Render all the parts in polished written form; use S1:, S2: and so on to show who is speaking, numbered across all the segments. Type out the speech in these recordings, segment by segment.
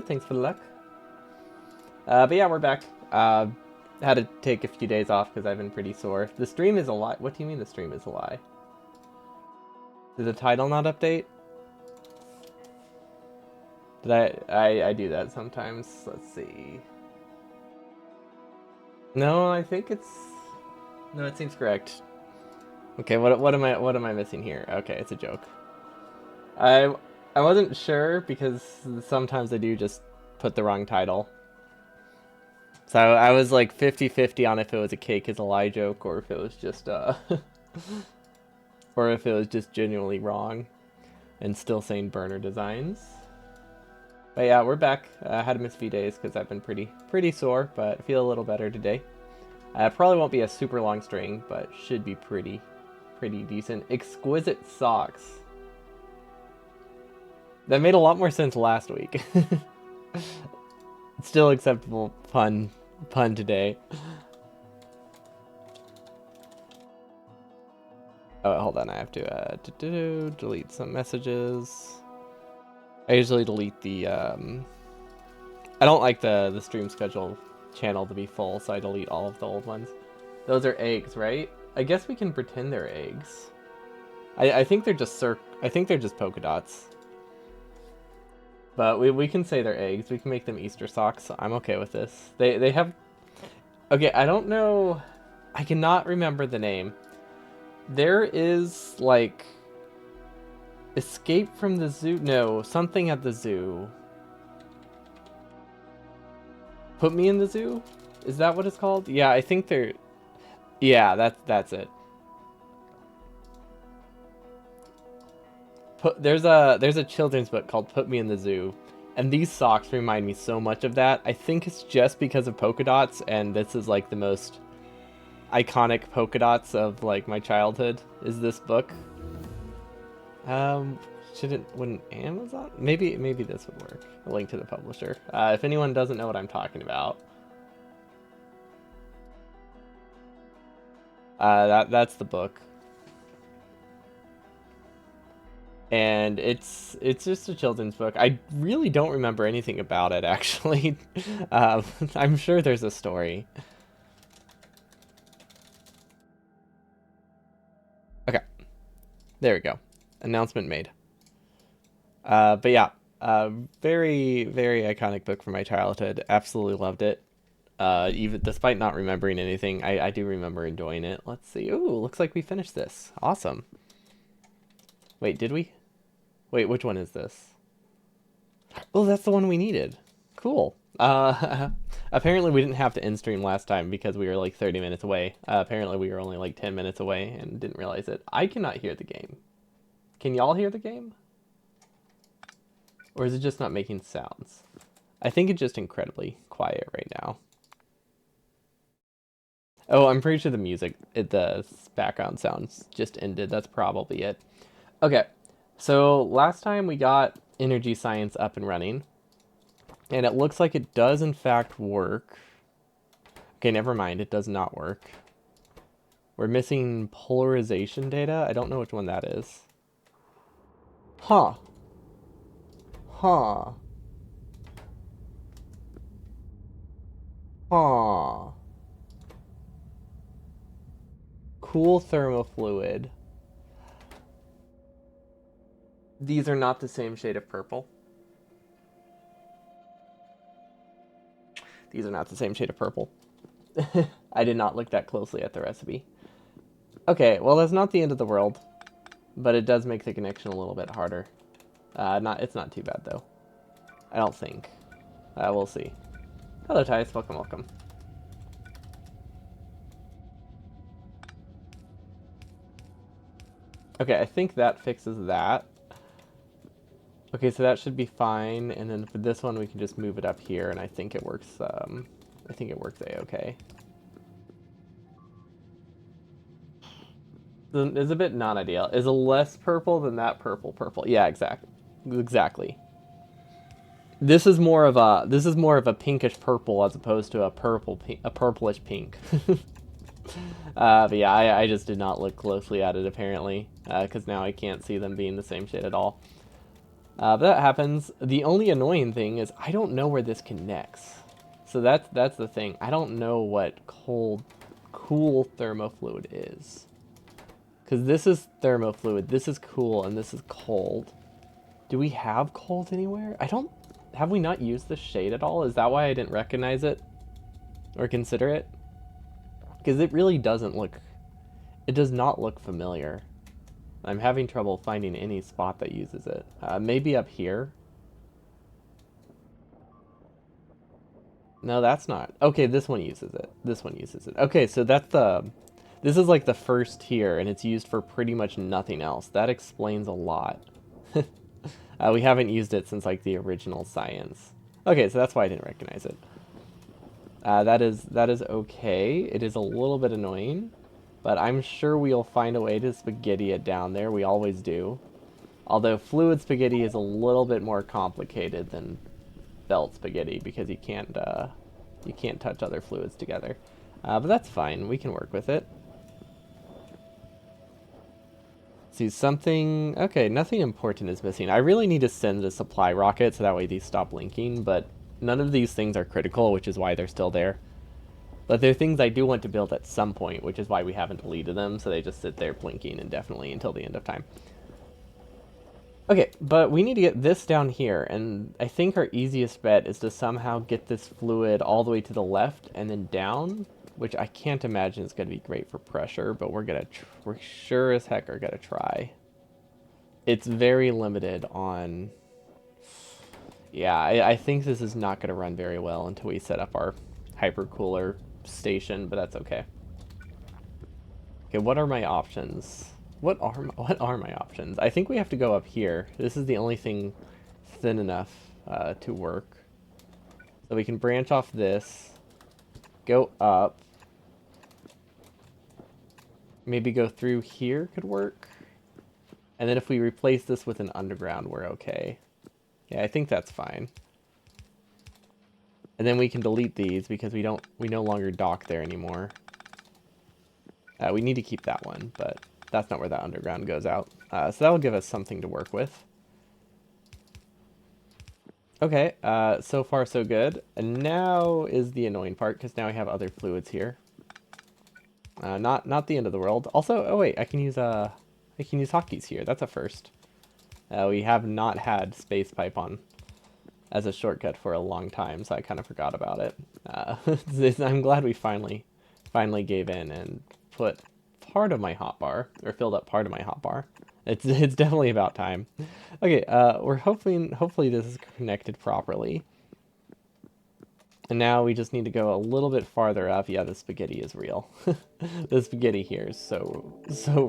S1: Thanks for the luck. But yeah, we're back. Had to take a few days off because I've been pretty sore. The stream is a lie. What do you mean the stream is a lie? Did the title not update? Did I do that sometimes? Let's see. No, I think it's... No, it seems correct. Okay, what am I missing here? Okay, it's a joke. I wasn't sure because sometimes I do just put the wrong title. So I was like 50-50 on if it was a cake is a lie joke or if it was just or if it was just genuinely wrong and still saying burner designs. But yeah, we're back. I had to miss a few days because I've been pretty sore, but I feel a little better today. Probably won't be a super long string, but should be pretty decent. Exquisite socks. That made a lot more sense last week. Still acceptable pun today. Oh, hold on. I have to delete some messages. I usually delete the I don't like the stream schedule channel to be full, so I delete all of the old ones. Those are eggs, right? I guess we can pretend they're eggs. I think they're just I think they're just polka dots. But we can say they're eggs. We can make them Easter socks. I'm okay with this. They have... Okay, I don't know... I cannot remember the name. There is, like... Escape from the Zoo? No, something at the zoo. Put Me in the Zoo? Is that what it's called? Yeah, I think they're... Yeah, that's it. There's a children's book called Put Me in the Zoo, and these socks remind me so much of that. I think it's just because of polka dots, and this is like the most iconic polka dots of like my childhood is this book. Wouldn't Amazon? Maybe this would work. A link to the publisher. If anyone doesn't know what I'm talking about. That's the book. And it's just a children's book. I really don't remember anything about it, actually. I'm sure there's a story. Okay. There we go. Announcement made. But yeah, very iconic book from my childhood. Absolutely loved it. Even despite not remembering anything, I do remember enjoying it. Let's see. Ooh, looks like we finished this. Awesome. Wait, did we? Wait, which one is this? Oh, that's the one we needed. Cool. Apparently we didn't have to end stream last time because we were like 30 minutes away. Apparently we were only like 10 minutes away and didn't realize it. I cannot hear the game. Can y'all hear the game? Or is it just not making sounds? I think it's just incredibly quiet right now. Oh, I'm pretty sure the music, the background sounds just ended. That's probably it. Okay. So last time we got energy science up and running, and it looks like it does in fact work. Okay, never mind, it does not work. We're missing polarization data. I don't know which one that is. Huh. Huh. Huh. Cool thermofluid. These are not the same shade of purple. These are not the same shade of purple. I did not look that closely at the recipe. Okay, well that's not the end of the world, but it does make the connection a little bit harder. It's not too bad though. I don't think. We'll see. Hello, Tice. Welcome. Okay, I think that fixes that. Okay, so that should be fine, and then for this one we can just move it up here, and I think it works, I think it works a-okay. It's a bit non-ideal. Is a less purple than that purple. Yeah, exactly. This is more of a pinkish purple as opposed to a purplish pink. But yeah, I just did not look closely at it apparently, because now I can't see them being the same shade at all. But that happens. The only annoying thing is I don't know where this connects. So that's the thing. I don't know what cool thermofluid is. Because this is thermofluid, this is cool, and this is cold. Do we have cold anywhere? I don't... Have we not used this shade at all? Is that why I didn't recognize it? Or consider it? Because it really doesn't look... It does not look familiar. I'm having trouble finding any spot that uses it. Maybe up here? No, that's not. Okay, this one uses it. This one uses it. Okay, so that's the... This is like the first tier, and it's used for pretty much nothing else. That explains a lot. We haven't used it since like the original science. Okay, so that's why I didn't recognize it. That is okay. It is a little bit annoying, but I'm sure we'll find a way to spaghetti it down there. We always do. Although fluid spaghetti is a little bit more complicated than belt spaghetti because you can't touch other fluids together. But that's fine. We can work with it. See something. Okay, nothing important is missing. I really need to send a supply rocket so that way these stop linking, but none of these things are critical, which is why they're still there. But they're things I do want to build at some point, which is why we haven't deleted them, so they just sit there blinking indefinitely until the end of time. Okay, but we need to get this down here, and I think our easiest bet is to somehow get this fluid all the way to the left and then down, which I can't imagine is going to be great for pressure, but we're sure as heck are going to try. It's very limited on... Yeah, I think this is not going to run very well until we set up our hypercooler station, but that's okay. Okay, what are my options? What are my options? I think we have to go up here. This is the only thing thin enough to work. So we can branch off this, go up, maybe go through here could work. And then if we replace this with an underground, we're okay. Yeah, I think that's fine. And then we can delete these because we no longer dock there anymore. We need to keep that one, but that's not where that underground goes out. So that will give us something to work with. Okay, so far so good. And now is the annoying part, because now we have other fluids here. Not the end of the world. Also, oh wait, I can use hotkeys here. That's a first. We have not had space pipe on as a shortcut for a long time, so I kind of forgot about it. I'm glad we finally gave in and put part of my hotbar, or filled up part of my hotbar. It's definitely about time. Okay, we're hopefully this is connected properly. And now we just need to go a little bit farther up. Yeah, the spaghetti is real. The spaghetti here is so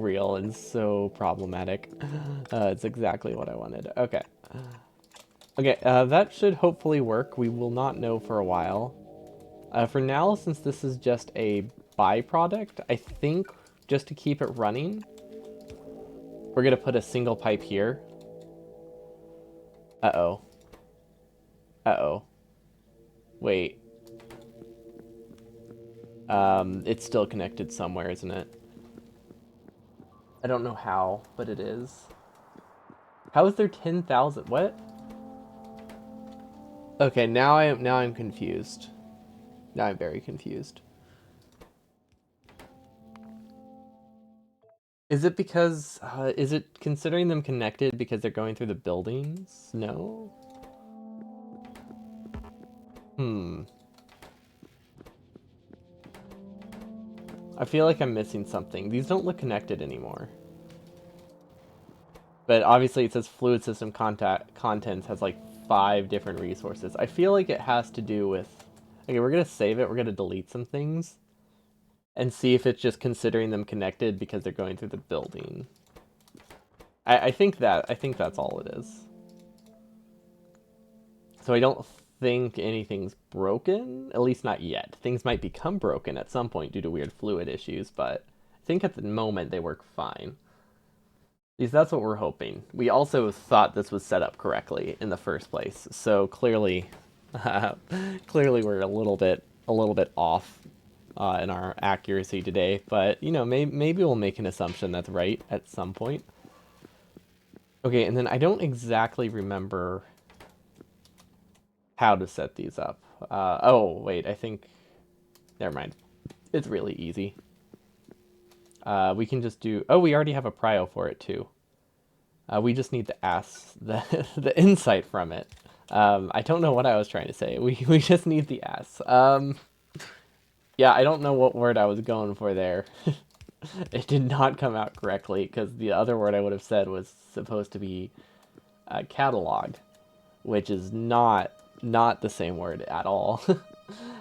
S1: real and so problematic. It's exactly what I wanted. Okay. Okay, that should hopefully work. We will not know for a while. For now, since this is just a byproduct, I think just to keep it running, we're going to put a single pipe here. Uh-oh. Uh-oh. Wait. It's still connected somewhere, isn't it? I don't know how, but it is. How is there 10,000? What? Okay, now I'm confused. Now I'm very confused. Is it because, is it considering them connected because they're going through the buildings? No? I feel like I'm missing something. These don't look connected anymore. But obviously it says fluid system contents has like 5 different resources. I feel like it has to do with... Okay, we're going to save it. We're going to delete some things. And see if it's just considering them connected because they're going through the building. I think that's all it is. So I don't think anything's broken, at least not yet. Things might become broken at some point due to weird fluid issues, but I think at the moment they work fine. At least that's what we're hoping. We also thought this was set up correctly in the first place, so clearly, clearly we're a little bit off in our accuracy today. But you know, maybe we'll make an assumption that's right at some point. Okay, and then I don't exactly remember how to set these up. Oh, wait, I think... Never mind. It's really easy. We can just do... Oh, we already have a prio for it, too. We just need the insight from it. I don't know what I was trying to say. We just need the S. Yeah, I don't know what word I was going for there. It did not come out correctly, because the other word I would have said was supposed to be catalog, which is not the same word at all.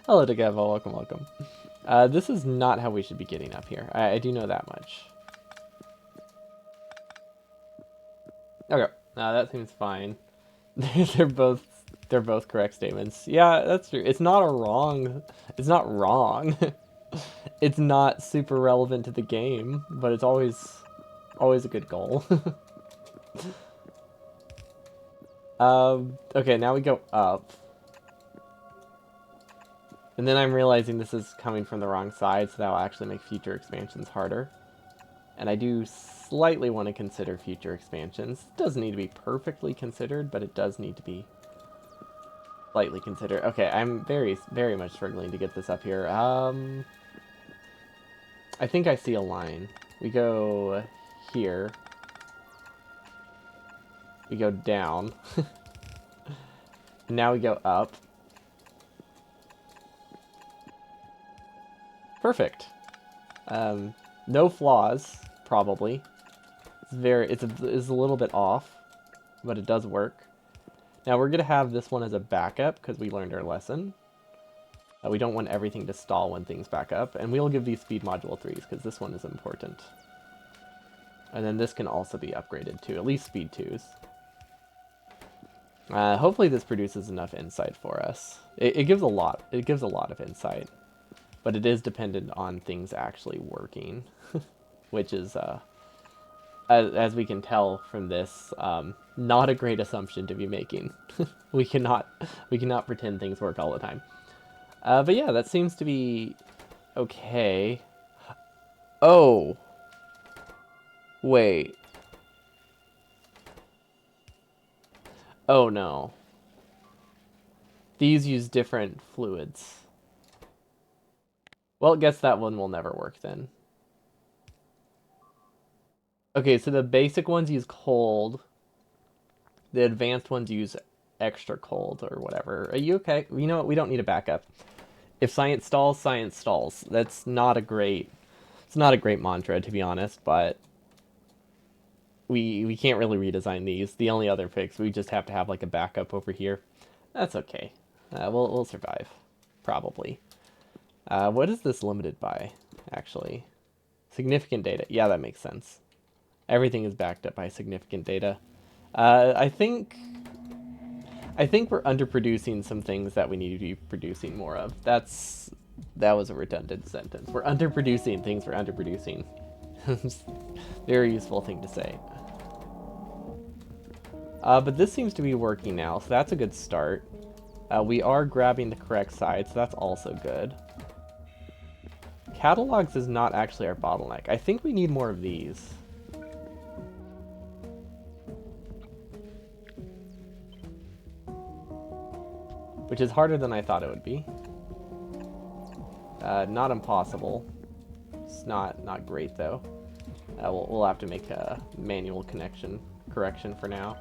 S1: Hello, Degeva. Welcome, welcome. This is not how we should be getting up here. I do know that much. Okay, that seems fine. they're both they're both correct statements. Yeah, that's true. It's not a wrong. It's not wrong. It's not super relevant to the game, but it's always a good goal. Okay, now we go up. And then I'm realizing this is coming from the wrong side, so that will actually make future expansions harder. And I do slightly want to consider future expansions. It doesn't need to be perfectly considered, but it does need to be slightly considered. Okay, I'm very much struggling to get this up here. I think I see a line. We go here. We go down. Now we go up. Perfect. No flaws, probably. It's a little bit off, but it does work. Now we're gonna have this one as a backup because we learned our lesson. We don't want everything to stall when things back up, and we'll give these speed module 3s because this one is important. And then this can also be upgraded to at least speed 2s. Hopefully this produces enough insight for us. It gives a lot. It gives a lot of insight, but it is dependent on things actually working, which is, as we can tell from this, not a great assumption to be making. we cannot pretend things work all the time. But yeah, that seems to be okay. Oh, wait. Oh no. These use different fluids. Well, I guess that one will never work then. Okay, so the basic ones use cold. The advanced ones use extra cold or whatever. Are you okay? You know what? We don't need a backup. If science stalls, science stalls. That's not a great... It's not a great mantra, to be honest, but we can't really redesign these. The only other fix, we just have to have like a backup over here. That's okay. We'll survive, probably. What is this limited by, actually? Significant data. Yeah, that makes sense. Everything is backed up by significant data. I think we're underproducing some things that we need to be producing more of. That was a redundant sentence. We're underproducing things we're underproducing. Very useful thing to say. But this seems to be working now, so that's a good start. We are grabbing the correct side, so that's also good. Catalogs is not actually our bottleneck. I think we need more of these. Which is harder than I thought it would be. Not impossible. It's not great though. We'll have to make a manual correction for now.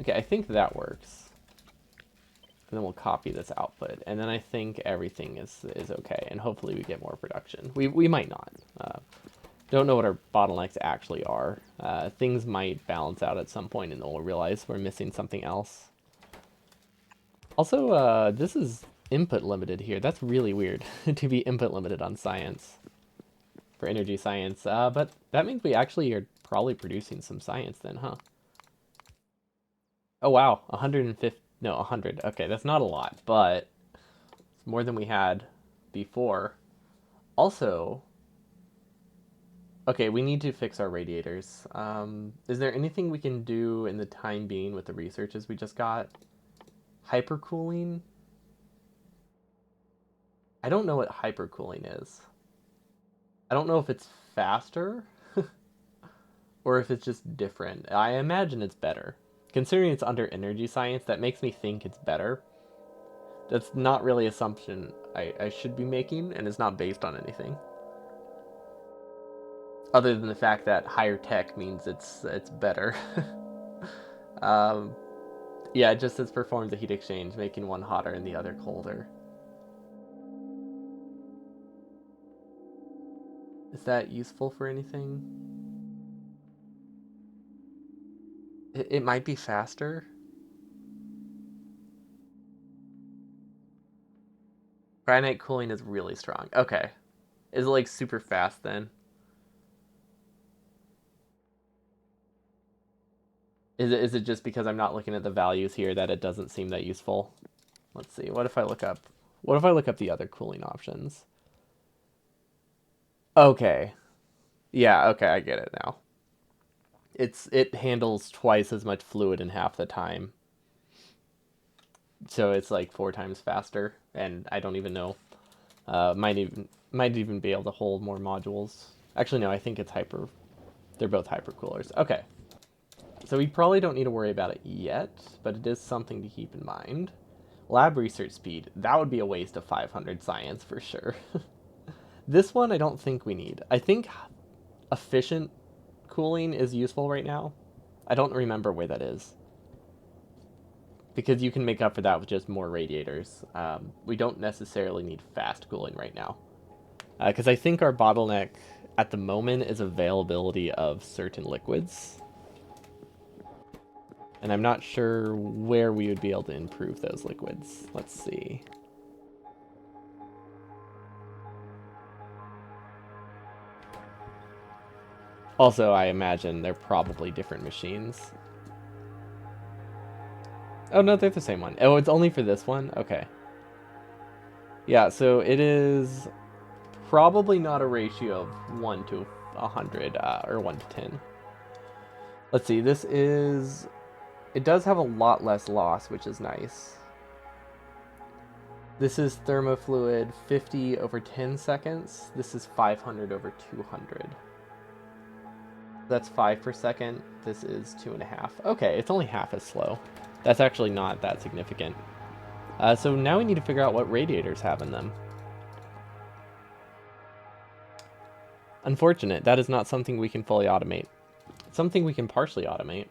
S1: Okay, I think that works. And then we'll copy this output, and then I think everything is okay, and hopefully we get more production. We might not. Don't know what our bottlenecks actually are. Things might balance out at some point, and then we'll realize we're missing something else. Also, this is input limited here. That's really weird to be input limited on science for energy science. But that means we actually are probably producing some science then, huh? Oh wow, 150. No, 100. Okay, that's not a lot, but it's more than we had before. Also, okay, we need to fix our radiators. Is there anything we can do in the time being with the researches we just got? Hypercooling? I don't know what hypercooling is. I don't know if it's faster. or if it's just different. I imagine it's better. Considering it's under energy science, that makes me think it's better. That's not really an assumption I should be making, and it's not based on anything. Other than the fact that higher tech means it's better. um, yeah, it just says performs a heat exchange, making one hotter and the other colder. Is that useful for anything? It might be faster. Granite cooling is really strong. Okay. Is it like super fast then? Is it just because I'm not looking at the values here that it doesn't seem that useful? Let's see. What if I look up the other cooling options? Okay. Yeah, okay, I get it now. It handles twice as much fluid in half the time. So it's like 4 times faster, and I don't even know. Might even be able to hold more modules. Actually, no, I think it's hyper. They're both hypercoolers. Okay, so we probably don't need to worry about it yet, but it is something to keep in mind. Lab research speed. That would be a waste of 500 science for sure. This one I don't think we need. I think efficient cooling is useful right now. I don't remember where that is. Because you can make up for that with just more radiators. We don't necessarily need fast cooling right now. Because I think our bottleneck at the moment is availability of certain liquids. And I'm not sure where we would be able to improve those liquids. Let's see. Also, I imagine they're probably different machines. Oh, no, they're the same one. Oh, it's only for this one? Okay. Yeah, so it is probably not a ratio of 1 to 100 or 1 to 10. Let's see, this is... It does have a lot less loss, which is nice. This is thermofluid 50 over 10 seconds. This is 500 over 200. That's 5 per second. This is 2.5. Okay, it's only half as slow. That's actually not that significant. So now we need to figure out what radiators have in them. Unfortunate, that is not something we can fully automate. It's something we can partially automate,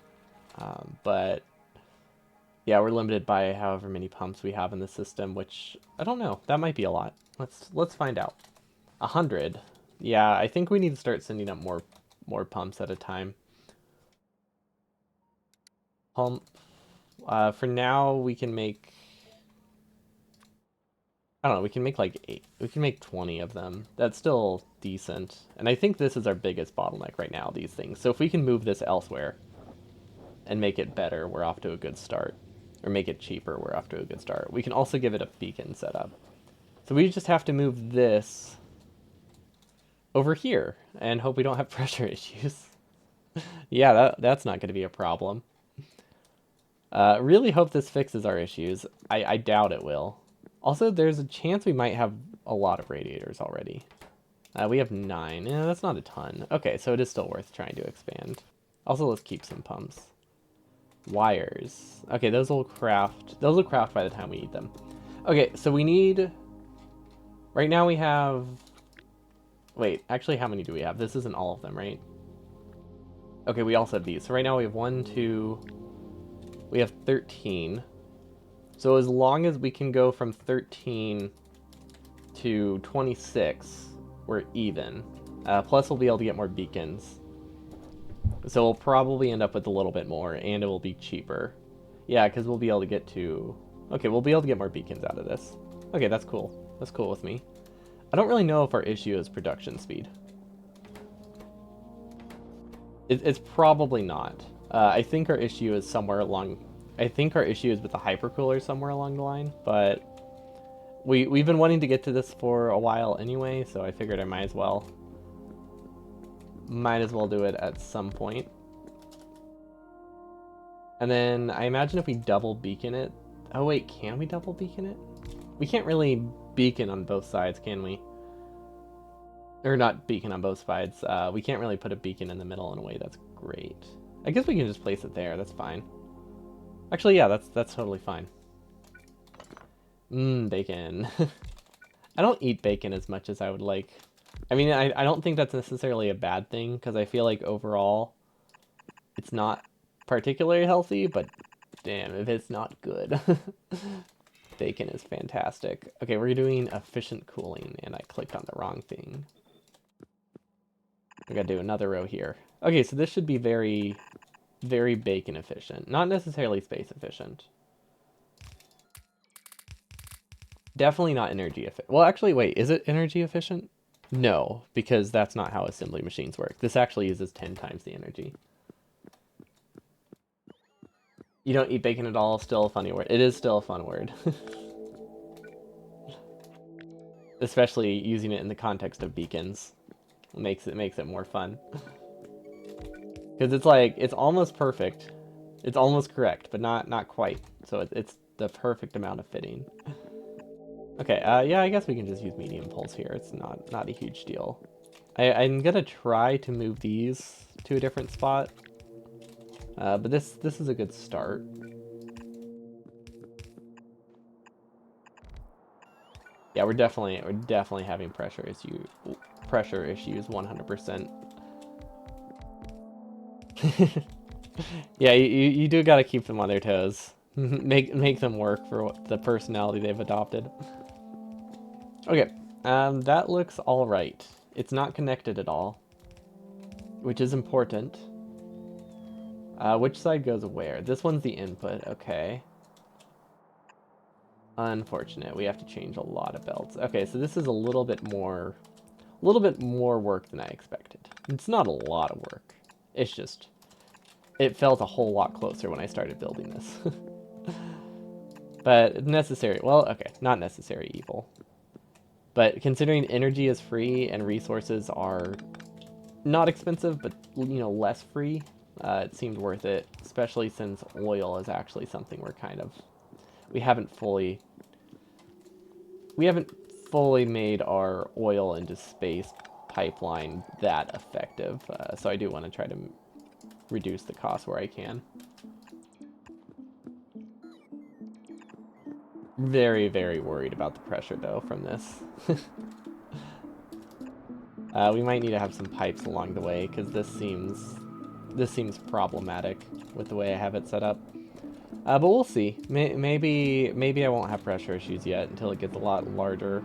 S1: but yeah, we're limited by however many pumps we have in the system, which I don't know. That might be a lot. Let's find out. 100. Yeah, I think we need to start sending up more pumps at a time. Pump. For now, we can make. I don't know. We can make like 8. We can make 20 of them. That's still decent. And I think this is our biggest bottleneck right now. These things. So if we can move this elsewhere and make it better, we're off to a good start. Or make it cheaper, we're off to a good start. We can also give it a beacon setup. So we just have to move this over here and hope we don't have pressure issues. Yeah, that's not going to be a problem. Really hope this fixes our issues. I doubt it will. Also, there's a chance we might have a lot of radiators already. We have 9. Yeah, that's not a ton. Okay, so it is still worth trying to expand. Also, let's keep some pumps. Wires. Okay, those will craft. Those will craft by the time we eat them. Okay, so we need... Right now we have... Wait, actually, how many do we have? This isn't all of them, right? Okay, we also have these. So right now we have 1, 2... We have 13. So as long as we can go from 13 to 26, we're even. Plus we'll be able to get more beacons. So we'll probably end up with a little bit more, and it will be cheaper. Yeah, because we'll be able to get to... Okay, we'll be able to get more beacons out of this. Okay, that's cool. That's cool with me. I don't really know if our issue is production speed. It's probably not. I think our issue is somewhere along... I think our issue is with the hypercooler somewhere along the line, but... We've been wanting to get to this for a while anyway, so I figured I might as well. Might as well do it at some point. And then I imagine if we double beacon it... Oh wait, can we double beacon it? We can't really beacon on both sides, can we? Or not beacon on both sides. We can't really put a beacon in the middle in a way that's great. I guess we can just place it there. That's fine. Actually, yeah, that's totally fine. Bacon. I don't eat bacon as much as I would like. I mean, I don't think that's necessarily a bad thing, because I feel like overall it's not particularly healthy, but damn, if it's not good. Bacon is fantastic. Okay, we're doing efficient cooling, and I clicked on the wrong thing. We gotta do another row here. Okay, so this should be very, very bacon efficient. Not necessarily space efficient. Definitely not energy efficient. Well, actually, wait, is it energy efficient? No, because that's not how assembly machines work. This actually uses 10 times the energy. You don't eat bacon at all? Still a funny word. It is still a fun word. Especially using it in the context of beacons. Makes it more fun. Because it's like, it's almost perfect. It's almost correct, but not quite. So it's the perfect amount of fitting. Okay, yeah, I guess we can just use medium pulse here. It's not a huge deal. I'm gonna try to move these to a different spot. But this is a good start. Yeah, we're definitely having pressure issues 100%. Yeah, you do gotta keep them on their toes. Make them work for the personality they've adopted. Okay, that looks all right. It's not connected at all, which is important. Which side goes where? This one's the input. Okay. Unfortunate. We have to change a lot of belts. Okay, so this is a little bit more work than I expected. It's not a lot of work. It's just, it felt a whole lot closer when I started building this. But necessary. Well, okay, not necessary evil. But considering energy is free and resources are not expensive, but less free, it seemed worth it. Especially since oil is actually something we haven't fully made our oil into space pipeline that effective. So I do want to try to reduce the cost where I can. Very, very worried about the pressure though from this. We might need to have some pipes along the way because this seems problematic with the way I have it set up. But we'll see. Maybe I won't have pressure issues yet until it gets a lot larger.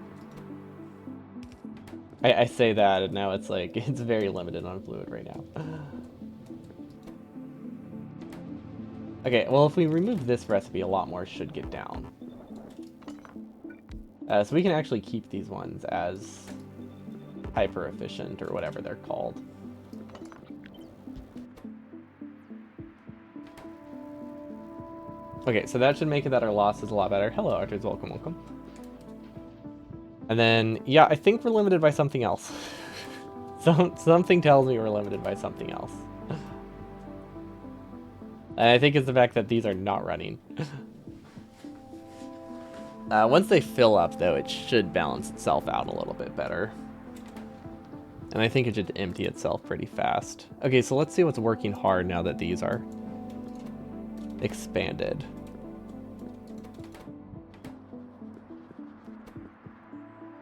S1: I say that, and now it's like, it's very limited on fluid right now. Okay, well, if we remove this recipe, a lot more should get down. So we can actually keep these ones as hyper efficient, or whatever they're called. Okay, so that should make it that our loss is a lot better. Hello, Archers, welcome. And then, yeah, I think we're limited by something else. Something tells me we're limited by something else. And I think it's the fact that these are not running. Once they fill up, though, it should balance itself out a little bit better. And I think it should empty itself pretty fast. Okay, so let's see what's working hard now that these are expanded.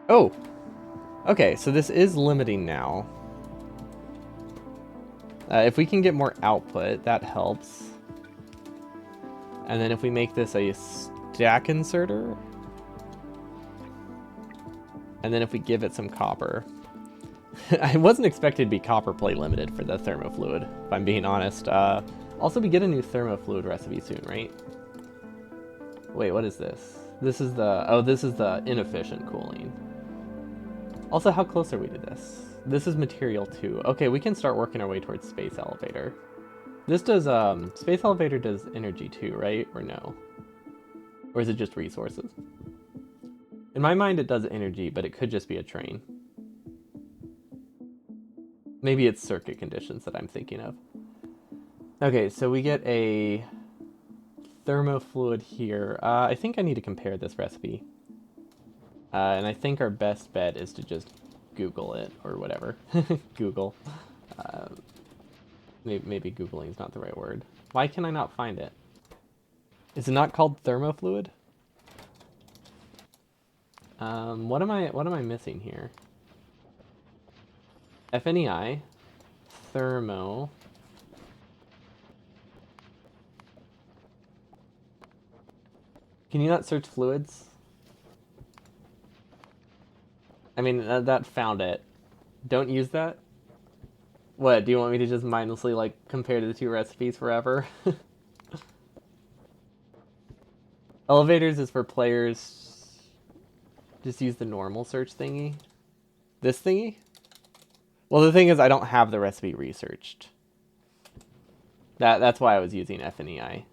S1: Oh! Okay, so this is limiting now. If we can get more output, that helps. And then if we make this a stack inserter, and then if we give it some copper. I wasn't expected to be copper plate limited for the thermofluid, if I'm being honest. Also, we get a new thermofluid recipe soon, right? Wait, what is this? This is the inefficient cooling. Also, how close are we to this? This is material 2. Okay, we can start working our way towards space elevator. This does, space elevator does energy too, right? Or no? Or is it just resources? In my mind, it does energy, but it could just be a train. Maybe it's circuit conditions that I'm thinking of. Okay, so we get a thermofluid here. I think I need to compare this recipe. And I think our best bet is to just Google it, or whatever. Google. Maybe Googling is not the right word. Why can I not find it? Is it not called thermofluid? What am I missing here? FNEI, thermo. Can you not search fluids? I mean, that found it. Don't use that? What, do you want me to just mindlessly, like, compare the two recipes forever? Elevators is for players. Just use the normal search thingy. This thingy? Well, the thing is, I don't have the recipe researched. That's why I was using FNEI.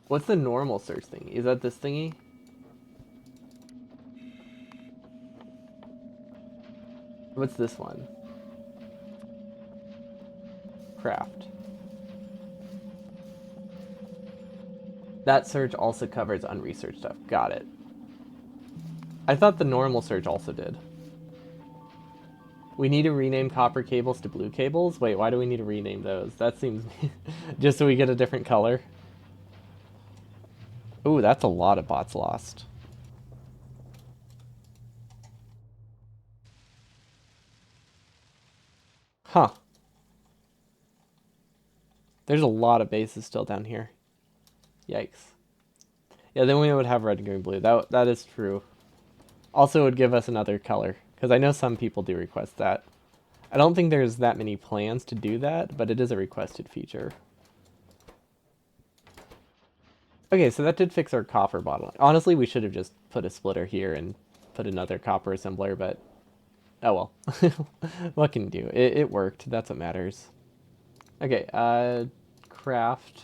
S1: What's the normal search thingy? Is that this thingy? What's this one? Craft. That search also covers unresearched stuff. Got it. I thought the normal search also did. We need to rename copper cables to blue cables? Wait, why do we need to rename those? That seems... just so we get a different color. Ooh, that's a lot of bots lost. Huh. There's a lot of bases still down here. Yikes. Yeah, then we would have red, green, blue. That is true. Also, it would give us another color, because I know some people do request that. I don't think there's that many plans to do that, but it is a requested feature. Okay, so that did fix our copper bottleneck. Honestly, we should have just put a splitter here and put another copper assembler, but oh well. What can you do? It worked. That's what matters. Okay, craft.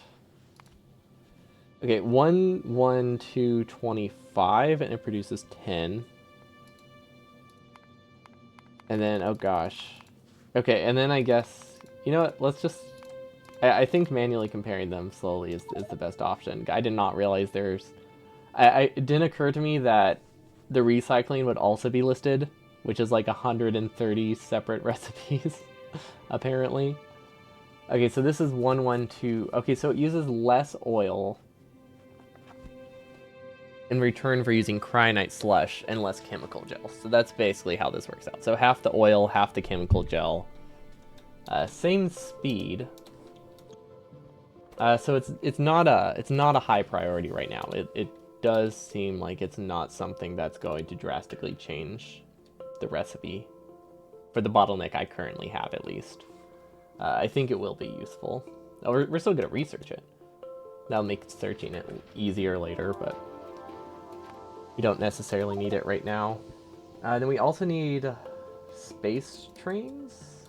S1: Okay, 1, 1, 2, 25, and it produces 10. And then, oh gosh. Okay, and then I guess, you know what, let's just... I think manually comparing them slowly is the best option. I did not realize there's... it didn't occur to me that the recycling would also be listed, which is like 130 separate recipes, apparently. Okay, so this is 112. Okay, so it uses less oil in return for using cryonite slush and less chemical gel. So that's basically how this works out. So half the oil, half the chemical gel. Same speed. So it's not a high priority right now. It does seem like it's not something that's going to drastically change the recipe for the bottleneck I currently have, at least. I think it will be useful. We're still gonna research it. That'll make searching it easier later, but we don't necessarily need it right now. Then we also need space trains.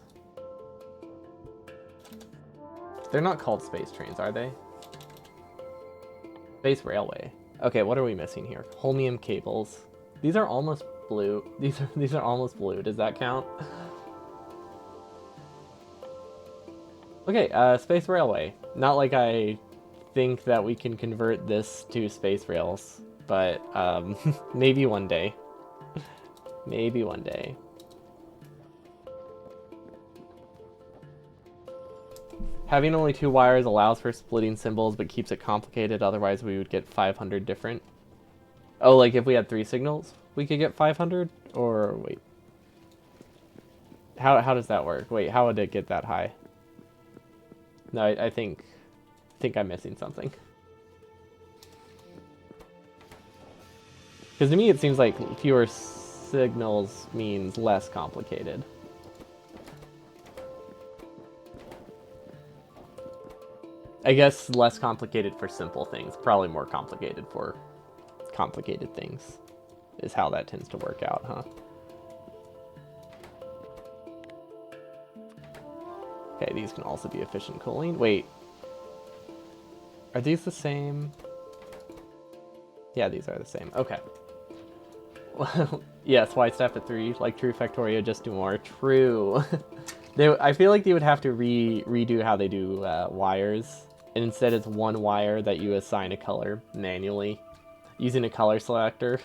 S1: They're not called space trains, are they? Space railway. Okay, what are we missing here? Holmium cables. These are almost blue. These are almost blue. Does that count? Okay, space railway. Not like I think that we can convert this to space rails, but maybe one day. Maybe one day. Having only 2 wires allows for splitting symbols, but keeps it complicated. Otherwise, we would get 500 different. Oh, like if we had 3 signals, we could get 500? Or wait, how does that work? Wait, how would it get that high? No, I think I'm missing something. Because to me, it seems like fewer signals means less complicated. I guess less complicated for simple things, probably more complicated for complicated things, is how that tends to work out, huh? Okay, these can also be efficient cooling. Wait, are these the same? Yeah, these are the same. Okay. Yes, why step at 3? Like true Factorio, just do more. True. I feel like they would have to redo how they do wires. And instead it's 1 wire that you assign a color manually using a color selector.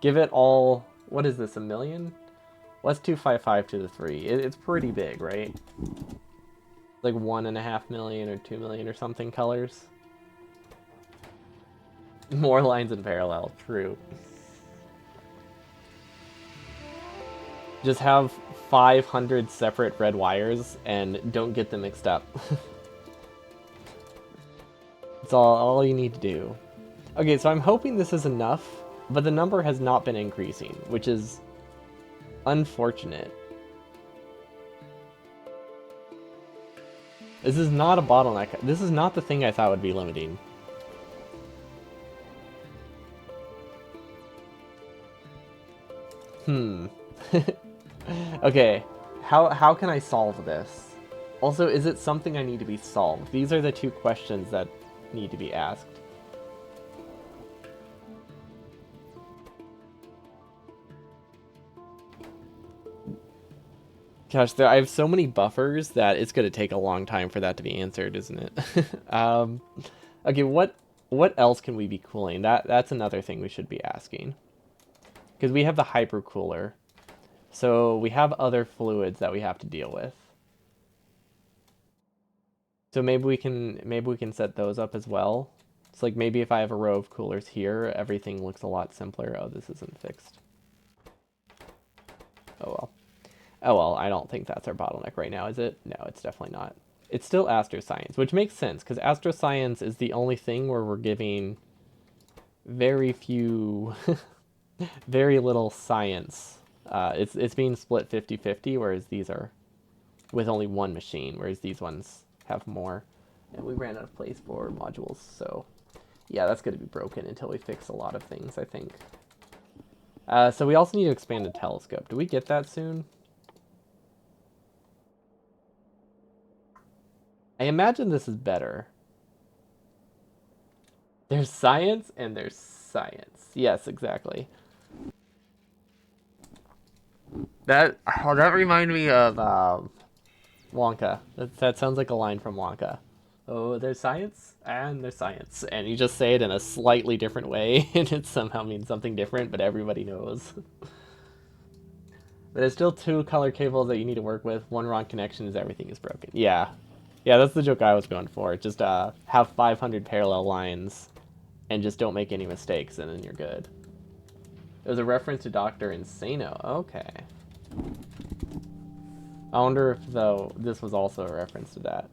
S1: Give it all What is this, a million? What's 255 to the 3? It's pretty big, right? Like 1.5 million or 2 million or something colors. More lines in parallel, true. Just have 500 separate red wires and don't get them mixed up. That's all you need to do. Okay, so I'm hoping this is enough, but the number has not been increasing, which is unfortunate. This is not a bottleneck. This is not the thing I thought would be limiting. Okay, how can I solve this? Also, is it something I need to be solved? These are the two questions that need to be asked. Gosh, I have so many buffers that it's going to take a long time for that to be answered, isn't it? Okay, what else can we be cooling? That's another thing we should be asking. Because we have the hypercooler. So we have other fluids that we have to deal with. So maybe we can set those up as well. It's like maybe if I have a row of coolers here, everything looks a lot simpler. Oh, this isn't fixed. Oh well. Oh well, I don't think that's our bottleneck right now, is it? No, it's definitely not. It's still astroscience, which makes sense, because astroscience is the only thing where we're giving very few, very little science. It's being split 50-50, whereas these are with only one machine, whereas these ones have more. And we ran out of place for modules, so yeah, that's going to be broken until we fix a lot of things, I think. So we also need to expand the telescope. Do we get that soon? I imagine this is better. There's science and there's science. Yes, exactly. That reminded me of Wonka. That sounds like a line from Wonka. Oh, there's science and there's science, and you just say it in a slightly different way, and it somehow means something different, but everybody knows. There's still two color cables that you need to work with. One wrong connection is everything is broken. Yeah, yeah, that's the joke I was going for. Just have 500 parallel lines, and just don't make any mistakes, and then you're good. It was a reference to Dr. Insano. Okay. I wonder if, though, this was also a reference to that.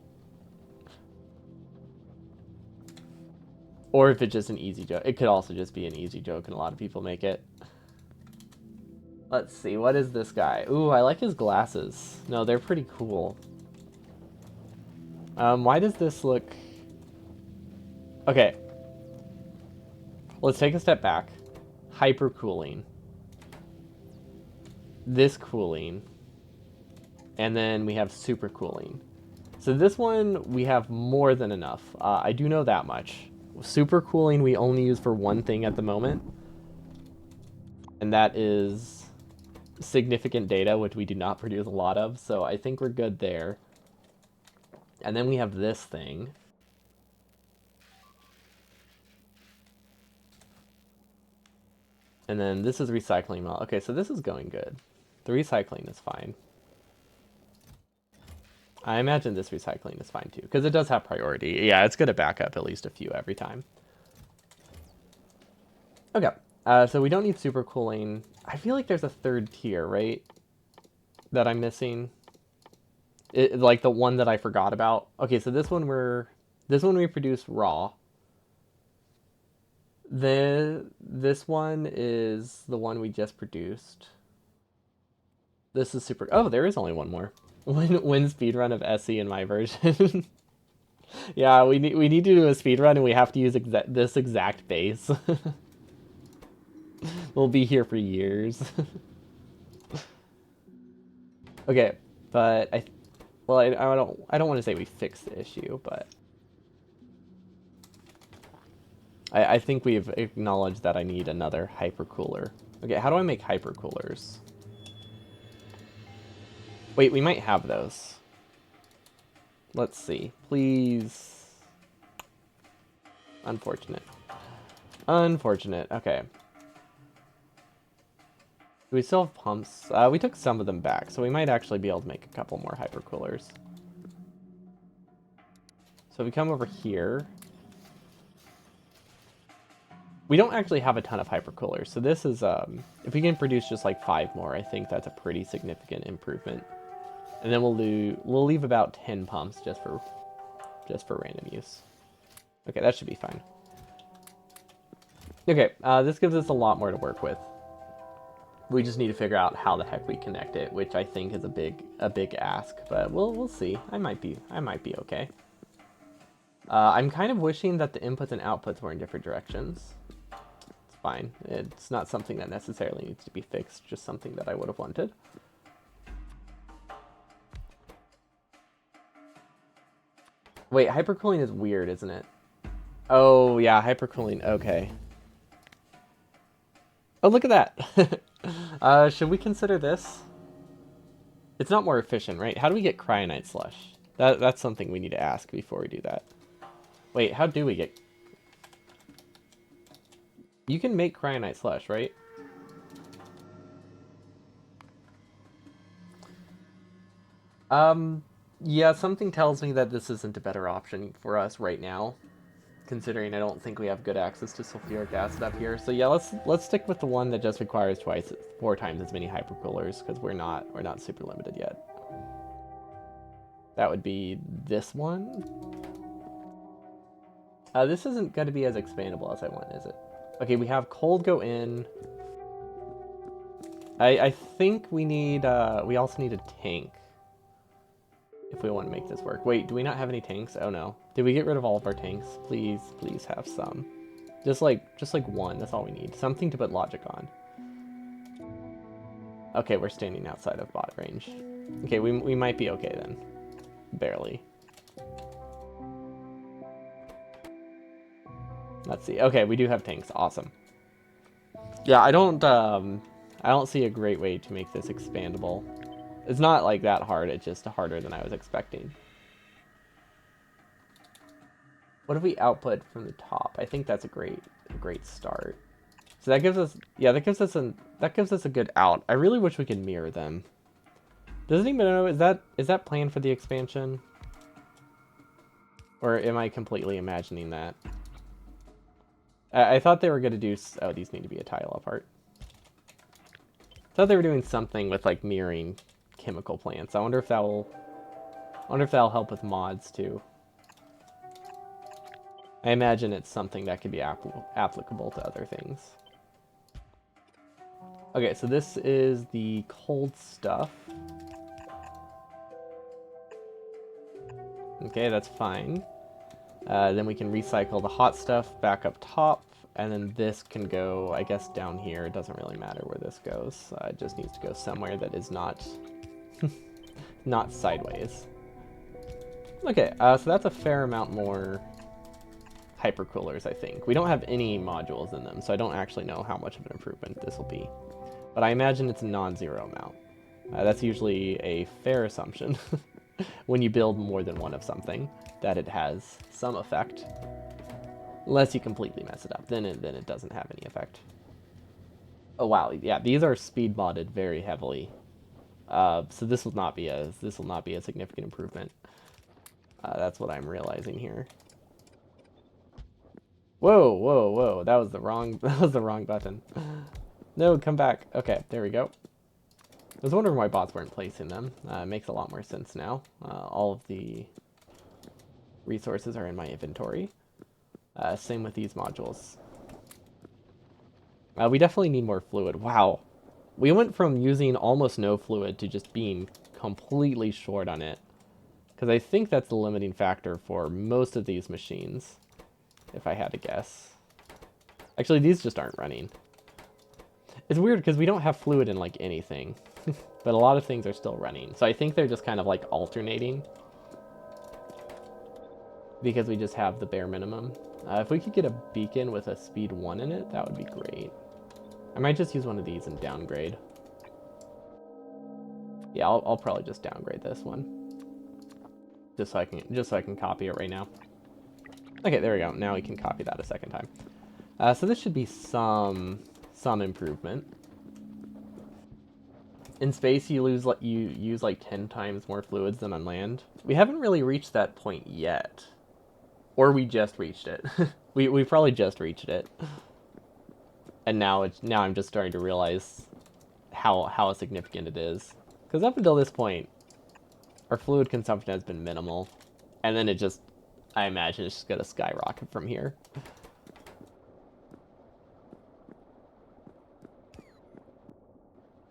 S1: Or if it's just an easy joke. It could also just be an easy joke, and a lot of people make it. Let's see, what is this guy? Ooh, I like his glasses. No, they're pretty cool. Why does this look... Okay. Let's take a step back. Hypercooling. This cooling. And then we have supercooling. So this one, we have more than enough. I do know that much. Supercooling we only use for one thing at the moment. And that is significant data, which we do not produce a lot of. So I think we're good there. And then we have this thing. And then this is recycling. Okay, so this is going good. The recycling is fine. I imagine this recycling is fine too, because it does have priority. Yeah, it's going to back up at least a few every time. Okay, so we don't need supercooling. I feel like there's a third tier, right? That I'm missing. Like the one that I forgot about. Okay, so this one we produce raw. This one is the one we just produced. This is super. Oh, there is only one more. Win speedrun of SE in my version. Yeah, we need to do a speedrun, and we have to use this exact base. We'll be here for years. Okay, but I don't want to say we fixed the issue, but I think we've acknowledged that I need another hypercooler. Okay, how do I make hypercoolers? Wait, we might have those. Let's see. Please. Unfortunate. Unfortunate. Okay. Do we still have pumps? We took some of them back, so we might actually be able to make a couple more hypercoolers. So if we come over here, we don't actually have a ton of hypercoolers. So this is, if we can produce just like 5 more, I think that's a pretty significant improvement. And then we'll leave about 10 pumps just for random use. Okay, that should be fine. Okay, this gives us a lot more to work with. We just need to figure out how the heck we connect it, which I think is a big ask, but we'll see. I might be okay. I'm kind of wishing that the inputs and outputs were in different directions. It's fine. It's not something that necessarily needs to be fixed, just something that I would have wanted. Wait, hypercooling is weird, isn't it? Oh, yeah, hypercooling. Okay. Oh, look at that. Should we consider this? It's not more efficient, right? How do we get cryonite slush? That's something we need to ask before we do that. Wait, how do we get... You can make cryonite slush, right? Yeah, something tells me that this isn't a better option for us right now, considering I don't think we have good access to sulfuric acid up here. So yeah, let's stick with the one that just requires 4 times as many hypercoolers, because we're not super limited yet. That would be this one. This isn't going to be as expandable as I want, is it? Okay, we have cold go in. I think we need, we also need a tank if we want to make this work. Wait, do we not have any tanks? Oh no. Did we get rid of all of our tanks? Please have some. Just like one, that's all we need. Something to put logic on. Okay, we're standing outside of bot range. Okay, we might be okay then. Barely. Let's see. Okay, we do have tanks. Awesome. Yeah, I don't see a great way to make this expandable. It's not like that hard, it's just harder than I was expecting. What if we output from the top? I think that's a great start. So that gives us, yeah, that gives us a good out. I really wish we could mirror them. Does anyone know, is that planned for the expansion? Or am I completely imagining that? I thought they were going to do... Oh, these need to be a tile apart. I thought they were doing something with, like, mirroring chemical plants. I wonder if that'll help with mods, too. I imagine it's something that could be applicable to other things. Okay, so this is the cold stuff. Okay, that's fine. Then we can recycle the hot stuff back up top, and then this can go, I guess, down here. It doesn't really matter where this goes. It just needs to go somewhere that is not not sideways. Okay, so that's a fair amount more hypercoolers, I think. We don't have any modules in them, so I don't actually know how much of an improvement this will be. But I imagine it's a non-zero amount. That's usually a fair assumption when you build more than one of something, that it has some effect. Unless you completely mess it up, then it doesn't have any effect. Oh wow, yeah, these are speed modded very heavily. So this will not be a significant improvement. That's what I'm realizing here. Whoa! That was the wrong button. No, come back. Okay, there we go. I was wondering why bots weren't placing them. It makes a lot more sense now. All of the resources are in my inventory. Same with these modules. We definitely need more fluid. Wow. We went from using almost no fluid to just being completely short on it. Because I think that's the limiting factor for most of these machines, if I had to guess. Actually, these just aren't running. It's weird because we don't have fluid in, like, anything. But a lot of things are still running. So I think they're just kind of, like, alternating. Because we just have the bare minimum. If we could get a beacon with a speed 1 in it, that would be great. I might just use one of these and downgrade. Yeah, I'll probably just downgrade this one. Just so I can copy it right now. Okay, there we go. Now we can copy that a second time. So this should be some improvement. In space, you use like 10 times more fluids than on land. We haven't really reached that point yet, or we just reached it. We probably just reached it, and now I'm just starting to realize how significant it is. Because up until this point, our fluid consumption has been minimal, and then it just, I imagine it's just gonna skyrocket from here.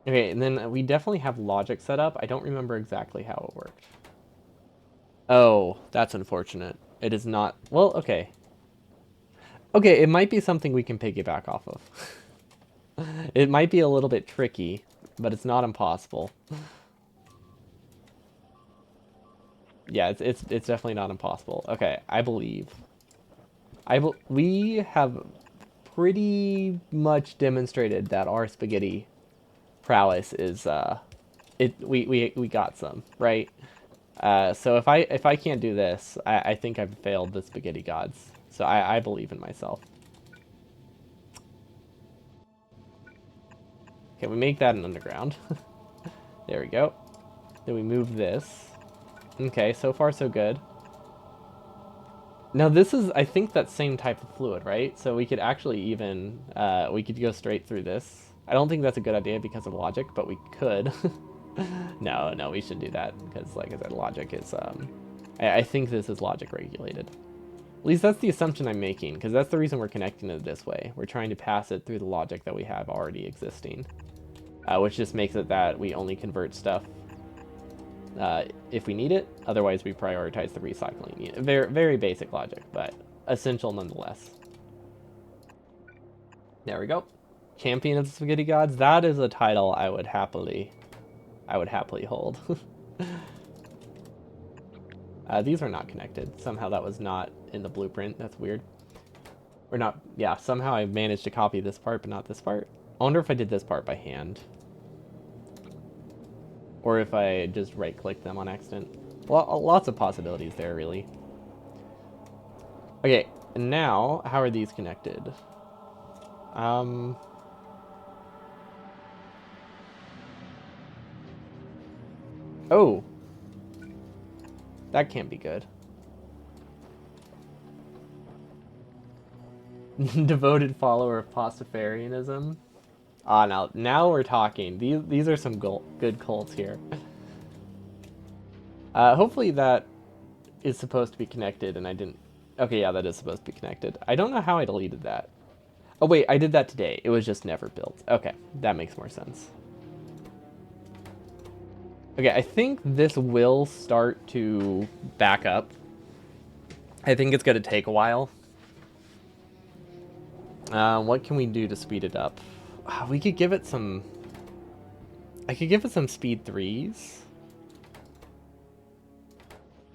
S1: Okay, and then we definitely have logic set up. I don't remember exactly how it worked. Oh, that's unfortunate. It is not... Well, okay. Okay, it might be something we can piggyback off of. It might be a little bit tricky, but it's not impossible. Yeah, it's definitely not impossible. Okay, I believe. We have pretty much demonstrated that our spaghetti prowess is we got some, right? So if I can't do this, I think I've failed the spaghetti gods. So I believe in myself. Okay, we make that an underground. There we go. Then we move this. Okay, so far so good. Now this is, I think, that same type of fluid, right? So we could actually even, we could go straight through this. I don't think that's a good idea because of logic, but we could. No, we shouldn't do that because, like I said, logic is, I think this is logic regulated. At least that's the assumption I'm making, because that's the reason we're connecting it this way. We're trying to pass it through the logic that we have already existing, which just makes it that we only convert stuff if we need it. Otherwise, we prioritize the recycling. Very, very basic logic, but essential nonetheless. There we go. Champion of the Spaghetti Gods. That is a title I would happily hold. These are not connected. Somehow that was not in the blueprint. That's weird. Or not. Yeah, somehow I managed to copy this part, but not this part. I wonder if I did this part by hand. Or if I just right-click them on accident. Lots of possibilities there, really. Okay, and now, how are these connected? Oh! That can't be good. Devoted follower of Pastafarianism. Ah, now we're talking. These are some good cults here. Hopefully that is supposed to be connected, and I didn't... Okay, yeah, that is supposed to be connected. I don't know how I deleted that. Oh, wait, I did that today. It was just never built. Okay, that makes more sense. Okay, I think this will start to back up. I think it's going to take a while. What can we do to speed it up? We could give it some... I could give it some speed 3s.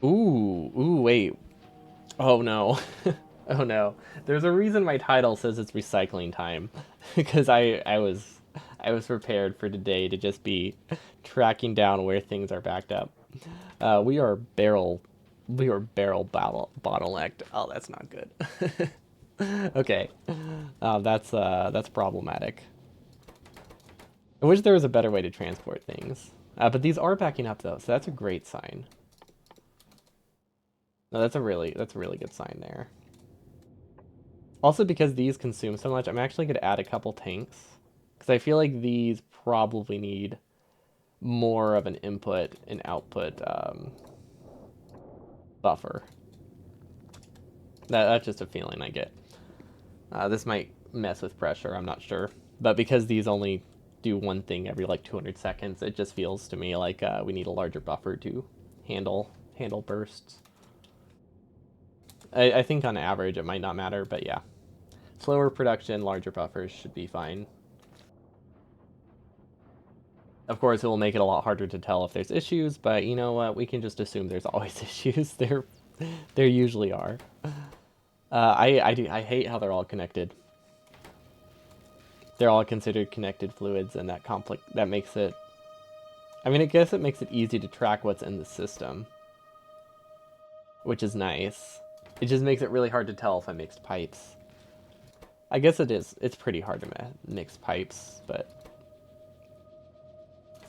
S1: Ooh, wait. Oh, no. Oh, no. There's a reason my title says it's recycling time. Because I was prepared for today to just be tracking down where things are backed up. We are barrel bottlenecked. Oh, that's not good. Okay, that's problematic. I wish there was a better way to transport things. But these are backing up though, so that's a great sign. No, that's a really good sign there. Also, because these consume so much, I'm actually going to add a couple tanks. Because I feel like these probably need more of an input and output buffer. That's just a feeling I get. This might mess with pressure, I'm not sure. But because these only do one thing every like 200 seconds, it just feels to me like we need a larger buffer to handle bursts. I think on average it might not matter, but yeah. Slower production, larger buffers should be fine. Of course, it will make it a lot harder to tell if there's issues, but you know what? We can just assume there's always issues. There usually are. I hate how they're all connected. They're all considered connected fluids, and that makes it... I mean, I guess it makes it easy to track what's in the system, which is nice. It just makes it really hard to tell if I mixed pipes. I guess it is. It's pretty hard to mix pipes, but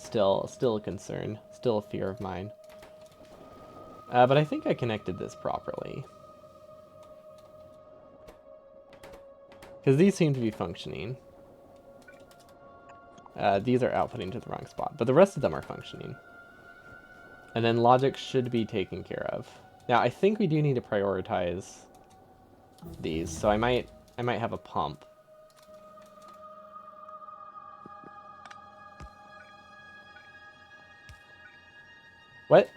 S1: still a concern. Still a fear of mine. But I think I connected this properly. Because these seem to be functioning. These are outputting to the wrong spot, but the rest of them are functioning. And then logic should be taken care of. Now, I think we do need to prioritize these, so I might have a pump. What?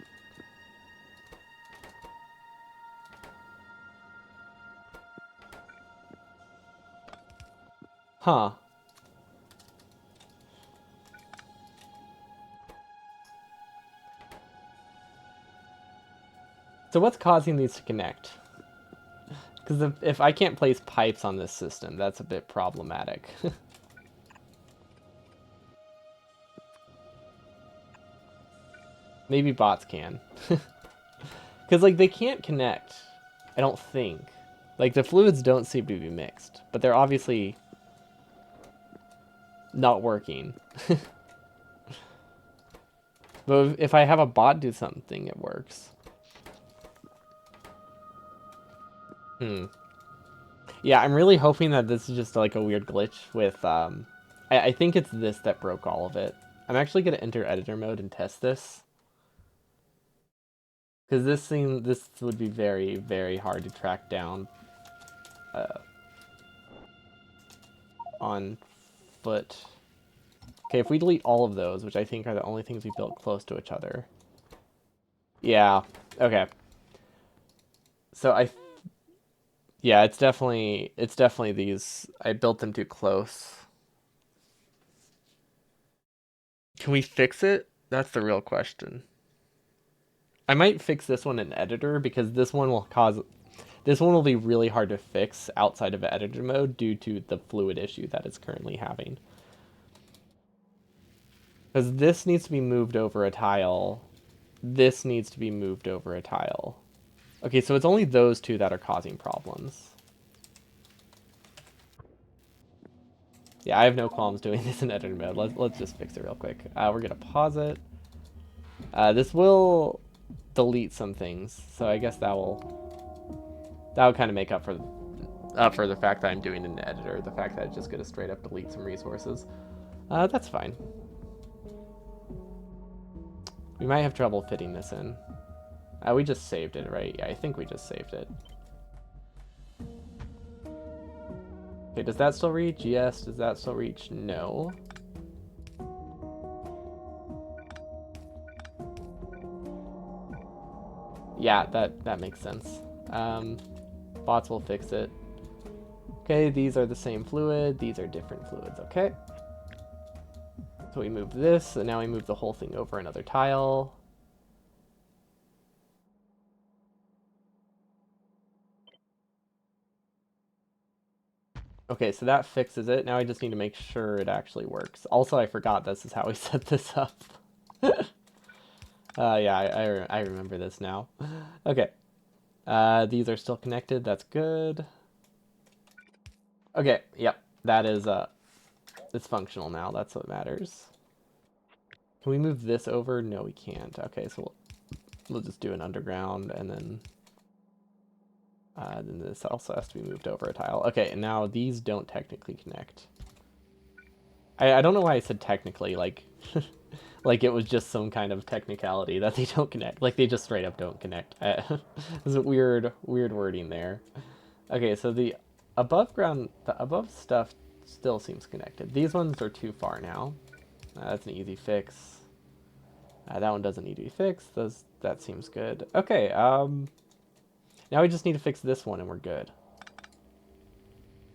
S1: Huh. So what's causing these to connect? Because if I can't place pipes on this system, that's a bit problematic. Maybe bots can. Because, like, they can't connect, I don't think. Like, the fluids don't seem to be mixed, but they're obviously not working. But if I have a bot do something, it works. Yeah, I'm really hoping that this is just like a weird glitch with, I think it's this that broke all of it. I'm actually going to enter editor mode and test this. Because this would be very, very hard to track down on foot. Okay, if we delete all of those, which I think are the only things we built close to each other. Yeah, okay. So yeah, it's definitely these. I built them too close. Can we fix it? That's the real question. I might fix this one in editor because this one will be really hard to fix outside of editor mode due to the fluid issue that it's currently having. Because this needs to be moved over a tile. This needs to be moved over a tile. Okay, so it's only those two that are causing problems. Yeah, I have no qualms doing this in editor mode. Let's just fix it real quick. We're gonna pause it. This will delete some things, so I guess that will kind of make up for the fact that I'm doing an editor. The fact that it's just gonna straight up delete some resources. That's fine. We might have trouble fitting this in. We just saved it, right? Yeah, I think we just saved it. Okay, does that still reach? Yes. Does that still reach? No. Yeah, that makes sense. Bots will fix it. Okay, these are the same fluid. These are different fluids, okay? So we moved this, and now we move the whole thing over another tile. Okay, so that fixes it. Now I just need to make sure it actually works. Also, I forgot this is how we set this up. Yeah, I remember this now. Okay. These are still connected. That's good. Okay, yep. That is, it's functional now. That's what matters. Can we move this over? No, we can't. Okay, so we'll just do an underground, and then this also has to be moved over a tile. Okay, and now these don't technically connect. I don't know why I said technically, like, like it was just some kind of technicality that they don't connect. Like, they just straight up don't connect. There's a weird wording there. Okay, so the above stuff still seems connected. These ones are too far now. That's an easy fix. That one doesn't need to be fixed. That seems good. Okay, now we just need to fix this one and we're good.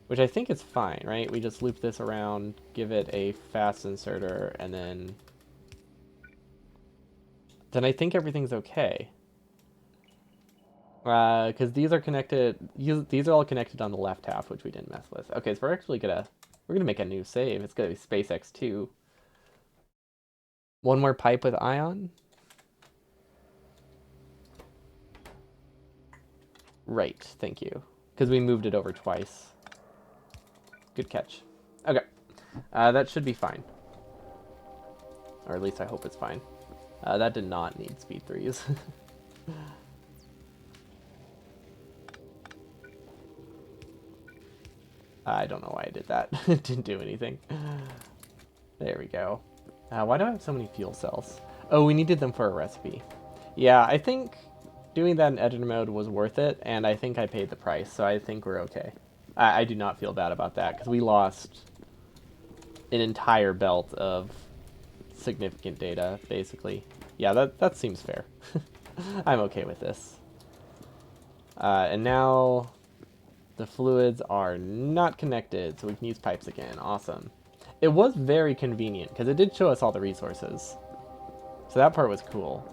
S1: Which I think is fine, right? We just loop this around, give it a fast inserter, and then I think everything's okay. Because these are connected, these are all connected on the left half, which we didn't mess with. Okay, so we're actually gonna make a new save. It's gonna be SpaceX 2. One more pipe with ion. Right, thank you. Because we moved it over twice. Good catch. Okay, that should be fine. Or at least I hope it's fine. That did not need speed 3s. I don't know why I did that. It didn't do anything. There we go. Why do I have so many fuel cells? Oh, we needed them for a recipe. Yeah, I think doing that in editor mode was worth it, and I think I paid the price, so I think we're okay. I do not feel bad about that, because we lost an entire belt of significant data, basically. Yeah, that seems fair. I'm okay with this. And now the fluids are not connected, so we can use pipes again. Awesome. It was very convenient, because it did show us all the resources. So that part was cool.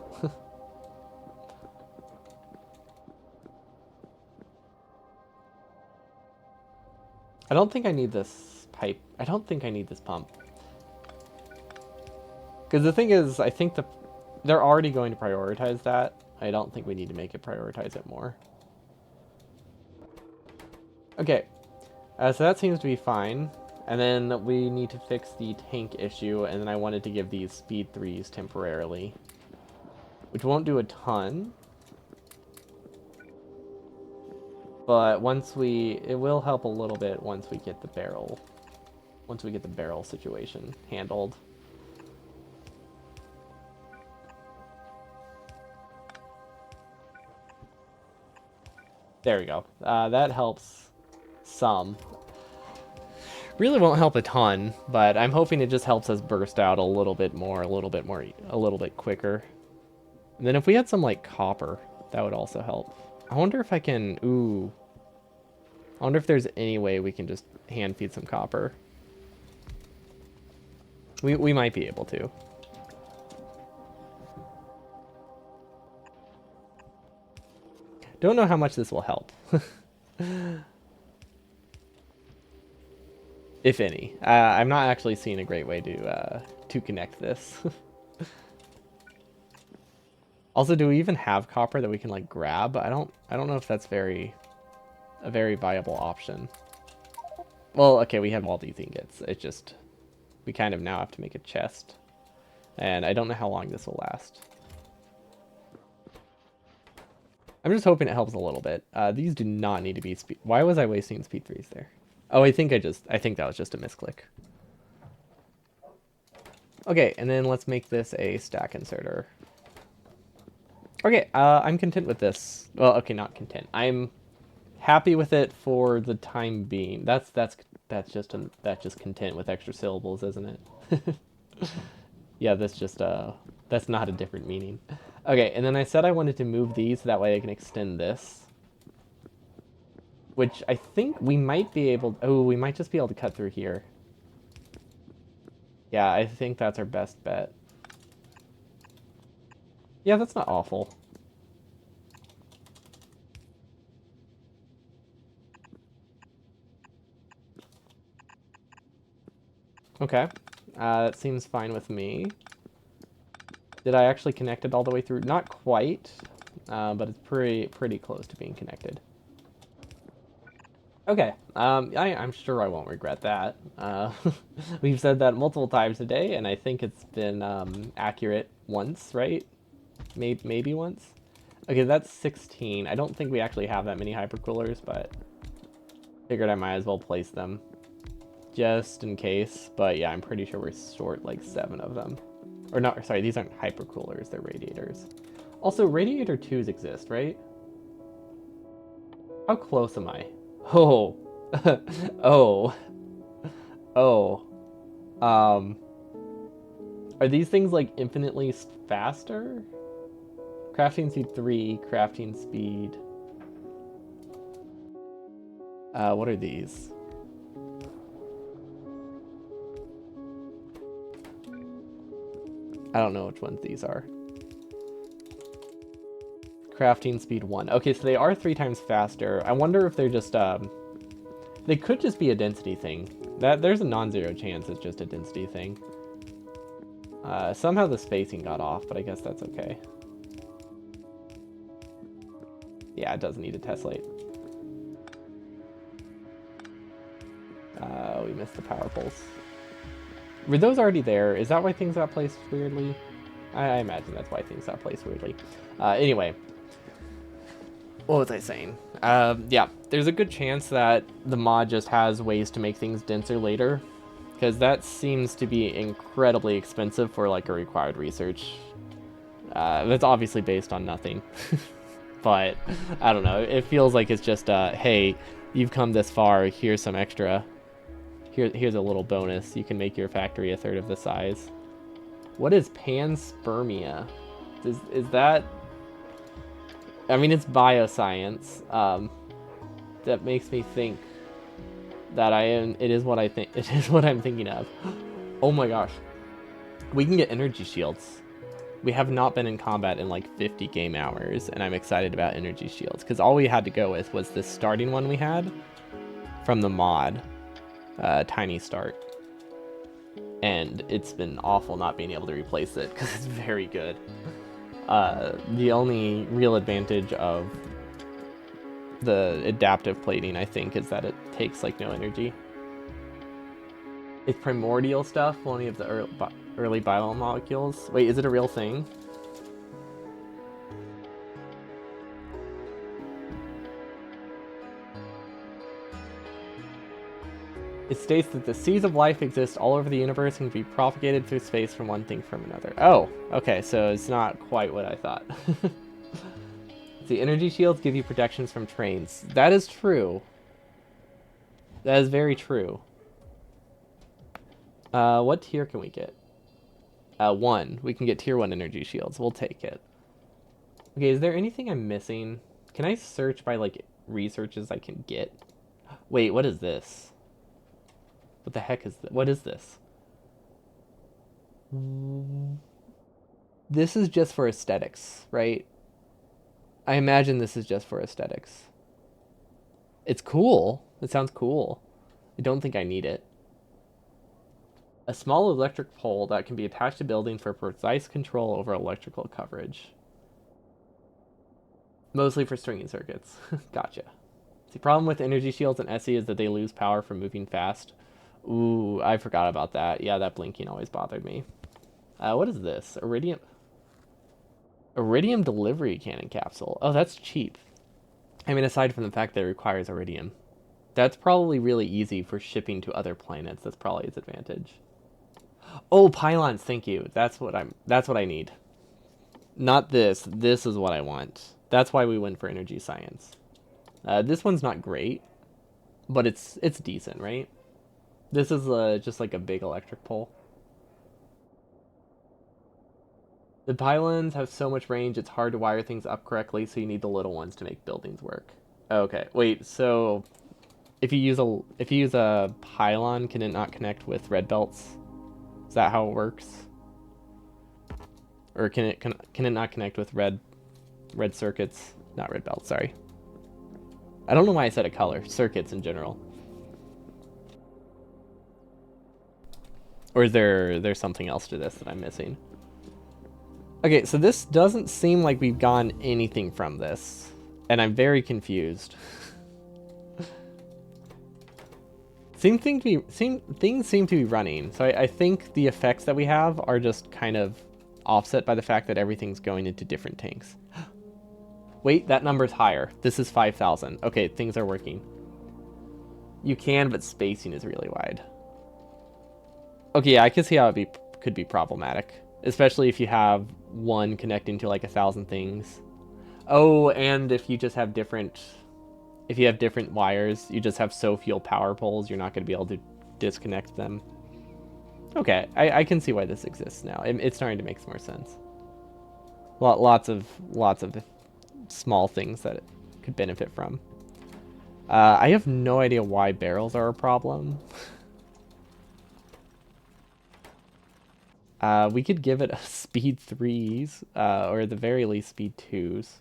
S1: I don't think I need this pipe. I don't think I need this pump. Because the thing is, I think they're already going to prioritize that. I don't think we need to make it prioritize it more. Okay, so that seems to be fine. And then we need to fix the tank issue, and then I wanted to give these speed 3s temporarily. Which won't do a ton. But it will help a little bit once we get the barrel situation handled. There we go. That helps some. Really won't help a ton, but I'm hoping it just helps us burst out a little bit quicker. And then if we had some, like, copper, that would also help. I wonder if I can... Ooh. I wonder if there's any way we can just hand feed some copper. We might be able to. Don't know how much this will help. If any. I'm not actually seeing a great way to connect this. Also, do we even have copper that we can, like, grab? I don't know if that's a very viable option. Well, okay, we have all these ingots. It's just we kind of now have to make a chest. And I don't know how long this will last. I'm just hoping it helps a little bit. These do not need to be speed. Why was I wasting speed 3s there? Oh, I think that was just a misclick. Okay, and then let's make this a stack inserter. Okay, I'm content with this. Well, okay, not content. I'm happy with it for the time being. That's just content with extra syllables, isn't it? Yeah, that's not a different meaning. Okay, and then I said I wanted to move these so that way I can extend this. Which I think we might be able... Oh, we might just be able to cut through here. Yeah, I think that's our best bet. Yeah, that's not awful. Okay. That seems fine with me. Did I actually connect it all the way through? Not quite, but it's pretty close to being connected. Okay, I'm sure I won't regret that. We've said that multiple times today, and I think it's been accurate once, right? Maybe once? Okay, that's 16. I don't think we actually have that many hypercoolers, but figured I might as well place them just in case. But yeah, I'm pretty sure we're short like 7 of them. Or no, sorry, these aren't hypercoolers, they're radiators. Also, radiator 2s exist, right? How close am I? Oh. Oh. Oh. Are these things like infinitely faster? Crafting speed 3, crafting speed. What are these? I don't know which ones these are. Crafting speed 1. Okay, so they are 3 times faster. I wonder if they're just, they could just be a density thing. There's a non-zero chance it's just a density thing. Somehow the spacing got off, but I guess that's okay. Yeah, it does need a tessellate. We missed the power pulse. Were those already there? Is that why things got placed weirdly? I imagine that's why things got placed weirdly. Anyway, what was I saying? Yeah, there's a good chance that the mod just has ways to make things denser later, because that seems to be incredibly expensive for like a required research. That's obviously based on nothing, but I don't know. It feels like it's just, hey, you've come this far. Here's some extra. Here's a little bonus. You can make your factory a third of the size. What is panspermia? Is that? I mean, it's bioscience. That makes me think that I am. It is what I think. It is what I'm thinking of. Oh my gosh, we can get energy shields. We have not been in combat in like 50 game hours, and I'm excited about energy shields because all we had to go with was this starting one we had from the mod, Tiny Start. And it's been awful not being able to replace it because it's very good. The only real advantage of the adaptive plating, I think, is that it takes like no energy. It's primordial stuff, only of the early biomolecules. Wait, is it a real thing? It states that the seeds of life exist all over the universe and can be propagated through space from one thing from another. Oh, okay, so it's not quite what I thought. The energy shields give you protections from trains. That is true. That is very true. What tier can we get? 1. We can get tier 1 energy shields. We'll take it. Okay, is there anything I'm missing? Can I search by, like, researches I can get? Wait, what is this? What the heck is this? What is this? This is just for aesthetics, right? I imagine this is just for aesthetics. It's cool. It sounds cool. I don't think I need it. A small electric pole that can be attached to buildings for precise control over electrical coverage. Mostly for stringing circuits. Gotcha. The problem with energy shields and SE is that they lose power from moving fast. Ooh, I forgot about that. Yeah, that blinking always bothered me. What is this? Iridium delivery cannon capsule. Oh, that's cheap. I mean, aside from the fact that it requires iridium. That's probably really easy for shipping to other planets. That's probably its advantage. Oh, pylons, thank you. That's what I need. Not this. This is what I want. That's why we went for energy science. This one's not great, but it's decent, right? This is just like a big electric pole. The pylons have so much range, it's hard to wire things up correctly, so you need the little ones to make buildings work. Okay, wait, so if you use a pylon, can it not connect with red belts? Is that how it works? Or can it not connect with red circuits? Not red belts, sorry. I don't know why I said a color. Circuits in general. Or is there something else to this that I'm missing? Okay, so this doesn't seem like we've gotten anything from this. And I'm very confused. Things seem to be running. So I think the effects that we have are just kind of offset by the fact that everything's going into different tanks. Wait, that number's higher. This is 5,000. Okay, things are working. You can, but spacing is really wide. Okay, yeah, I can see how it could be problematic. Especially if you have one connecting to like 1,000 things. Oh, and if you just have different wires, you just have so few power poles, you're not going to be able to disconnect them. Okay, I can see why this exists now. It's starting to make more sense. Lots of small things that it could benefit from. I have no idea why barrels are a problem. We could give it a speed 3s, or at the very least speed 2s.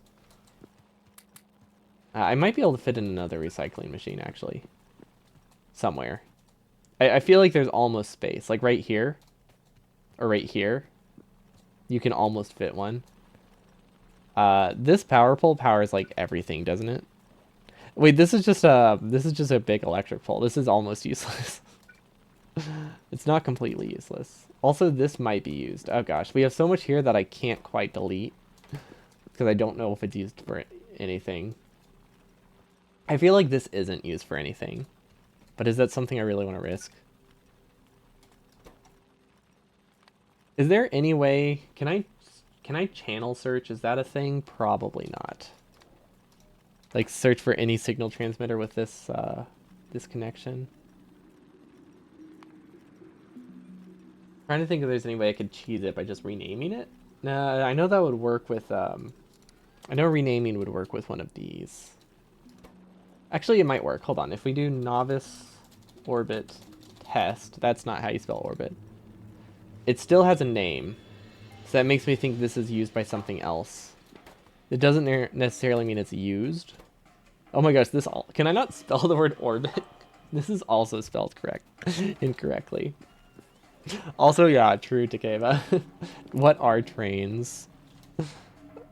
S1: I might be able to fit in another recycling machine, actually. Somewhere. I feel like there's almost space. Like right here. Or right here. You can almost fit one. This power pole powers like everything, doesn't it? Wait, this is just a big electric pole. This is almost useless. It's not completely useless. Also, this might be used. Oh gosh, we have so much here that I can't quite delete because I don't know if it's used for anything. I feel like this isn't used for anything, but is that something I really want to risk? Is there any way, can I channel search? Is that a thing? Probably not. Like search for any signal transmitter with this this connection. Trying to think if there's any way I could cheese it by just renaming it. Nah, I know that would work with I know renaming would work with one of these. Actually, it might work. Hold on. If we do novice orbit test, that's not how you spell orbit. It still has a name. So that makes me think this is used by something else. It doesn't necessarily mean it's used. Oh my gosh, can I not spell the word orbit? This is also spelled incorrectly. Also, yeah, true, Takeba. What are trains?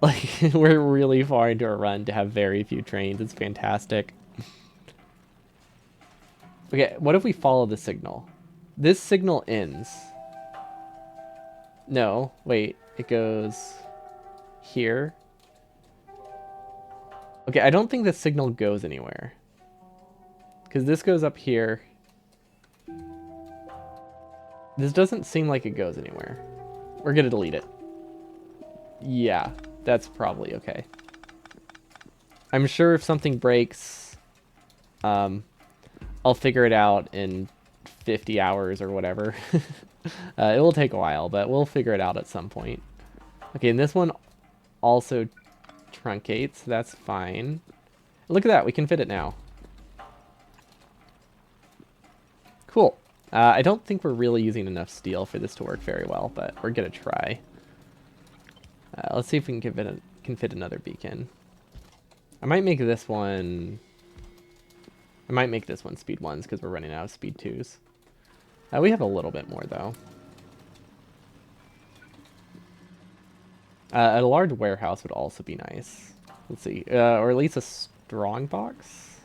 S1: Like, we're really far into a run to have very few trains. It's fantastic. Okay, what if we follow the signal? This signal ends. No, wait, it goes here. Okay, I don't think the signal goes anywhere. Because this goes up here. This doesn't seem like it goes anywhere. We're gonna delete it. Yeah, that's probably okay. I'm sure if something breaks, I'll figure it out in 50 hours or whatever. It will take a while, but we'll figure it out at some point. Okay, and this one also truncates. That's fine. Look at that. We can fit it now. Cool. I don't think we're really using enough steel for this to work very well, but we're going to try. Let's see if we can fit another beacon. I might make this one... I might make this one speed 1s because we're running out of speed 2s. We have a little bit more, though. A large warehouse would also be nice. Let's see. Or at least a strong box?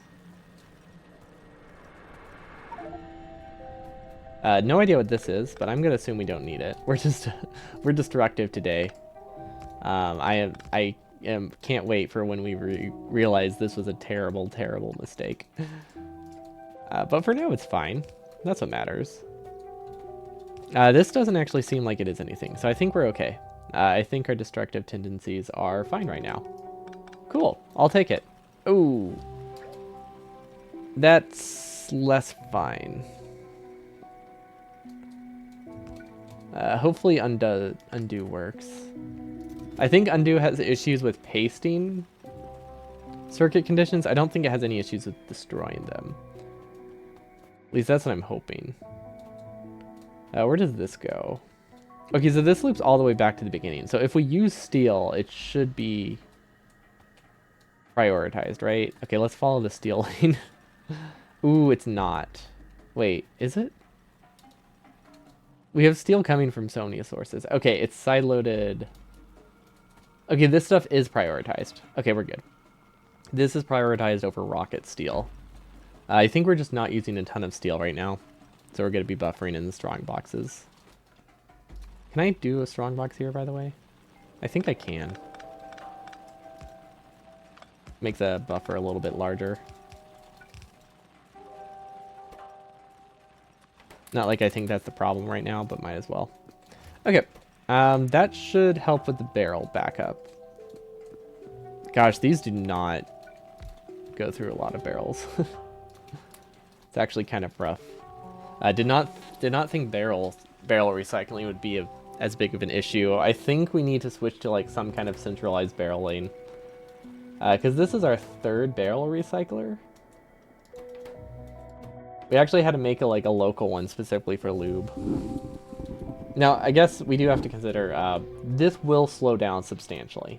S1: No idea what this is, but I'm going to assume we don't need it. We're destructive today. I can't wait for when we realize this was a terrible, terrible mistake. But for now, it's fine. That's what matters. This doesn't actually seem like it is anything, so I think we're okay. I think our destructive tendencies are fine right now. Cool. I'll take it. Ooh. That's less fine. Hopefully undo works. I think undo has issues with pasting circuit conditions. I don't think it has any issues with destroying them. At least that's what I'm hoping. Where does this go? Okay, so this loops all the way back to the beginning. So if we use steel, it should be prioritized, right? Okay, let's follow the steel lane. Ooh, it's not. Wait, is it? We have steel coming from so many sources. Okay, it's side-loaded. Okay, this stuff is prioritized. Okay, we're good. This is prioritized over rocket steel. I think we're just not using a ton of steel right now. So we're going to be buffering in the strong boxes. Can I do a strong box here, by the way? I think I can. Make the buffer a little bit larger. Not like I think that's the problem right now, but might as well. Okay. That should help with the barrel backup. Gosh, these do not go through a lot of barrels. It's actually kind of rough. I did not think barrel recycling would be as big of an issue. I think we need to switch to like some kind of centralized barrel lane. Because this is our third barrel recycler. We actually had to make a local one specifically for lube. Now, I guess we do have to consider this will slow down substantially.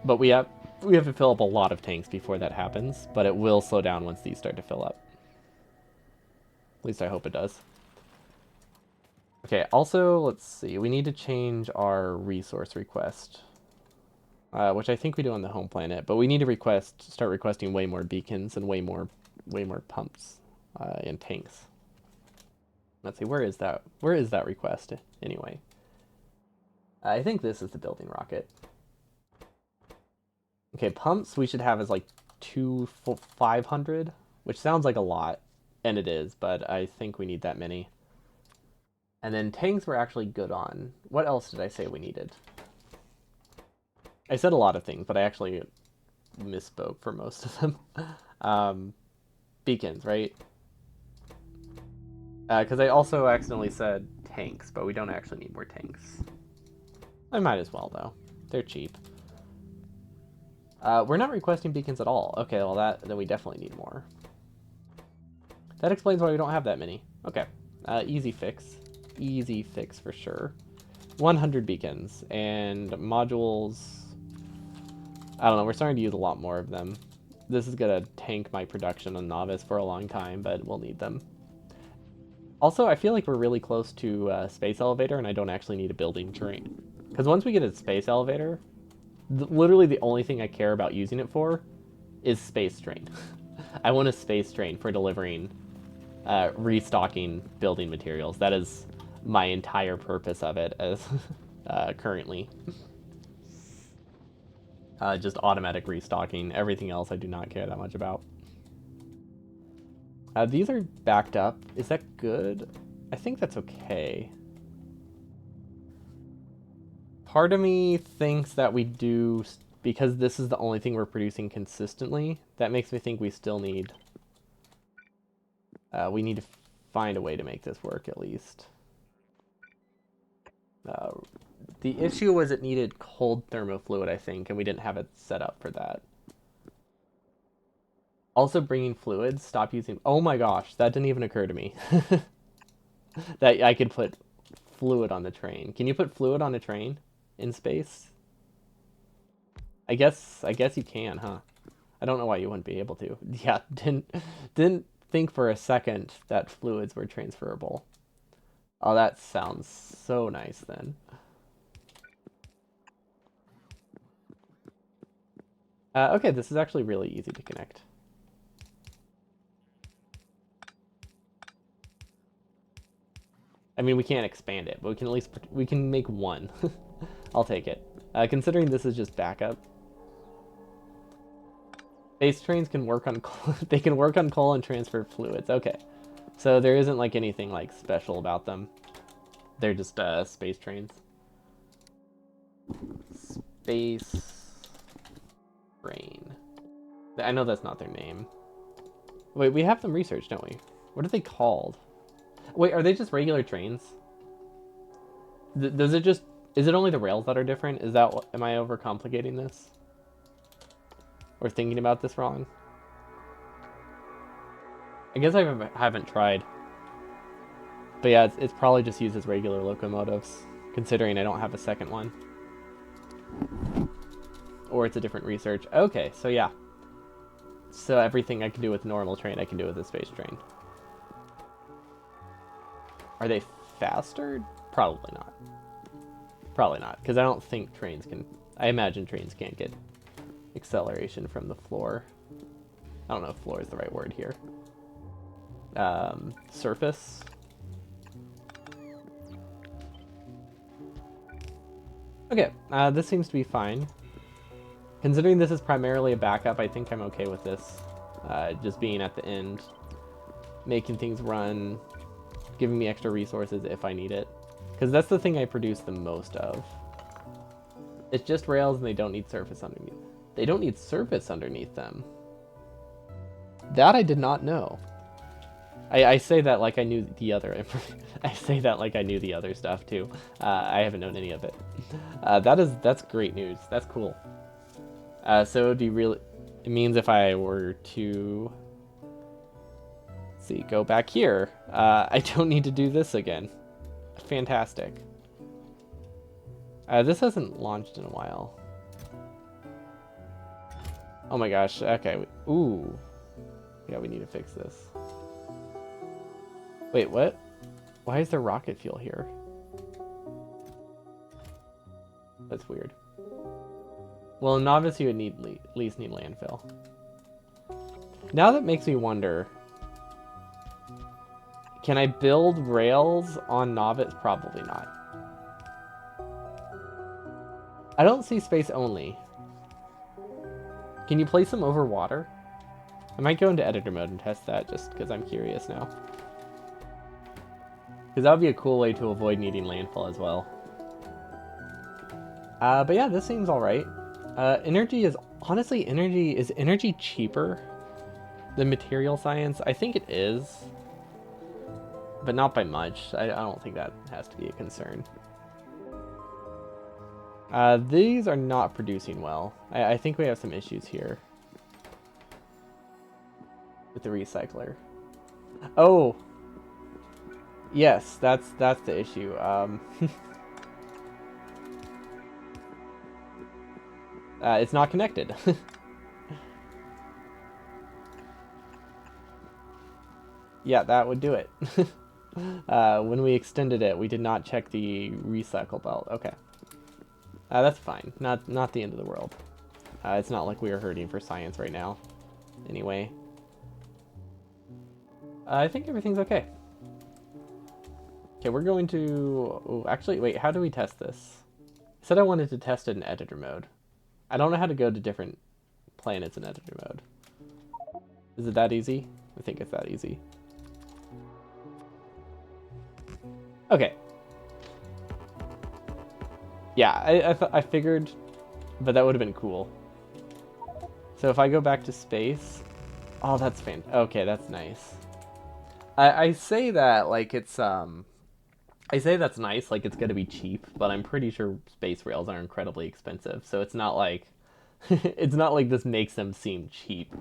S1: But we have to fill up a lot of tanks before that happens, but it will slow down once these start to fill up. At least I hope it does. Okay, also, let's see. We need to change our resource request. Which I think we do on the home planet, but we need to start requesting way more beacons and way more pumps and tanks. Let's see, where is that? Where is that request anyway? I think this is the building rocket. Okay, pumps we should have as like 500, which sounds like a lot, and it is, but I think we need that many. And then tanks we're actually good on. What else did I say we needed? I said a lot of things, but I actually misspoke for most of them. Beacons, right? Because I also accidentally said tanks, but we don't actually need more tanks. I might as well, though. They're cheap. We're not requesting beacons at all. Okay, well then we definitely need more. That explains why we don't have that many. Okay, easy fix. Easy fix for sure. 100 beacons and modules. I don't know, we're starting to use a lot more of them. This is gonna tank my production on Novice for a long time, but we'll need them. Also, I feel like we're really close to space elevator, and I don't actually need a building terrain. Because once we get a space elevator, literally the only thing I care about using it for is space train. I want a space train for delivering, restocking building materials. That is my entire purpose of it as currently. Just automatic restocking. Everything else I do not care that much about. These are backed up. Is that good? I think that's okay. Part of me thinks that we do, because this is the only thing we're producing consistently, that makes me think we still need, we need to find a way to make this work at least. The issue was it needed cold thermofluid, I think, and we didn't have it set up for that. Also, bringing fluids, stop using... Oh my gosh, that didn't even occur to me. That I could put fluid on the train. Can you put fluid on a train in space? I guess you can, huh? I don't know why you wouldn't be able to. Yeah, didn't think for a second that fluids were transferable. Oh, that sounds so nice then. Okay, this is actually really easy to connect. I mean, we can't expand it, but we can at least we can make one. I'll take it. Considering this is just backup. Space trains can work on they can work on coal and transfer fluids. Okay, so there isn't like anything like special about them. They're just space trains. Space train. I know that's not their name. Wait, we have them researched, don't we? What are they called? Wait, are they just regular trains? Does it just... Is it only the rails that are different? Is that what... Am I overcomplicating this? Or thinking about this wrong? I guess I haven't tried. But yeah, it's probably just used as regular locomotives, considering I don't have a second one. Or it's a different research. Okay, so yeah. So everything I can do with a normal train, I can do with a space train. Are they faster? Probably not. Probably not, because I don't think trains can... I imagine trains can't get acceleration from the floor. I don't know if floor is the right word here. Surface. Okay, this seems to be fine. Considering this is primarily a backup, I think I'm okay with this. Just being at the end, making things run, giving me extra resources if I need it. Because that's the thing I produce the most of. It's just rails and they don't need surface underneath. They don't need surface underneath them. That I did not know. I say that like I knew the other... I say that like I knew the other stuff too. I haven't known any of it. That's great news. That's cool. So it would be really... It means if I were to... Let's see, go back here. I don't need to do this again. Fantastic. This hasn't launched in a while. Oh my gosh, okay. Ooh. Yeah, we need to fix this. Wait, what? Why is there rocket fuel here? That's weird. Well, in Novice, you would need at least need landfill. Now that makes me wonder... Can I build rails on Novice? Probably not. I don't see space only. Can you place them over water? I might go into editor mode and test that just because I'm curious now. Because that would be a cool way to avoid needing landfall as well. But yeah, this seems alright. Energy is... Honestly, is energy cheaper than material science? I think it is. But not by much. I don't think that has to be a concern. These are not producing well. I think we have some issues here. With the recycler. Oh! Yes, that's the issue. It's not connected. Yeah, that would do it. When we extended it, we did not check the recycle belt. Okay. That's fine. Not the end of the world. It's not like we are hurting for science right now. Anyway. I think everything's okay. Okay, we're going to... Ooh, actually, wait, how do we test this? I said I wanted to test it in editor mode. I don't know how to go to different planets in editor mode. Is it that easy? I think it's that easy. Okay. Yeah, I figured, but that would have been cool. So if I go back to space... Oh, that's okay, that's nice. I say that like it's... I say that's nice, like it's gonna be cheap, but I'm pretty sure space rails are incredibly expensive, so it's not like... it's not like this makes them seem cheap.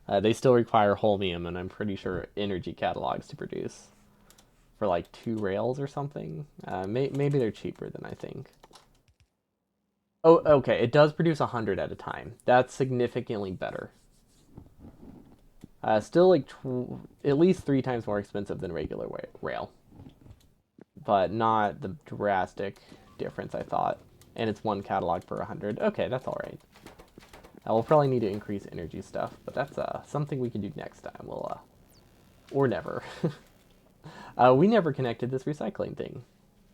S1: They still require holmium, and I'm pretty sure energy catalogs to produce. For like 2 rails or something. Maybe they're cheaper than I think. Oh, okay, it does produce 100 at a time. That's significantly better. Still like at least 3 times more expensive than regular rail. But not the drastic difference I thought. And it's 1 catalog per 100. Okay, that's alright. We'll probably need to increase energy stuff, but that's something we can do next time. We'll, or never. We never connected this recycling thing.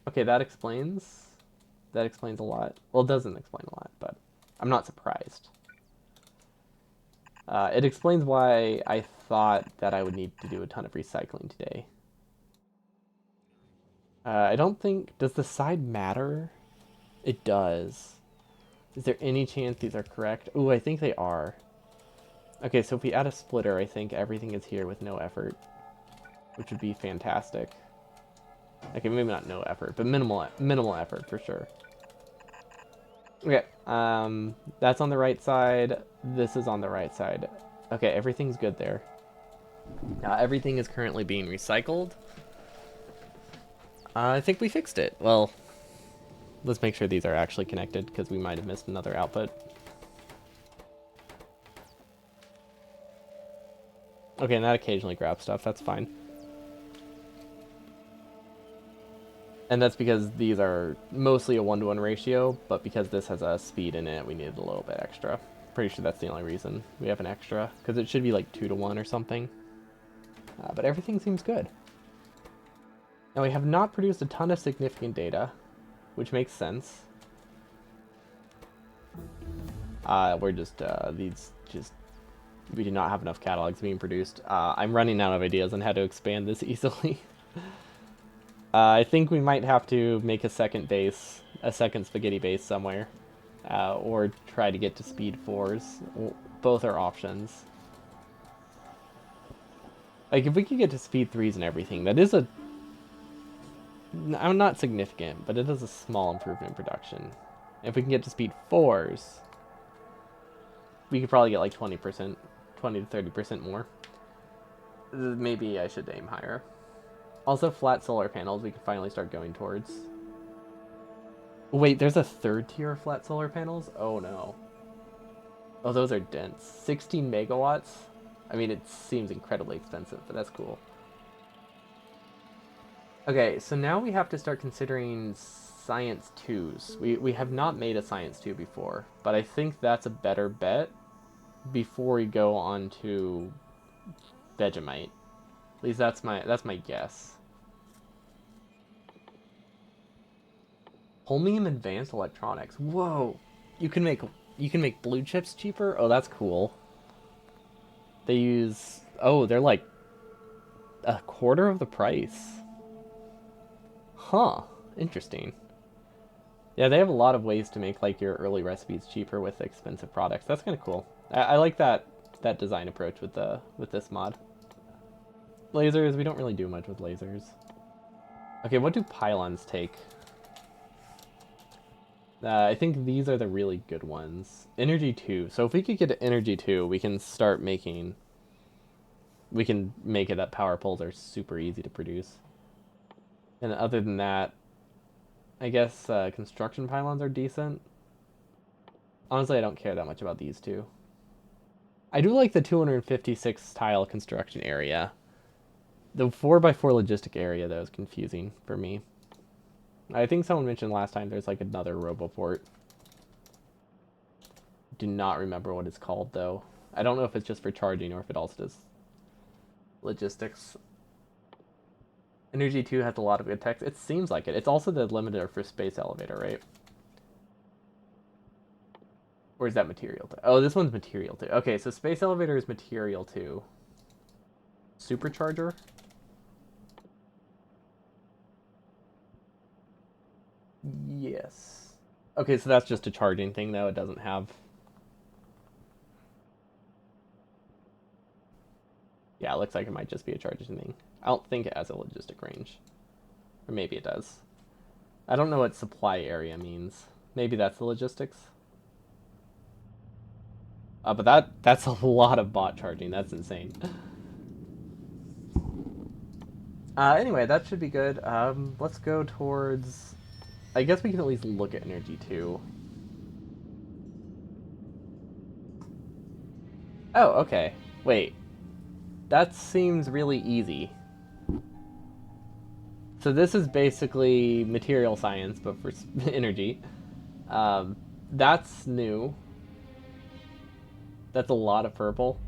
S1: Okay, that explains a lot. Well, it doesn't explain a lot, but I'm not surprised. It explains why I thought that I would need to do a ton of recycling today. I don't think... Does the side matter? It does. Is there any chance these are correct? Ooh, I think they are. Okay, so if we add a splitter, I think everything is here with no effort. Which would be fantastic. Okay, maybe not no effort, but minimal effort for sure. Okay, that's on the right side. This is on the right side. Okay, everything's good there. Everything is currently being recycled. I think we fixed it. Well, let's make sure these are actually connected, because we might have missed another output. Okay, and that occasionally grabs stuff. That's fine. And that's because these are mostly a 1-to-1 ratio, but because this has a speed in it, we needed a little bit extra. Pretty sure that's the only reason we have an extra, because it should be like 2-to-1 or something. But everything seems good. Now, we have not produced a ton of significant data, which makes sense. We're just, we do not have enough catalogs being produced. I'm running out of ideas on how to expand this easily. I think we might have to make a second base, a second spaghetti base somewhere. Or try to get to speed 4s. Both are options. Like, if we could get to speed 3s and everything, that is not significant, but it is a small improvement in production. If we can get to speed 4s, we could probably get like 20%, 20 to 30% more. Maybe I should aim higher. Also, flat solar panels we can finally start going towards. Wait, there's a 3rd tier of flat solar panels? Oh no. Oh, those are dense. 16 megawatts? I mean, it seems incredibly expensive, but that's cool. Okay, so now we have to start considering Science 2s. We have not made a Science 2 before, but I think that's a better bet before we go on to Vegemite. At least that's my guess. Holmium Advanced Electronics. Whoa. You can make blue chips cheaper? Oh, that's cool. They use they're like a quarter of the price. Huh. Interesting. Yeah, they have a lot of ways to make like your early recipes cheaper with expensive products. That's kind of cool. I like that design approach with this mod. Lasers, we don't really do much with lasers. Okay, what do pylons take? I think these are the really good ones. Energy 2. So if we could get to Energy 2, we can start making... We can make it that power poles are super easy to produce. And other than that, I guess construction pylons are decent. Honestly, I don't care that much about these two. I do like the 256 tile construction area. The 4x4 logistic area, though, is confusing for me. I think someone mentioned last time there's like another Roboport. Do not remember what it's called, though. I don't know if it's just for charging or if it also does logistics. Energy 2 has a lot of good text. It seems like it. It's also the limiter for space elevator, right? Or is that material 2? Oh, this one's material 2. Okay, so space elevator is material 2. Supercharger? Yes. Okay, so that's just a charging thing, though. It doesn't have... Yeah, it looks like it might just be a charging thing. I don't think it has a logistic range. Or maybe it does. I don't know what supply area means. Maybe that's the logistics. But that's a lot of bot charging. That's insane. Anyway, that should be good. Let's go towards... I guess we can at least look at energy 2. Oh, okay. Wait. That seems really easy. So this is basically material science, but for energy. That's new. That's a lot of purple.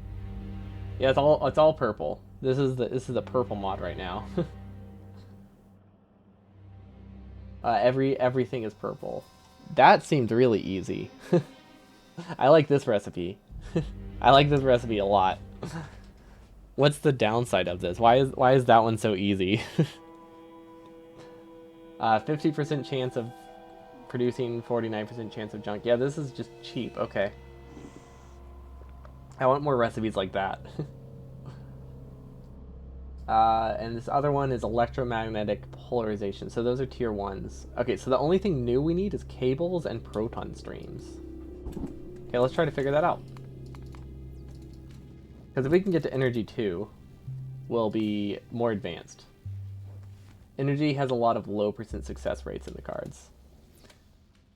S1: Yeah, it's all purple. This is the purple mod right now. Everything is purple. That seemed really easy. I like this recipe. I like this recipe a lot. What's the downside of this? Why is that one so easy? 50% chance of producing 49% chance of junk. Yeah, this is just cheap. Okay. I want more recipes like that. And this other one is electromagnetic polarization. So those are tier 1s. Okay, so the only thing new we need is cables and proton streams. Okay, let's try to figure that out. Because if we can get to energy 2, we'll be more advanced. Energy has a lot of low % success rates in the cards.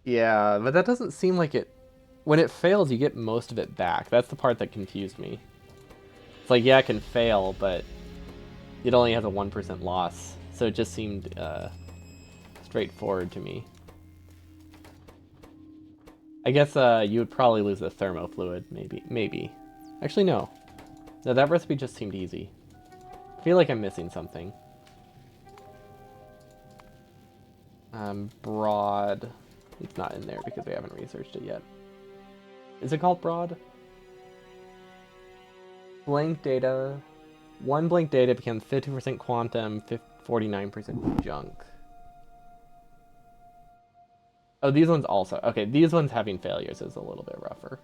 S1: Yeah, but that doesn't seem like it... When it fails, you get most of it back. That's the part that confused me. It's like, yeah, it can fail, but it only has a 1% loss. So it just seemed straightforward to me. I guess you would probably lose the thermofluid, maybe. Actually, no. No, that recipe just seemed easy. I feel like I'm missing something. Broad. It's not in there because we haven't researched it yet. Is it called broad? Blank data. One blank data becomes 50% quantum, 49% junk. Oh, these ones also. Okay, these ones having failures is a little bit rougher.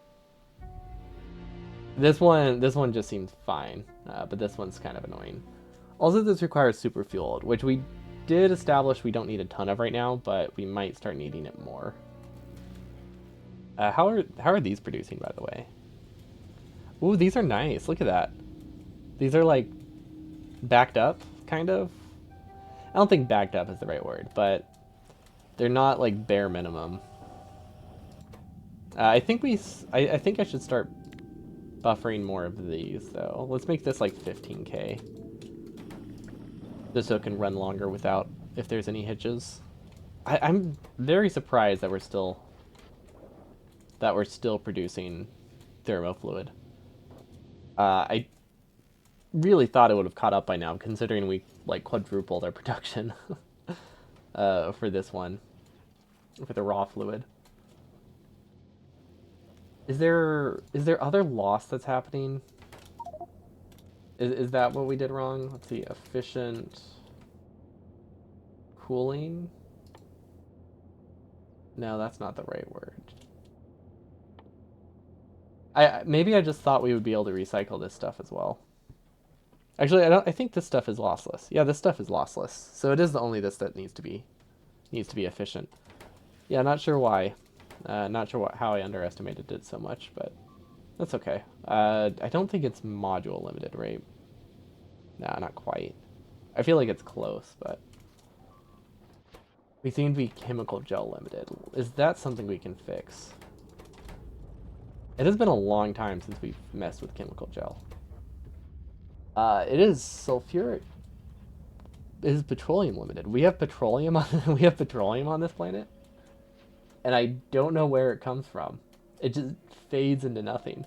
S1: This one just seems fine, but this one's kind of annoying. Also, this requires super fueled, which we did establish we don't need a ton of right now, but we might start needing it more. How are these producing, by the way? Ooh, these are nice. Look at that. These are like backed up, kind of. I don't think backed up is the right word, but they're not like bare minimum. I think I should start buffering more of these though. Let's make this like 15k, just so it can run longer without if there's any hitches. I'm very surprised that we're still producing thermofluid. really thought it would have caught up by now, considering we like quadrupled our production for this one, for the raw fluid. Is there other loss that's happening? Is that what we did wrong? Let's see, efficient cooling. No, that's not the right word. Maybe I just thought we would be able to recycle this stuff as well. Actually, I think this stuff is lossless. Yeah, this stuff is lossless. So it is the only this that needs to be efficient. Yeah, not sure why. Not sure how I underestimated it so much, but that's okay. I don't think it's module limited, right? Nah, not quite. I feel like it's close, but we seem to be chemical gel limited. Is that something we can fix? It has been a long time since we've messed with chemical gel. It is sulfuric. It is petroleum limited. We have petroleum on we have petroleum on this planet, and I don't know where it comes from. It just fades into nothing.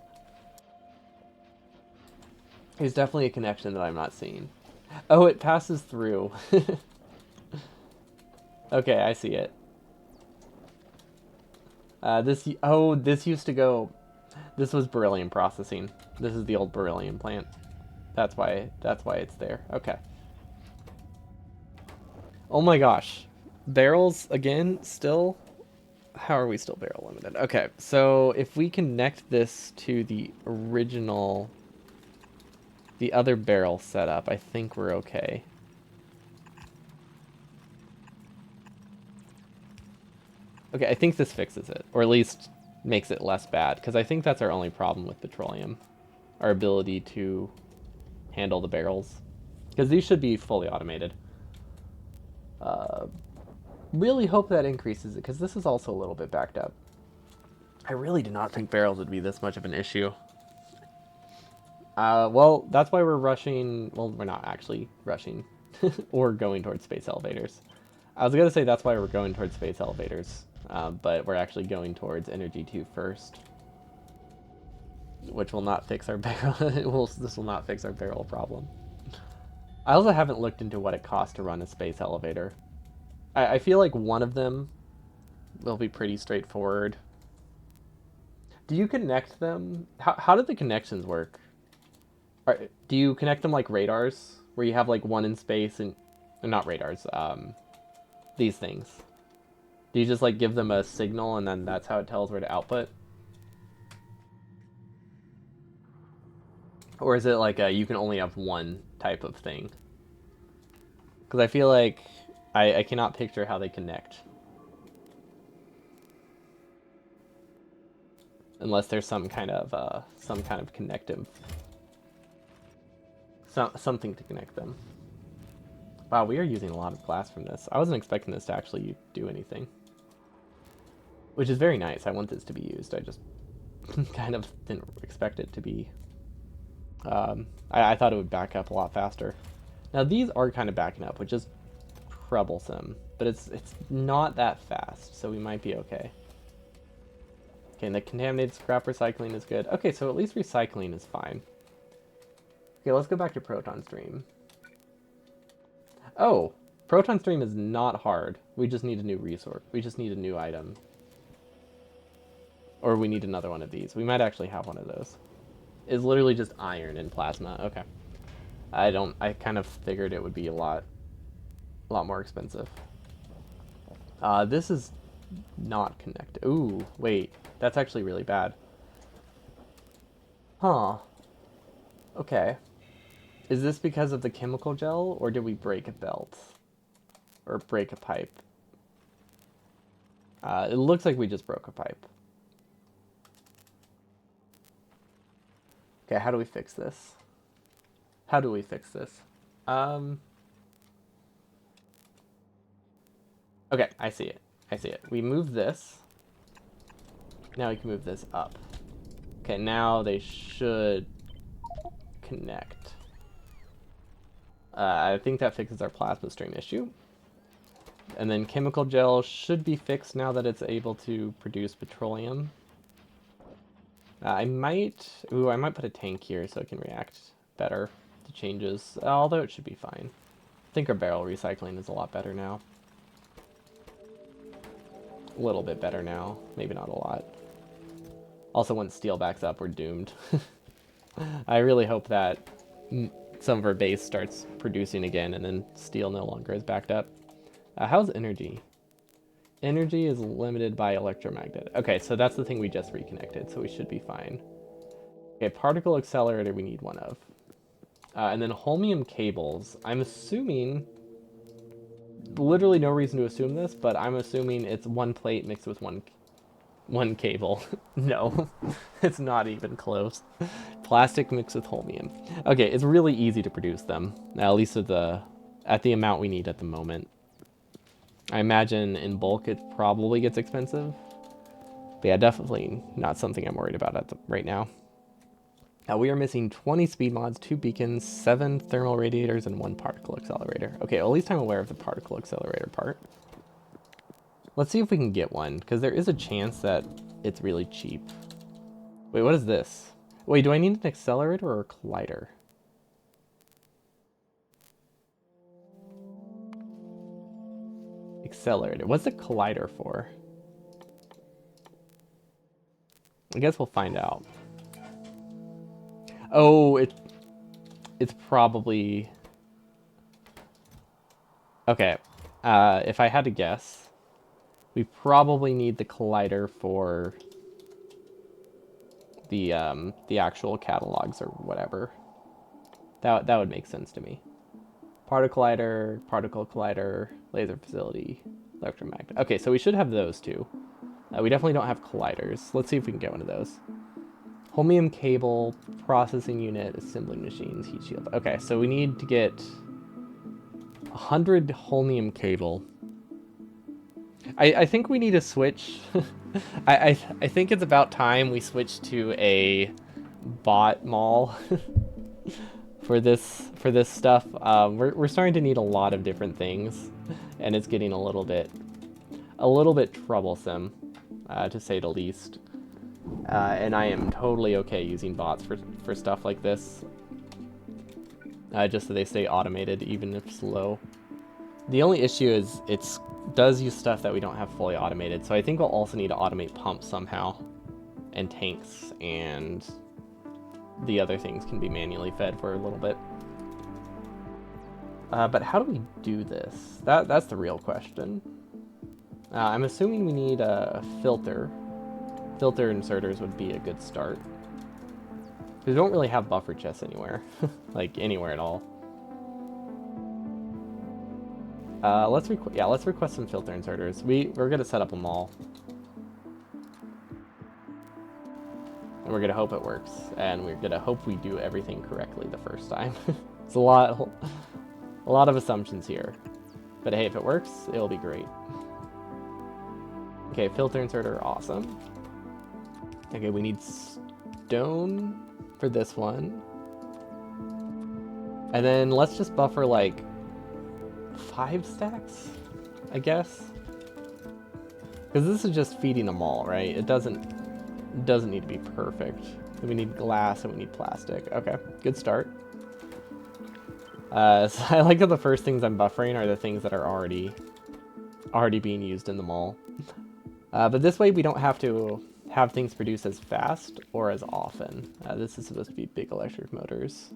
S1: There's definitely a connection that I'm not seeing. Oh, it passes through. Okay, I see it. This used to go. This was beryllium processing. This is the old beryllium plant. That's why it's there. Okay. Oh my gosh. Barrels again still? How are we still barrel limited? Okay, so if we connect this to the original, the other barrel setup, I think we're okay. Okay, I think this fixes it, or at least makes it less bad, because I think that's our only problem with petroleum. Our ability to handle the barrels. Because these should be fully automated. Really hope that increases it, because this is also a little bit backed up. I really did not think barrels would be this much of an issue. Well, that's why we're rushing. Well, we're not actually rushing or going towards space elevators. I was going to say that's why we're going towards space elevators, but we're actually going towards Energy 2 first, which will not fix our barrel. This will not fix our barrel problem. I also haven't looked into what it costs to run a space elevator. I feel like one of them will be pretty straightforward. Do you connect them? How do the connections work? Do you connect them like radars, where you have like one in space and not radars? These things. Do you just like give them a signal and then that's how it tells where to output? Or is it like you can only have one type of thing? Because I feel like I cannot picture how they connect. Unless there's some kind of connective, something to connect them. Wow, we are using a lot of glass from this. I wasn't expecting this to actually do anything, which is very nice. I want this to be used. I just kind of didn't expect it to be. I thought it would back up a lot faster. Now these are kind of backing up, which is troublesome, but it's not that fast, so we might be okay. Okay, and the contaminated scrap recycling is good. Okay, so at least recycling is fine. Okay, let's go back to proton stream. Oh, proton stream is not hard. We just need a new resource. We just need a new item. Or we need another one of these. We might actually have one of those. It's literally just iron and plasma. Okay. I kind of figured it would be a lot more expensive. This is not connected. Ooh, wait. That's actually really bad. Huh. Okay. Is this because of the chemical gel, or did we break a belt? Or break a pipe? It looks like we just broke a pipe. Okay, how do we fix this? How do we fix this? Okay, I see it. I see it. We move this. Now we can move this up. Okay, now they should connect. I think that fixes our plasma stream issue. And then chemical gel should be fixed now that it's able to produce petroleum. I might put a tank here so it can react better. the changes, although it should be fine. I think our barrel recycling is a lot better now. A little bit better now, maybe not a lot. Also, once steel backs up, we're doomed. I really hope that some of our base starts producing again and then steel no longer is backed up. How's energy? Energy is limited by electromagnet. Okay, so that's the thing we just reconnected, so we should be fine. Okay, particle accelerator we need one of. And then holmium cables. I'm assuming, literally no reason to assume this, but I'm assuming it's one plate mixed with one cable. No, it's not even close. Plastic mixed with holmium. Okay, it's really easy to produce them, at least at the amount we need at the moment. I imagine in bulk it probably gets expensive. But yeah, definitely not something I'm worried about right now. Now we are missing 20 speed mods, 2 beacons, 7 thermal radiators, and 1 particle accelerator. Okay, well, at least I'm aware of the particle accelerator part. Let's see if we can get one, because there is a chance that it's really cheap. Wait, what is this? Wait, do I need an accelerator or a collider? Accelerator. What's the collider for? I guess we'll find out. Oh, it's probably... Okay, if I had to guess, we probably need the collider for the actual catalogs or whatever. That would make sense to me. Particle collider, laser facility, electromagnet. Okay, so we should have those two. We definitely don't have colliders. Let's see if we can get one of those. Holmium cable, processing unit, assembling machines, heat shield. Okay, so we need to get 100 holmium cable. I think we need to switch. I think it's about time we switch to a bot mall for this stuff. We're starting to need a lot of different things, and it's getting a little bit troublesome, to say the least. And I am totally okay using bots for stuff like this, just so they stay automated, even if slow. The only issue is it does use stuff that we don't have fully automated, so I think we'll also need to automate pumps somehow, and tanks, and the other things can be manually fed for a little bit. But how do we do this? That's the real question. I'm assuming we need a filter. Filter inserters would be a good start. We don't really have buffer chests anywhere. Like, anywhere at all. Let's request some filter inserters. We're gonna set up them all. And we're gonna hope it works. And we're gonna hope we do everything correctly the first time. It's a lot of assumptions here. But hey, if it works, it'll be great. Okay, filter inserter, awesome. Okay, we need stone for this one. And then let's just buffer like 5 stacks, I guess. Because this is just feeding them all, right? It doesn't need to be perfect. We need glass and we need plastic. Okay, good start. So I like that the first things I'm buffering are the things that are already being used in the mall. But this way we don't have to have things produce as fast or as often. This is supposed to be big electric motors,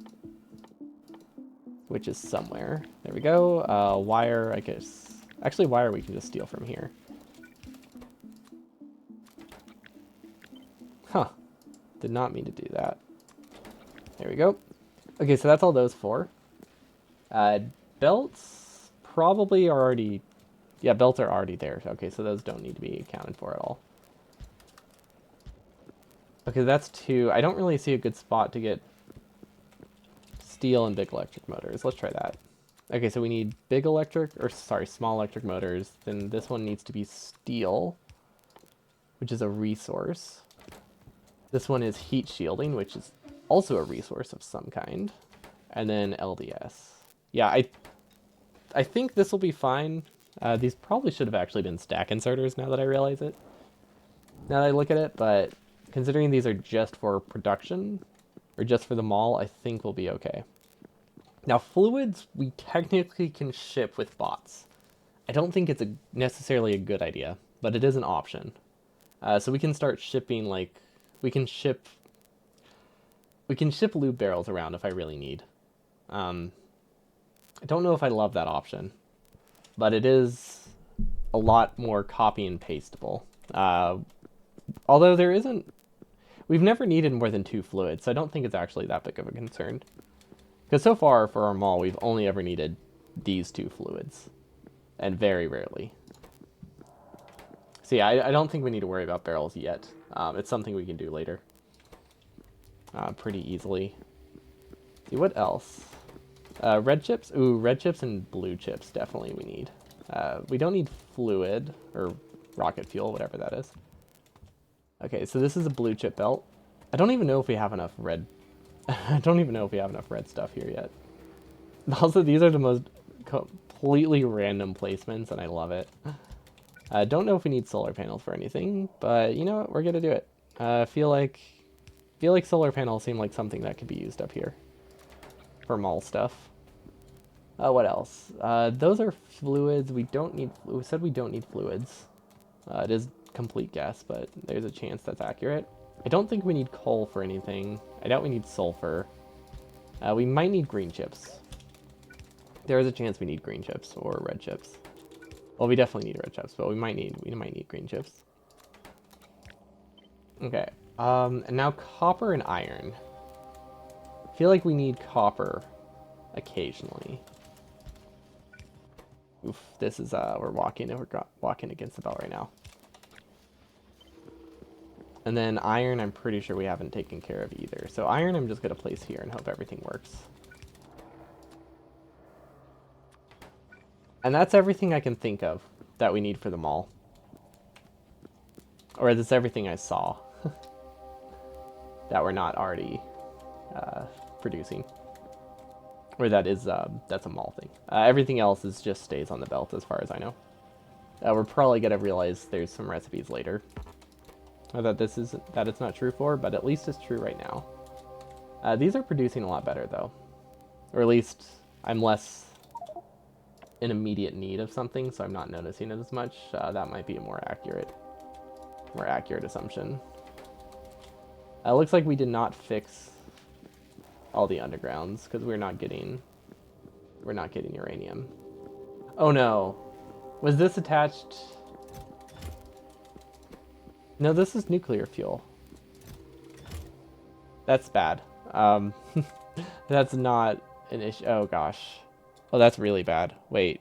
S1: which is somewhere. There we go. Wire, I guess. Actually, wire we can just steal from here. Huh. Did not mean to do that. There we go. Okay, so that's all those for. Belts probably are already... Yeah, belts are already there. Okay, so those don't need to be accounted for at all. Okay, that's 2. I don't really see a good spot to get steel and big electric motors. Let's try that. Okay, so we need small electric motors. Then this one needs to be steel, which is a resource. This one is heat shielding, which is also a resource of some kind. And then LDS. Yeah, I think this will be fine. These probably should have actually been stack inserters now that I realize it. Now that I look at it, but considering these are just for production, or just for the mall, I think we'll be okay. Now, fluids we technically can ship with bots. I don't think it's necessarily a good idea, but it is an option. So we can start shipping like we can ship lube barrels around if I really need. Um, I don't know if I love that option, but it is a lot more copy and pasteable. Although there isn't, we've never needed more than 2 fluids, so I don't think it's actually that big of a concern. Because so far for our mall, we've only ever needed these 2 fluids, and very rarely. So yeah, I don't think we need to worry about barrels yet. It's something we can do later. Pretty easily. See, what else? Red chips? Ooh, red chips and blue chips definitely we need. We don't need fluid, or rocket fuel, whatever that is. Okay, so this is a blue chip belt. I don't even know if we have enough red... I don't even know if we have enough red stuff here yet. Also, these are the most completely random placements, and I love it. I don't know if we need solar panels for anything, but you know what? We're gonna do it. I feel like solar panels seem like something that could be used up here for mall stuff. What else? Those are fluids. We don't need. We said we don't need fluids. It is complete guess, but there's a chance that's accurate. I don't think we need coal for anything. I doubt we need sulfur. We might need green chips. There is a chance we need green chips or red chips. Well, we definitely need red chips, but we might need green chips. Okay. And now copper and iron. I feel like we need copper occasionally. Oof, this is we're walking against the belt right now. And then iron, I'm pretty sure we haven't taken care of either. So iron, I'm just gonna place here and hope everything works. And that's everything I can think of that we need for the mall. Or that's everything I saw that we're not already producing. Or that's a mall thing. Everything else just stays on the belt as far as I know. We're probably gonna realize there's some recipes later that it's not true for, but at least it's true right now. These are producing a lot better though. Or at least I'm less in immediate need of something, so I'm not noticing it as much. That might be a more accurate assumption. It looks like we did not fix all the undergrounds because we're not getting uranium. Oh no, was this attached? No, this is nuclear fuel. That's bad. That's not an issue. Oh gosh. Oh, that's really bad. Wait.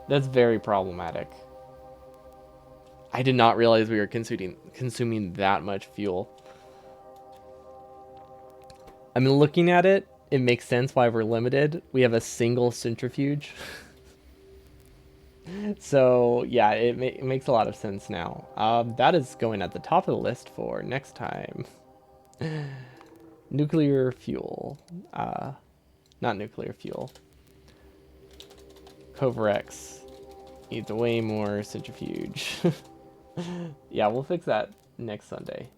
S1: That's very problematic. I did not realize we were consuming that much fuel. I mean, looking at it, it makes sense why we're limited. We have a single centrifuge. So, yeah, it makes a lot of sense now. That is going at the top of the list for next time. Nuclear fuel. Not nuclear fuel. Covarex needs way more centrifuge. Yeah, we'll fix that next Sunday,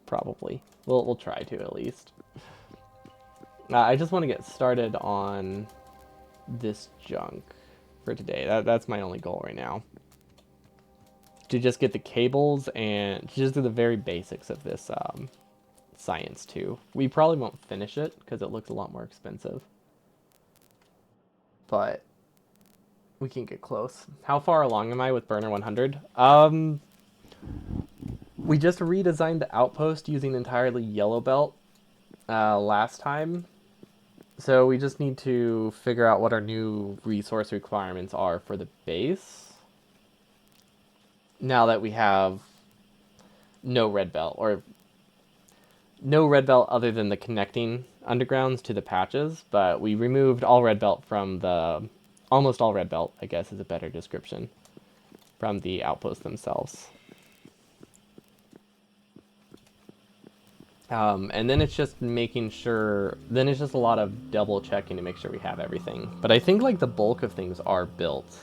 S1: probably. We'll try to at least. I just want to get started on this junk for today. That's my only goal right now. To just get the cables and to just do the very basics of this science too. We probably won't finish it because it looks a lot more expensive. But we can get close. How far along am I with Burner 100? We just redesigned the outpost using entirely yellow belt last time. So we just need to figure out what our new resource requirements are for the base. Now that we have no red belt, or no red belt other than the connecting undergrounds to the patches, but we removed all red belt from the, almost all red belt, I guess is a better description, from the outposts themselves. And then it's just making sure, then it's just a lot of double checking to make sure we have everything. But I think like the bulk of things are built.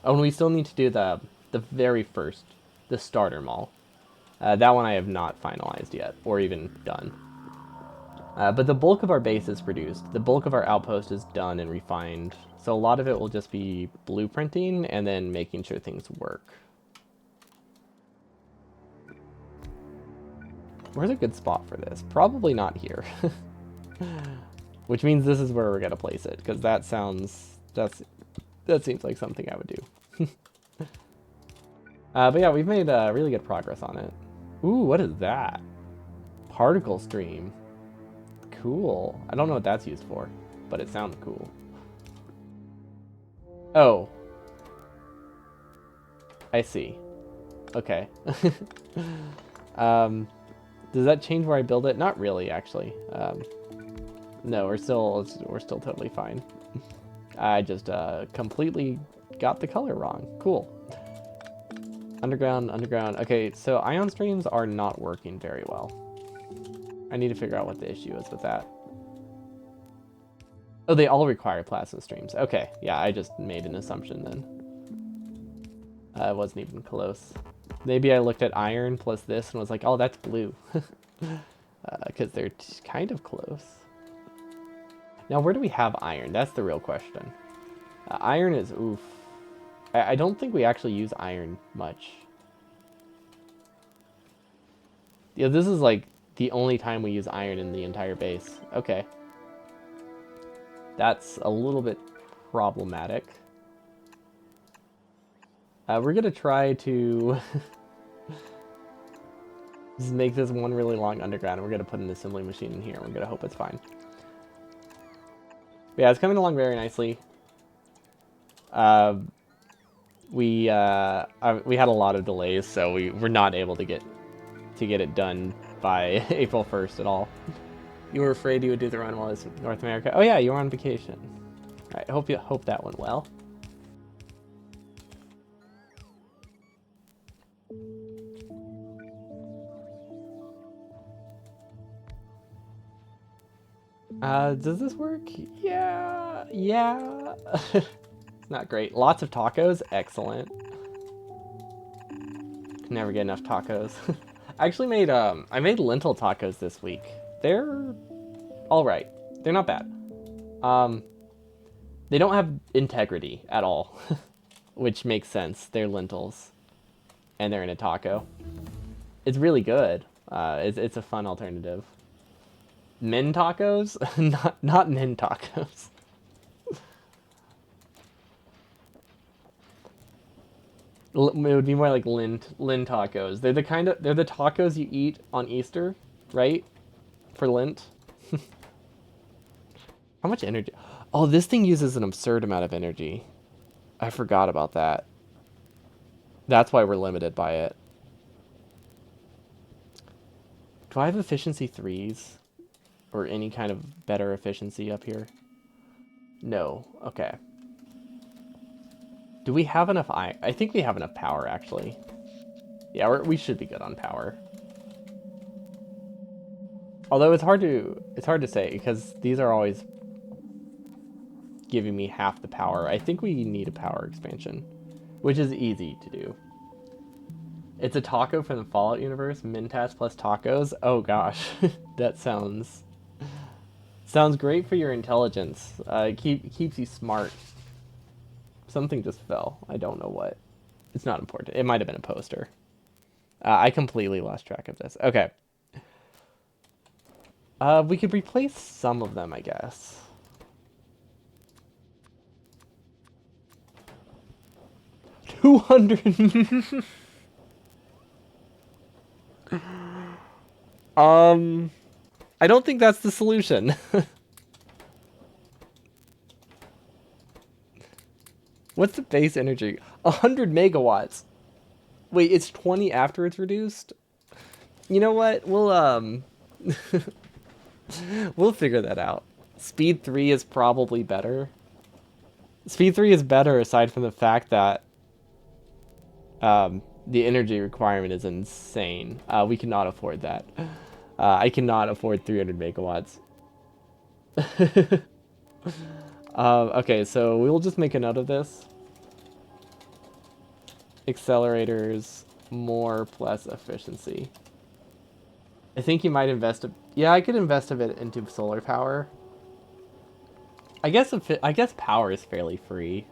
S1: Oh, and we still need to do the very first, the starter mall. That one I have not finalized yet, or even done. But the bulk of our base is produced. The bulk of our outpost is done and refined. So a lot of it will just be blueprinting and then making sure things work. Where's a good spot for this? Probably not here. Which means this is where we're going to place it, because that seems like something I would do. But yeah, we've made really good progress on it. Ooh, what is that? Particle stream. Cool. I don't know what that's used for, but it sounds cool. Oh. I see. Okay. Does that change where I build it? Not really, actually. No, we're still totally fine. I just completely got the color wrong. Cool. Underground, underground. Okay, so ion streams are not working very well. I need to figure out what the issue is with that. Oh, they all require plasma streams. Okay, yeah, I just made an assumption then. It wasn't even close. Maybe I looked at iron plus this and was like, oh, that's blue. Because they're kind of close. Now, where do we have iron? That's the real question. Iron is oof. I don't think we actually use iron much. Yeah, this is like the only time we use iron in the entire base. Okay. That's a little bit problematic. We're going to try to just make this one really long underground. And we're going to put an assembly machine in here. We're going to hope it's fine. But yeah, it's coming along very nicely. We had a lot of delays, so we're not able to get it done by April 1st at all. You were afraid you would do the run while I was in North America. Oh yeah, you were on vacation. All right, hope that went well. Does this work? Yeah. Not great. Lots of tacos. Excellent. Never get enough tacos. I actually made I made lentil tacos this week. They're all right. They're not bad. They don't have integrity at all, which makes sense. They're lentils, and they're in a taco. It's really good. It's a fun alternative. Min tacos, not nin tacos. It would be more like lin tacos. They're the tacos you eat on Easter, right? For Lent. How much energy? Oh, this thing uses an absurd amount of energy. I forgot about that. That's why we're limited by it. Do I have efficiency 3s? Or any kind of better efficiency up here? No. Okay. Do we have enough iron? I think we have enough power, actually. Yeah, we should be good on power. Although it's hard to say, because these are always giving me half the power. I think we need a power expansion, which is easy to do. It's a taco from the Fallout universe, Mintas plus tacos. Oh gosh, that sounds great for your intelligence. Keeps you smart. Something just fell. I don't know what. It's not important. It might have been a poster. I completely lost track of this. Okay. We could replace some of them, I guess. $200. I don't think that's the solution. What's the base energy? 100 megawatts. Wait, it's 20 after it's reduced? You know what? We'll we'll figure that out. Speed 3 is probably better. Speed 3 is better aside from the fact that the energy requirement is insane. We cannot afford that. I cannot afford 300 megawatts. Okay, so we'll just make a note of this. Accelerators more plus efficiency. I think you might invest a... Yeah, I could invest a bit into solar power. I guess power is fairly free.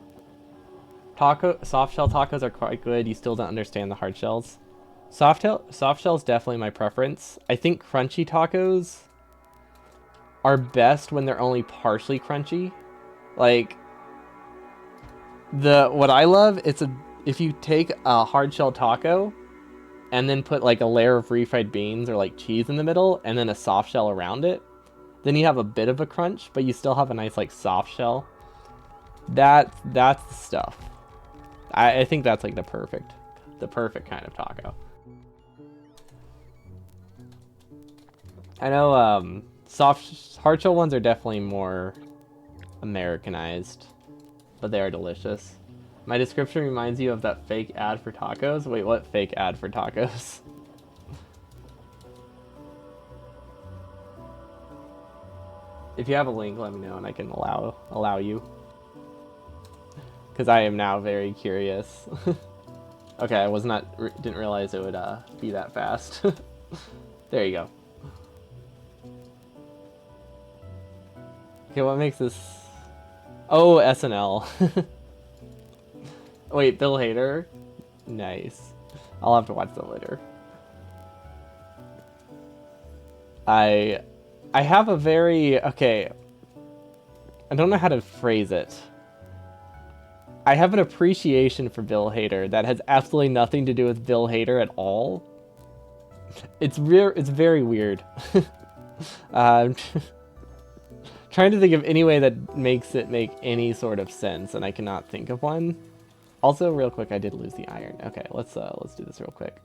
S1: Soft shell tacos are quite good. You still don't understand the hard shells. Soft shell is definitely my preference. I think crunchy tacos are best when they're only partially crunchy. Like what I love, if you take a hard shell taco and then put like a layer of refried beans or like cheese in the middle and then a soft shell around it, then you have a bit of a crunch, but you still have a nice like soft shell. That's the stuff. I think that's like the perfect kind of taco. I know hard shell ones are definitely more Americanized, but they are delicious. My description reminds you of that fake ad for tacos. Wait, what fake ad for tacos? If you have a link, let me know and I can allow you. Because I am now very curious. Okay, I didn't realize it would be that fast. There you go. Okay, what makes this... Oh, SNL. Wait, Bill Hader? Nice. I'll have to watch that later. I have a very... Okay. I don't know how to phrase it. I have an appreciation for Bill Hader that has absolutely nothing to do with Bill Hader at all. It's very weird. Trying to think of any way that makes it make any sort of sense, and I cannot think of one. Also, real quick, I did lose the iron. Okay, let's do this real quick.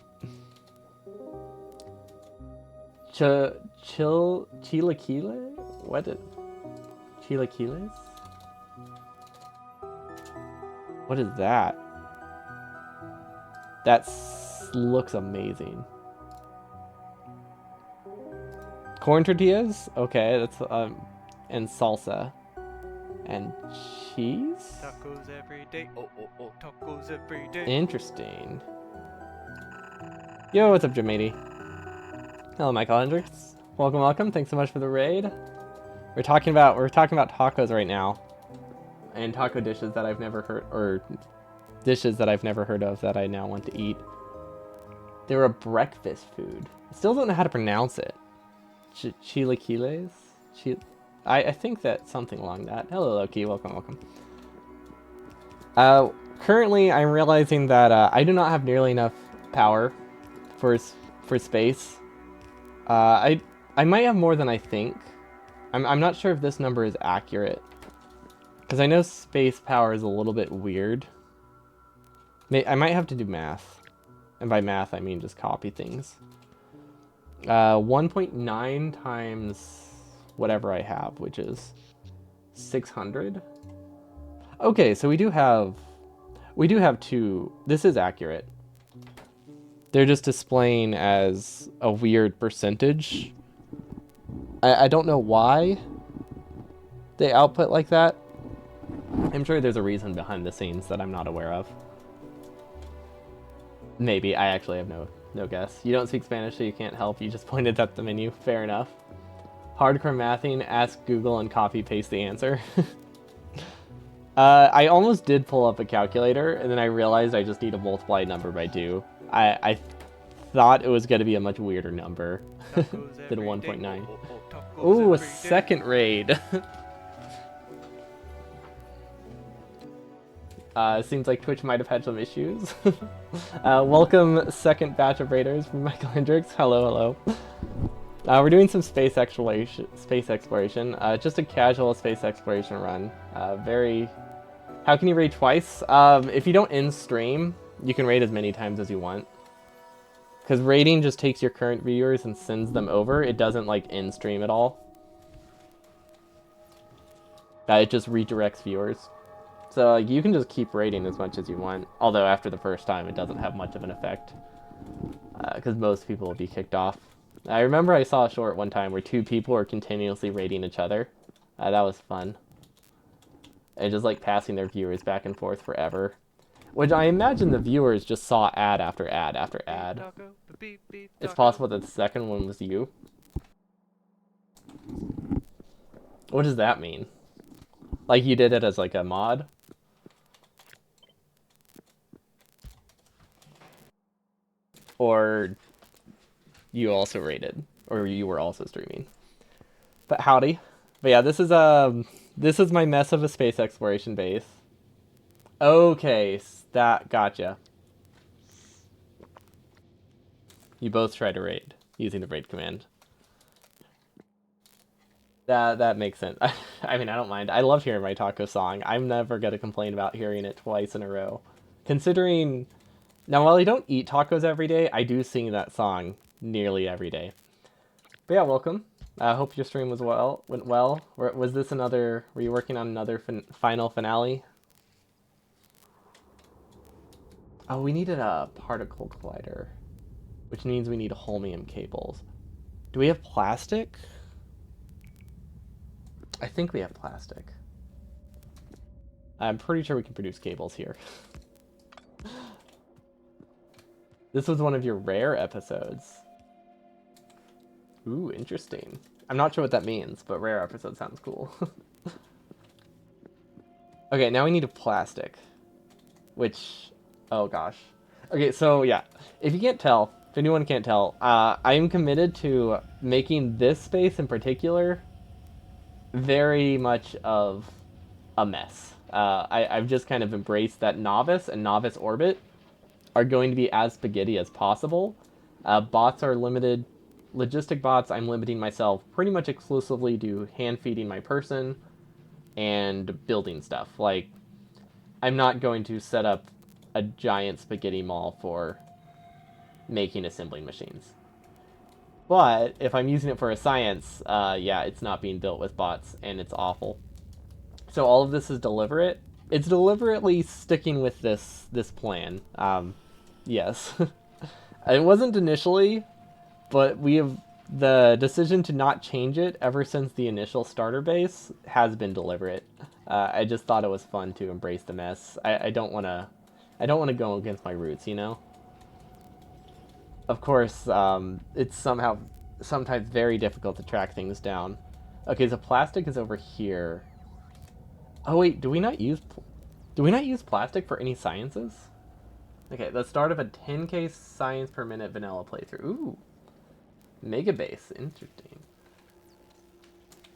S1: Chilaquiles? What is Chilaquiles? What is that? That looks amazing. Corn tortillas? Okay, that's and salsa. And cheese?
S2: Tacos every day. Oh, tacos every day.
S1: Interesting. Yo, what's up, Jamady? Hello, Michael Hendricks. Welcome. Thanks so much for the raid. We're talking about tacos right now. And taco dishes that I've never heard, or dishes that I've never heard of that I now want to eat. They're a breakfast food. I still don't know how to pronounce it. Chilaquiles? I think that's something along that. Hello, Loki. Welcome. Currently, I'm realizing that I do not have nearly enough power for space. I might have more than I think. I'm not sure if this number is accurate. Because I know space power is a little bit weird. I might have to do math. And by math, I mean just copy things. 1.9 times whatever I have, which is 600. Okay, so we do have two. This is accurate. They're just displaying as a weird percentage. I don't know why they output like that. I'm sure there's a reason behind the scenes that I'm not aware of. Maybe. I actually have no guess. You don't speak Spanish, so you can't help. You just pointed at the menu. Fair enough. Hardcore mathing, ask Google and copy-paste the answer. I almost did pull up a calculator, and then I realized I just need to multiply a number by 2. I thought it was going to be a much weirder number than 1.9. Ooh, a second raid. Seems like Twitch might have had some issues. Welcome, second batch of raiders from Michael Hendricks. Hello. We're doing some space exploration. Just a casual space exploration run. How can you raid twice? If you don't end stream, you can raid as many times as you want. Because raiding just takes your current viewers and sends them over. It doesn't like end stream at all. It just redirects viewers. So you can just keep raiding as much as you want. Although after the first time, it doesn't have much of an effect. Because most people will be kicked off. I remember I saw a short one time where 2 people were continuously raiding each other. That was fun. And just like passing their viewers back and forth forever. Which I imagine the viewers just saw ad after ad after
S2: Beef
S1: ad.
S2: taco, the beef
S1: It's
S2: taco.
S1: possible that the second one was you. What does that mean? Like you did it as like a mod? Or you also rated? Or you were also streaming? But howdy. But yeah, this is my mess of a space exploration base. Okay, that gotcha. You both try to raid using the raid command. That makes sense. I mean, I don't mind. I love hearing my taco song. I'm never gonna complain about hearing it twice in a row. Considering now, while I don't eat tacos every day, I do sing that song nearly every day. But yeah, welcome. I hope your stream went well. Was this another? Were you working on another final finale? Oh, we needed a particle collider, which means we need holmium cables. Do we have plastic? I think we have plastic. I'm pretty sure we can produce cables here. This was one of your rare episodes. Ooh, interesting. I'm not sure what that means, but rare episode sounds cool. Okay, now we need a plastic. Which, oh gosh. Okay, so yeah, if you can't tell, if anyone can't tell, I am committed to making this space in particular very much of a mess. I've just kind of embraced that novice and novice orbit are going to be as spaghetti as possible. Bots are limited. Logistic bots, I'm limiting myself pretty much exclusively to hand feeding my person and building stuff. Like, I'm not going to set up a giant spaghetti mall for making assembling machines. But if I'm using it for a science, yeah, it's not being built with bots, and it's awful. So all of this is deliberate. It's deliberately sticking with this plan. Yes, it wasn't initially, but we have the decision to not change it ever since the initial starter base has been deliberate. I just thought it was fun to embrace the mess. I don't want to. I don't want to go against my roots, you know. Of course, it's sometimes very difficult to track things down. Okay, so plastic is over here. Oh wait, do we not use plastic for any sciences? Okay, the start of a 10k science per minute vanilla playthrough. Ooh, mega base, interesting.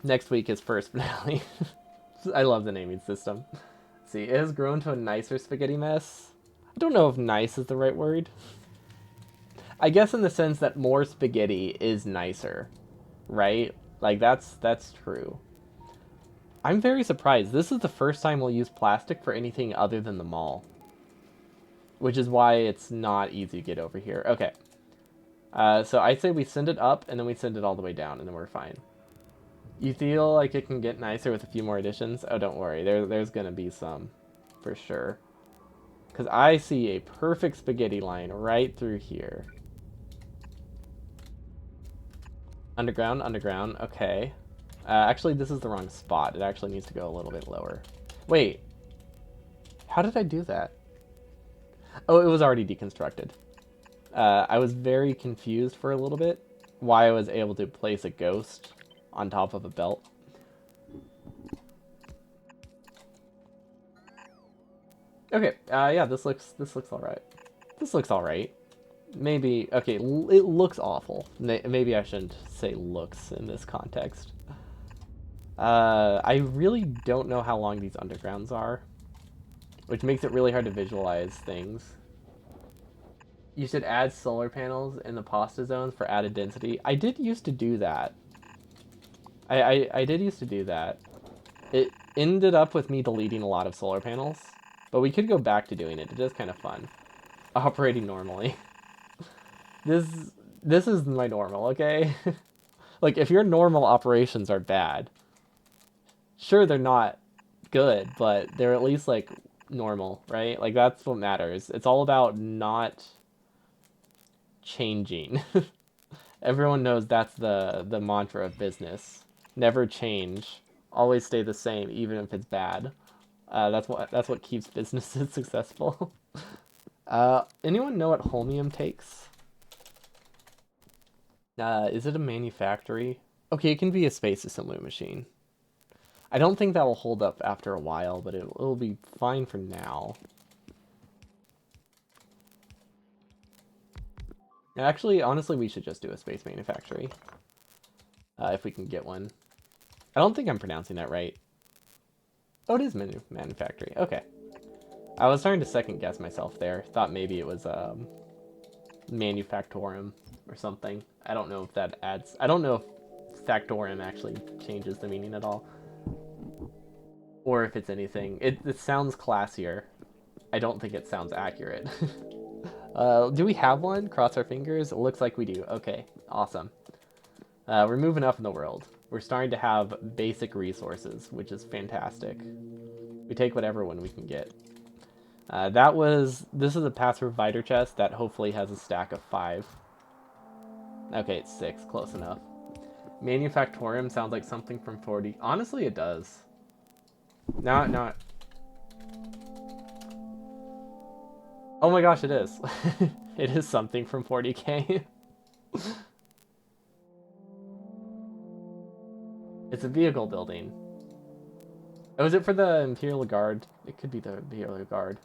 S1: Next week is first finale. I love the naming system. See, it has grown to a nicer spaghetti mess. I don't know if nice is the right word. I guess in the sense that more spaghetti is nicer, right? Like that's true. I'm very surprised. This is the first time we'll use plastic for anything other than the mall, which is why it's not easy to get over here. Okay. So I say we send it up and then we send it all the way down and then we're fine. You feel like it can get nicer with a few more additions? Oh, don't worry. There's gonna be some, for sure. Because I see a perfect spaghetti line right through here. Underground, underground. Okay. Actually, this is the wrong spot. It actually needs to go a little bit lower. Wait. How did I do that? Oh, it was already deconstructed. I was very confused for a little bit why I was able to place a ghost on top of a belt. Okay, yeah, this looks all right. This looks all right. Maybe okay. It looks awful. Maybe I shouldn't say looks in this context. I really don't know how long these undergrounds are, which makes it really hard to visualize things. You should add solar panels in the pasta zones for added density. I did used to do that. I did used to do that. It ended up with me deleting a lot of solar panels, but we could go back to doing it. It is kind of fun. Operating normally. This this is my normal, okay? Like if your normal operations are bad, sure they're not good, but they're at least like normal, right? Like that's what matters. It's all about not changing. Everyone knows that's the mantra of business. Never change. Always stay the same, even if it's bad. That's what keeps businesses successful. Anyone know what holmium takes? Is it a manufactory? Okay, it can be a space assembly machine. I don't think that will hold up after a while, but it'll be fine for now. Actually, honestly, we should just do a space manufactory. If we can get one. I don't think I'm pronouncing that right. Oh, it is manufactory. Okay. I was starting to second guess myself there. Thought maybe it was manufactorum or something. I don't know if that adds... I don't know if factorum actually changes the meaning at all. Or if it's anything. It sounds classier. I don't think it sounds accurate. Do we have one? Cross our fingers. It looks like we do. Okay, awesome. We're moving up in the world. We're starting to have basic resources, which is fantastic. We take whatever one we can get. This is a pass provider chest that hopefully has a stack of 5. Okay, it's 6, close enough. Manufactorium sounds like something from 40. Honestly, it does. No. Oh my gosh, it is. It is something from 40k. It's a vehicle building. Oh, is it for the Imperial Guard? It could be the Imperial Guard.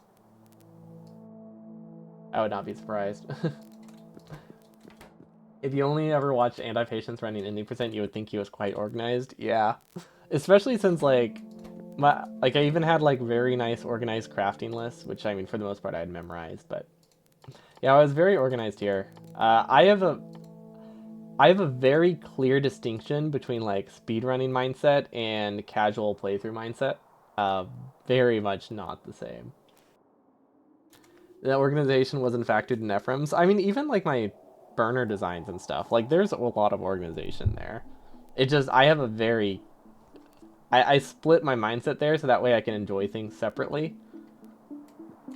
S1: I would not be surprised. If you only ever watched Anti-Patience running Indie%, you would think he was quite organized. Yeah. Especially since, like, I even had, like, very nice organized crafting lists, which, I mean, for the most part, I had memorized, but... Yeah, I was very organized here. I have a very clear distinction between, like, speedrunning mindset and casual playthrough mindset. Very much not the same. The organization wasn't factored in Ephraim's. I mean, even, like, my burner designs and stuff, like, there's a lot of organization there. It just, I have a very... I split my mindset there so that way I can enjoy things separately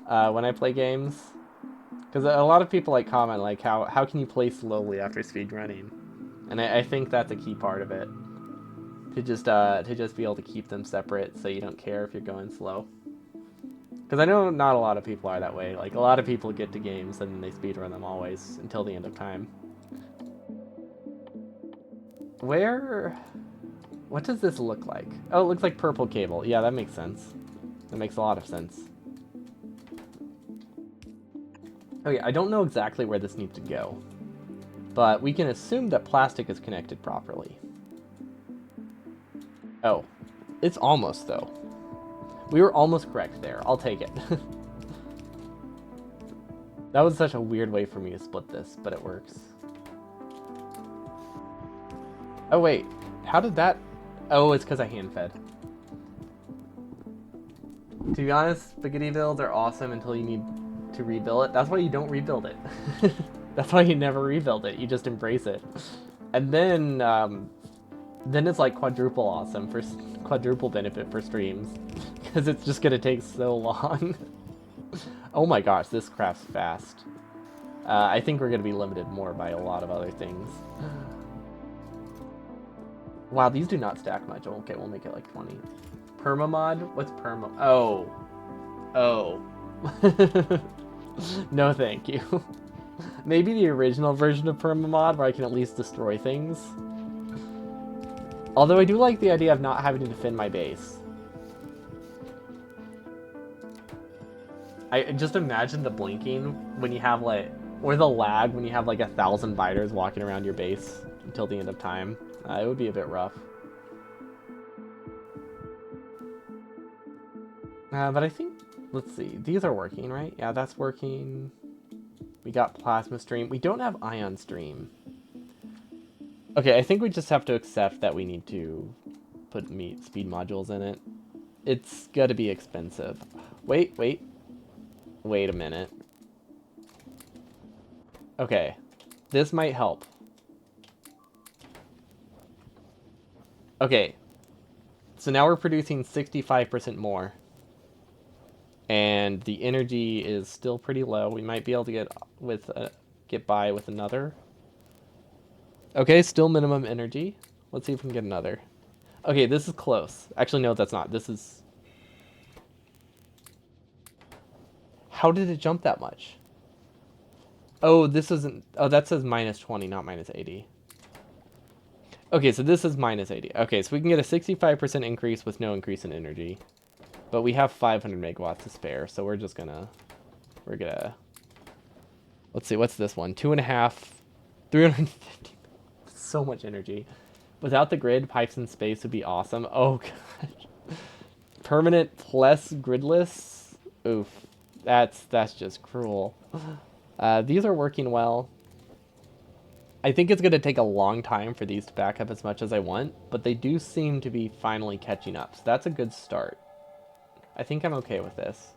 S1: when I play games. Because a lot of people, like, comment, like, how can you play slowly after speedrunning? And I think that's a key part of it. To just be able to keep them separate so you don't care if you're going slow. Because I know not a lot of people are that way. Like, a lot of people get to games and they speedrun them always until the end of time. Where... What does this look like? Oh, it looks like purple cable. Yeah, that makes sense. That makes a lot of sense. Okay, I don't know exactly where this needs to go. But we can assume that plastic is connected properly. Oh. It's almost, though. We were almost correct there. I'll take it. That was such a weird way for me to split this, but it works. Oh, wait. How did that... Oh, it's because I hand-fed. To be honest, spaghetti builds are awesome until you need to rebuild it. That's why you don't rebuild it. That's why you never rebuild it. You just embrace it. And then it's like quadruple awesome for quadruple benefit for streams. Because it's just going to take so long. Oh my gosh, this crafts fast. I think we're going to be limited more by a lot of other things. Wow, these do not stack much. Okay, we'll make it like 20. Permamod? What's perma? Oh. Oh. No, thank you. Maybe the original version of permamod where I can at least destroy things. Although I do like the idea of not having to defend my base. I just imagine the blinking when you have like, or the lag when you have like 1,000 biters walking around your base until the end of time. It would be a bit rough. But I think, let's see, these are working, right? Yeah, that's working. We got plasma stream. We don't have ion stream. Okay, I think we just have to accept that we need to put speed modules in it. It's gotta be expensive. Wait a minute. Okay, this might help. Okay, so now we're producing 65% more. And the energy is still pretty low. We might be able to get by with another. Okay, still minimum energy. Let's see if we can get another. Okay, this is close. Actually, no, that's not. This is... How did it jump that much? Oh, this isn't... Oh, that says minus 20, not minus 80. Okay, so this is minus 80. Okay, so we can get a 65% increase with no increase in energy. But we have 500 megawatts to spare, so we're just gonna... We're gonna... Let's see, what's this one? 2.5... 350... So much energy. Without the grid, pipes in space would be awesome. Oh, gosh. Permanent plus gridless? Oof. That's just cruel. These are working well. I think it's going to take a long time for these to back up as much as I want, but they do seem to be finally catching up, so that's a good start. I think I'm okay with this.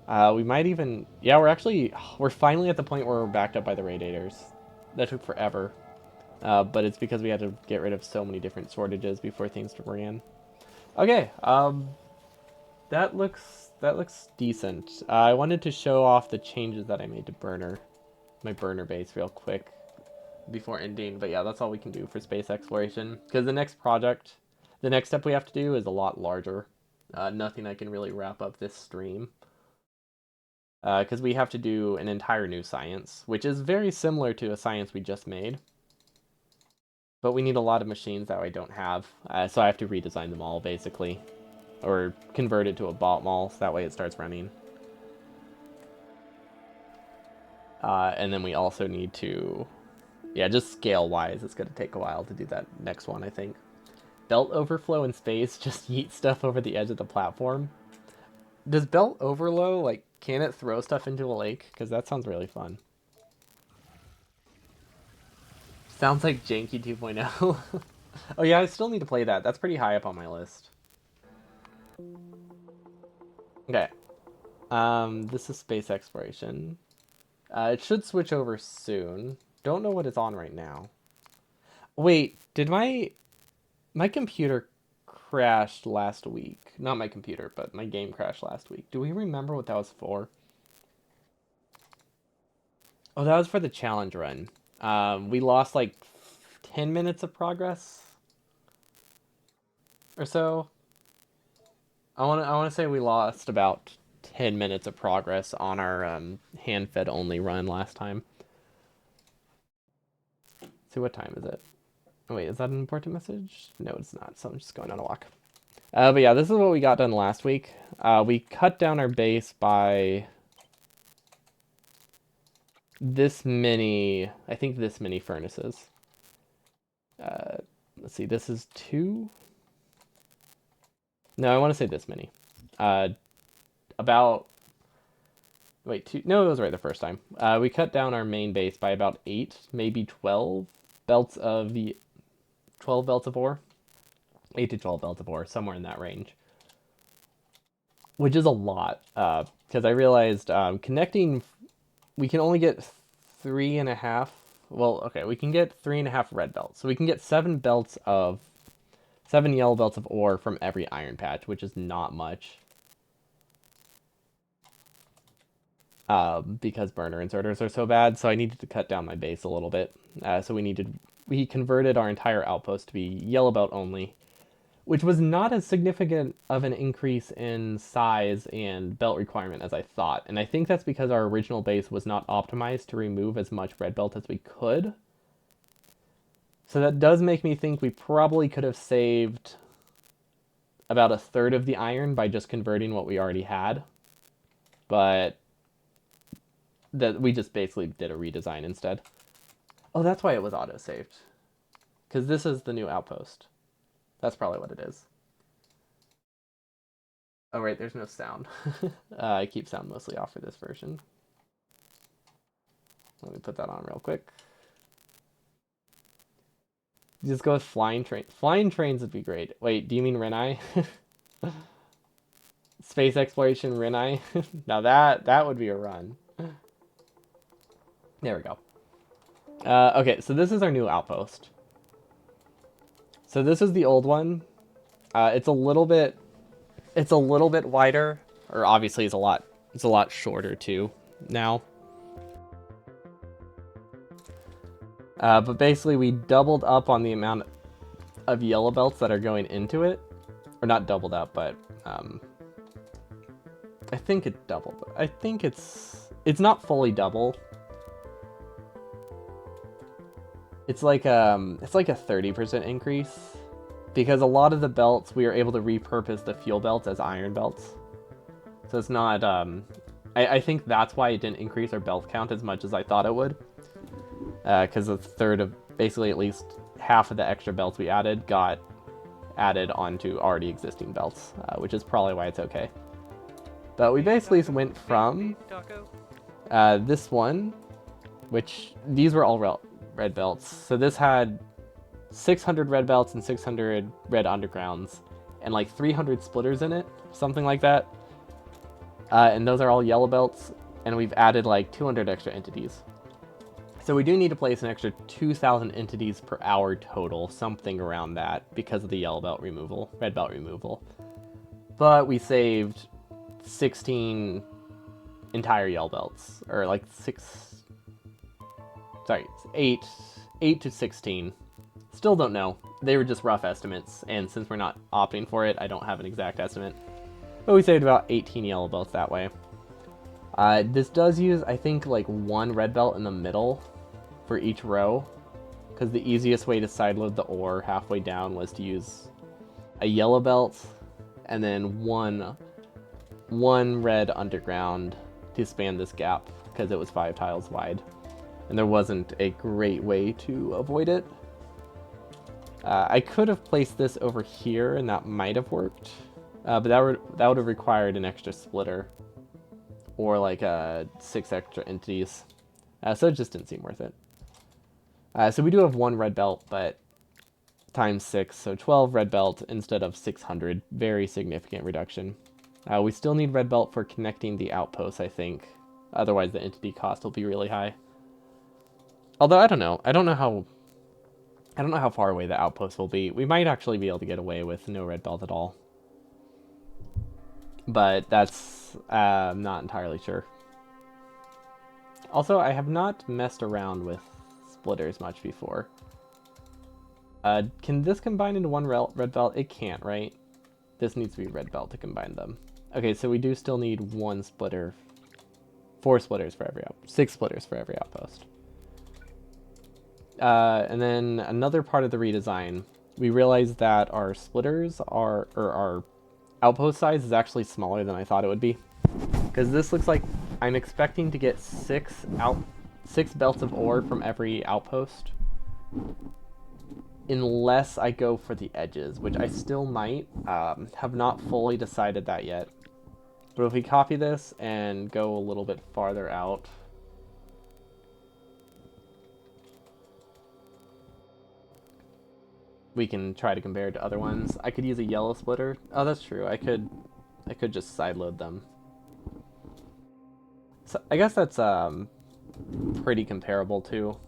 S1: We might even... Yeah, we're finally at the point where we're backed up by the radiators. That took forever. But it's because we had to get rid of so many different shortages before things ran. Okay, that looks decent. I wanted to show off the changes that I made to my burner base real quick before ending. But yeah, that's all we can do for space exploration. Because the next step we have to do is a lot larger. Nothing I can really wrap up this stream. Because we have to do an entire new science, which is very similar to a science we just made. But we need a lot of machines that I don't have, so I have to redesign them all, basically. Or convert it to a bot mall, so that way it starts running. And then we also need to... Yeah, just scale-wise, it's going to take a while to do that next one, I think. Belt overflow in space, just yeet stuff over the edge of the platform. Does belt overflow, like, can it throw stuff into a lake? Because that sounds really fun. Sounds like Janky 2.0. Oh yeah, I still need to play that. That's pretty high up on my list. Okay. This is space exploration. It should switch over soon. Don't know what it's on right now. Wait, did my computer crashed last week? Not my computer, but my game crashed last week. Do we remember what that was for? Oh, that was for the challenge run. We lost like 10 minutes of progress or so. I want to say we lost about 10 minutes of progress on our hand fed only run last time. Let's see, what time is it? Oh, wait, is that an important message? No, it's not. So I'm just going on a walk. But yeah, this is what we got done last week. We cut down our base by this many, I think this many furnaces. Let's see, this is 2. No, I want to say this many. About... Wait, 2... No, it was right the first time. We cut down our main base by about 8, maybe 12 belts of the... 12 belts of ore? 8 to 12 belts of ore, somewhere in that range. Which is a lot, because I realized connecting... We can only get 3.5... Well, okay, we can get 3.5 red belts. So we can get 7 belts of... 7 yellow belts of ore from every iron patch, which is not much. Because burner inserters are so bad, so I needed to cut down my base a little bit. So we converted our entire outpost to be yellow belt only, which was not as significant of an increase in size and belt requirement as I thought. And I think that's because our original base was not optimized to remove as much red belt as we could. So that does make me think we probably could have saved about 1/3 of the iron by just converting what we already had. But that we just basically did a redesign instead. Oh, that's why it was auto-saved. Because this is the new outpost. That's probably what it is. Oh, right, there's no sound. I keep sound mostly off for this version. Let me put that on real quick. Just go with flying train. Flying trains would be great. Wait, do you mean Renai? Space exploration Renai? Now that would be a run. There we go. Okay, so this is our new outpost. So this is the old one. It's a little bit wider, or obviously it's a lot shorter too now. But basically we doubled up on the amount of yellow belts that are going into it. Or not doubled up, but I think it doubled. I think it's not fully double. It's like a 30% increase because a lot of the belts we are able to repurpose the fuel belts as iron belts. So it's not I think that's why it didn't increase our belt count as much as I thought it would. Because a third of basically at least half of the extra belts we added got added onto already existing belts, which is probably why it's okay. But we basically went from this one, which these were all red belts. So this had 600 red belts and 600 red undergrounds and like 300 splitters in it, something like that. And those are all yellow belts, and we've added like 200 extra entities. So we do need to place an extra 2,000 entities per hour total, something around that, because of the yellow belt removal, red belt removal. But we saved 16 entire yellow belts, or like 8 to 16. Still don't know. They were just rough estimates, and since we're not opting for it, I don't have an exact estimate. But we saved about 18 yellow belts that way. This does use, I think, like one red belt in the middle for each row, because the easiest way to sideload the ore halfway down was to use a yellow belt and then one red underground to span this gap, because it was 5 tiles wide. And there wasn't a great way to avoid it. I could have placed this over here, and that might have worked. But that would have required an extra splitter. Or like 6 extra entities. So it just didn't seem worth it. So we do have 1 red belt, but times 6, so 12 red belt instead of 600. Very significant reduction. We still need red belt for connecting the outposts, I think. Otherwise the entity cost will be really high. Although I don't know. I don't know how far away the outpost will be. We might actually be able to get away with no red belt at all. But that's I'm not entirely sure. Also, I have not messed around with splitters much before. Can this combine into one red belt? It can't, right? This needs to be red belt to combine them. Okay, so we do still need 1 splitter. 4 splitters for every 6 splitters for every outpost. And then another part of the redesign, we realized that our splitters our outpost size is actually smaller than I thought it would be. Because this looks like I'm expecting to get 6 belts of ore from every outpost. Unless I go for the edges, which I still might. Have not fully decided that yet. But if we copy this and go a little bit farther out, we can try to compare it to other ones. I could use a yellow splitter. Oh, that's true. I could just sideload them. So I guess that's pretty comparable too.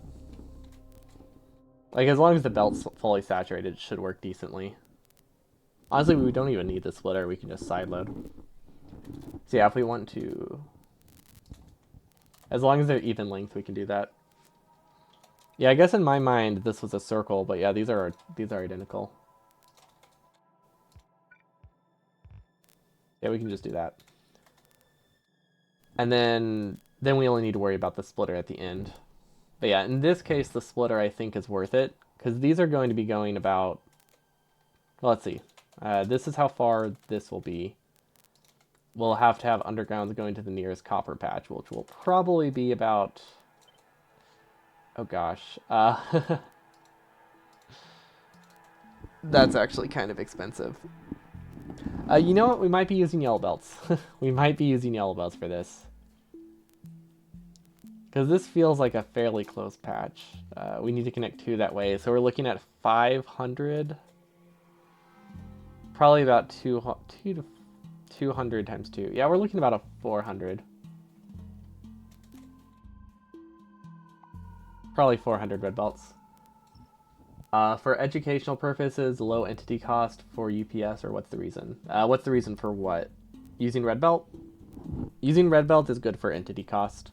S1: Like, as long as the belt's fully saturated, it should work decently. Honestly, we don't even need the splitter. We can just sideload. So yeah, if we want to, as long as they're even length, we can do that. Yeah, I guess in my mind this was a circle, but yeah, these are identical. Yeah, we can just do that. And then we only need to worry about the splitter at the end. But yeah, in this case, the splitter I think is worth it, because these are going to be going about, well, let's see. This is how far this will be. We'll have to have undergrounds going to the nearest copper patch, which will probably be about, oh gosh. That's actually kind of expensive. You know what? We might be using yellow belts. We might be using yellow belts for this. Because this feels like a fairly close patch. We need to connect 2 that way. So we're looking at 500. Probably about 200 times 2. Yeah, we're looking about a 400. Probably 400 red belts. For educational purposes, low entity cost for UPS, or what's the reason? What's the reason for what? Using red belt? Using red belt is good for entity cost.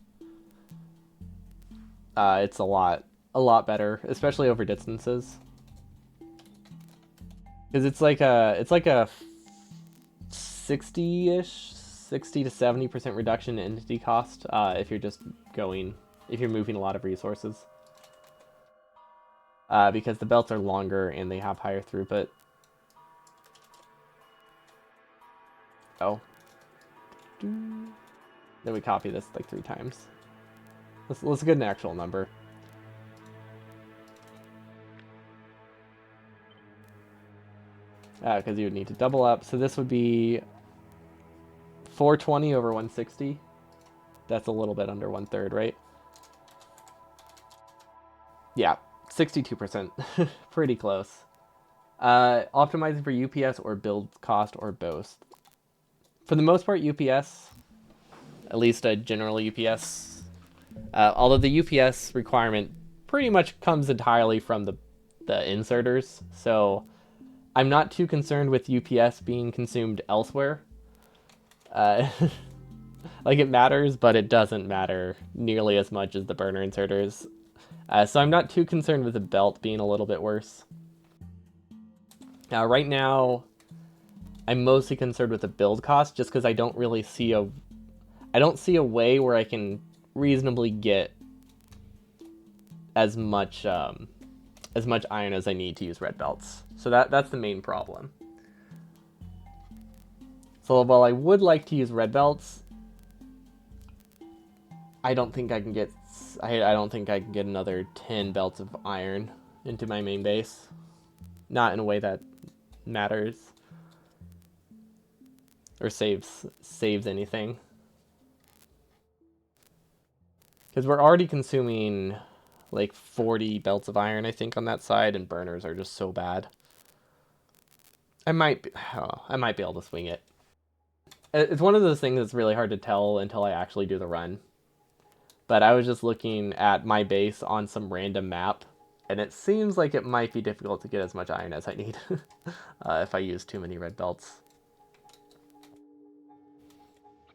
S1: It's a lot better, especially over distances. Because it's like a 60-ish 60 to 70% reduction in entity cost if you're just if you're moving a lot of resources. Because the belts are longer and they have higher throughput. Oh. Then we copy this like 3 times. Let's get an actual number. Because you would need to double up. So this would be 420 over 160. That's a little bit under 1/3, right? Yeah, 62%. Pretty close. Optimizing for UPS or build cost or both. For the most part, UPS. At least a general UPS. Although the UPS requirement pretty much comes entirely from the inserters. So I'm not too concerned with UPS being consumed elsewhere. Like, it matters, but it doesn't matter nearly as much as the burner inserters. So I'm not too concerned with the belt being a little bit worse. Now, right now, I'm mostly concerned with the build cost, just because I don't really see a way where I can reasonably get as much iron as I need to use red belts. So that's the main problem. So while I would like to use red belts, I don't think I can get another 10 belts of iron into my main base. Not in a way that matters or saves anything. Because we're already consuming like 40 belts of iron, I think, on that side, and burners are just so bad. I might be able to swing it. It's one of those things that's really hard to tell until I actually do the run. But I was just looking at my base on some random map, and it seems like it might be difficult to get as much iron as I need if I use too many red belts.